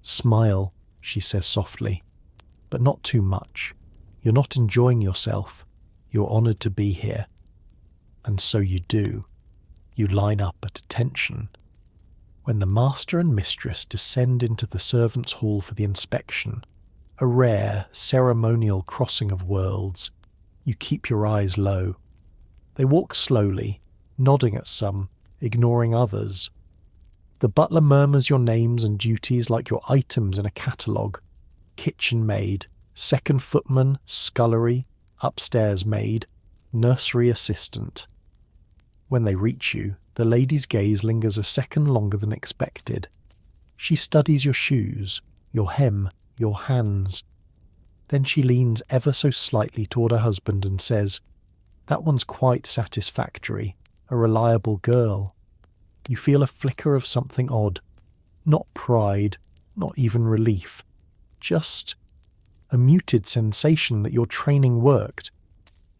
Smile, she says softly, but not too much. You're not enjoying yourself. You're honoured to be here. And so you do. You line up at attention. When the master and mistress descend into the servants' hall for the inspection, a rare, ceremonial crossing of worlds, you keep your eyes low. They walk slowly, nodding at some, ignoring others. The butler murmurs your names and duties like your items in a catalogue. Kitchen maid, second footman, scullery, upstairs maid, nursery assistant. When they reach you, the lady's gaze lingers a second longer than expected. She studies your shoes, your hem, your hands. Then she leans ever so slightly toward her husband and says, "That one's quite satisfactory, a reliable girl." You feel a flicker of something odd. Not pride, not even relief. Just a muted sensation that your training worked.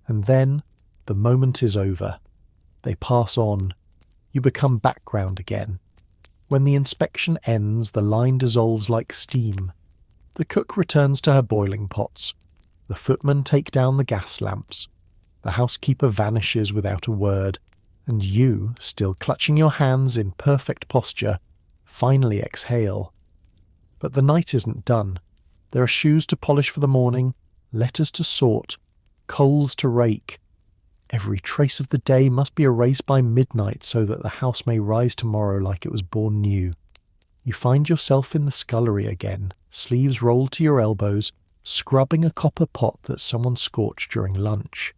And then the moment is over. They pass on. You become background again. When the inspection ends, the line dissolves like steam. The cook returns to her boiling pots. The footmen take down the gas lamps. The housekeeper vanishes without a word, and you, still clutching your hands in perfect posture, finally exhale. But the night isn't done. There are shoes to polish for the morning, letters to sort, coals to rake. Every trace of the day must be erased by midnight so that the house may rise tomorrow like it was born new. You find yourself in the scullery again, sleeves rolled to your elbows, scrubbing a copper pot that someone scorched during lunch.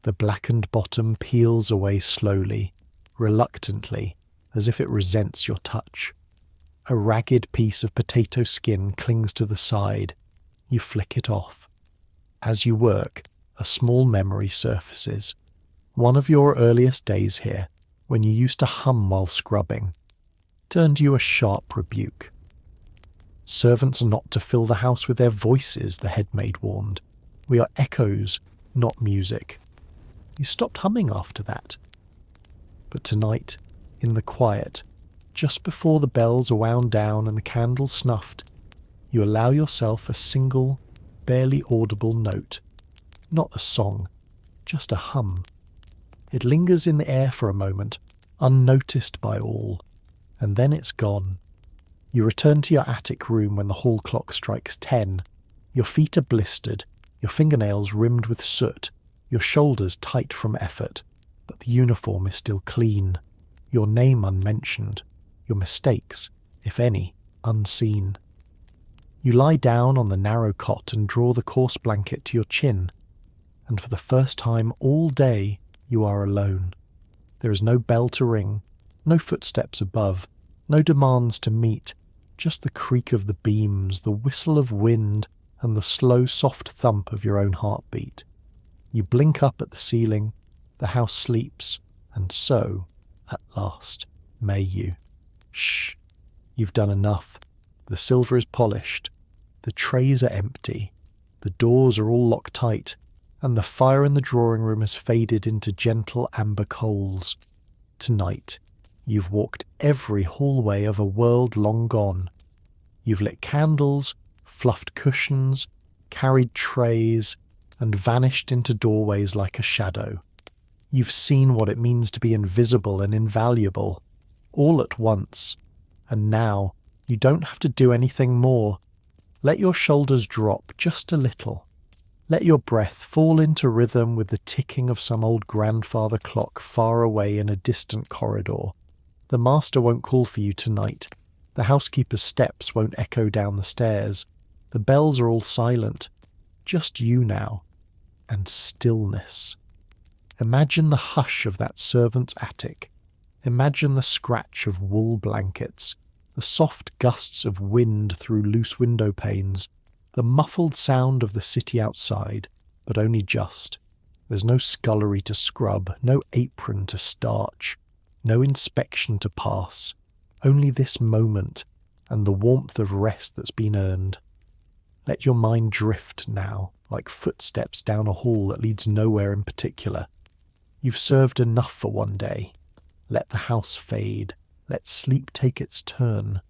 The blackened bottom peels away slowly, reluctantly, as if it resents your touch. A ragged piece of potato skin clings to the side. You flick it off. As you work, a small memory surfaces. One of your earliest days here, when you used to hum while scrubbing, turned you a sharp rebuke. Servants are not to fill the house with their voices, the headmaid warned. We are echoes, not music. You stopped humming after that. But tonight, in the quiet, just before the bells are wound down and the candles snuffed, you allow yourself a single, barely audible note. Not a song, just a hum. It lingers in the air for a moment, unnoticed by all, and then it's gone. You return to your attic room when the hall clock strikes 10. Your feet are blistered, your fingernails rimmed with soot, your shoulders tight from effort, but the uniform is still clean, your name unmentioned, your mistakes, if any, unseen. You lie down on the narrow cot and draw the coarse blanket to your chin, and for the first time all day you are alone. There is no bell to ring, no footsteps above, no demands to meet, just the creak of the beams, the whistle of wind, and the slow, soft thump of your own heartbeat. You blink up at the ceiling, the house sleeps, and so, at last, may you. Shh, you've done enough. The silver is polished, the trays are empty, the doors are all locked tight, and the fire in the drawing room has faded into gentle amber coals. Tonight, you've walked every hallway of a world long gone. You've lit candles, fluffed cushions, carried trays, and vanished into doorways like a shadow. You've seen what it means to be invisible and invaluable, all at once, and now you don't have to do anything more. Let your shoulders drop just a little. Let your breath fall into rhythm with the ticking of some old grandfather clock far away in a distant corridor. The master won't call for you tonight. The housekeeper's steps won't echo down the stairs. The bells are all silent. Just you now. And stillness. Imagine the hush of that servant's attic. Imagine the scratch of wool blankets, the soft gusts of wind through loose window panes, the muffled sound of the city outside, but only just. There's no scullery to scrub, no apron to starch, no inspection to pass. Only this moment and the warmth of rest that's been earned. Let your mind drift now, like footsteps down a hall that leads nowhere in particular. You've served enough for one day. Let the house fade. Let sleep take its turn.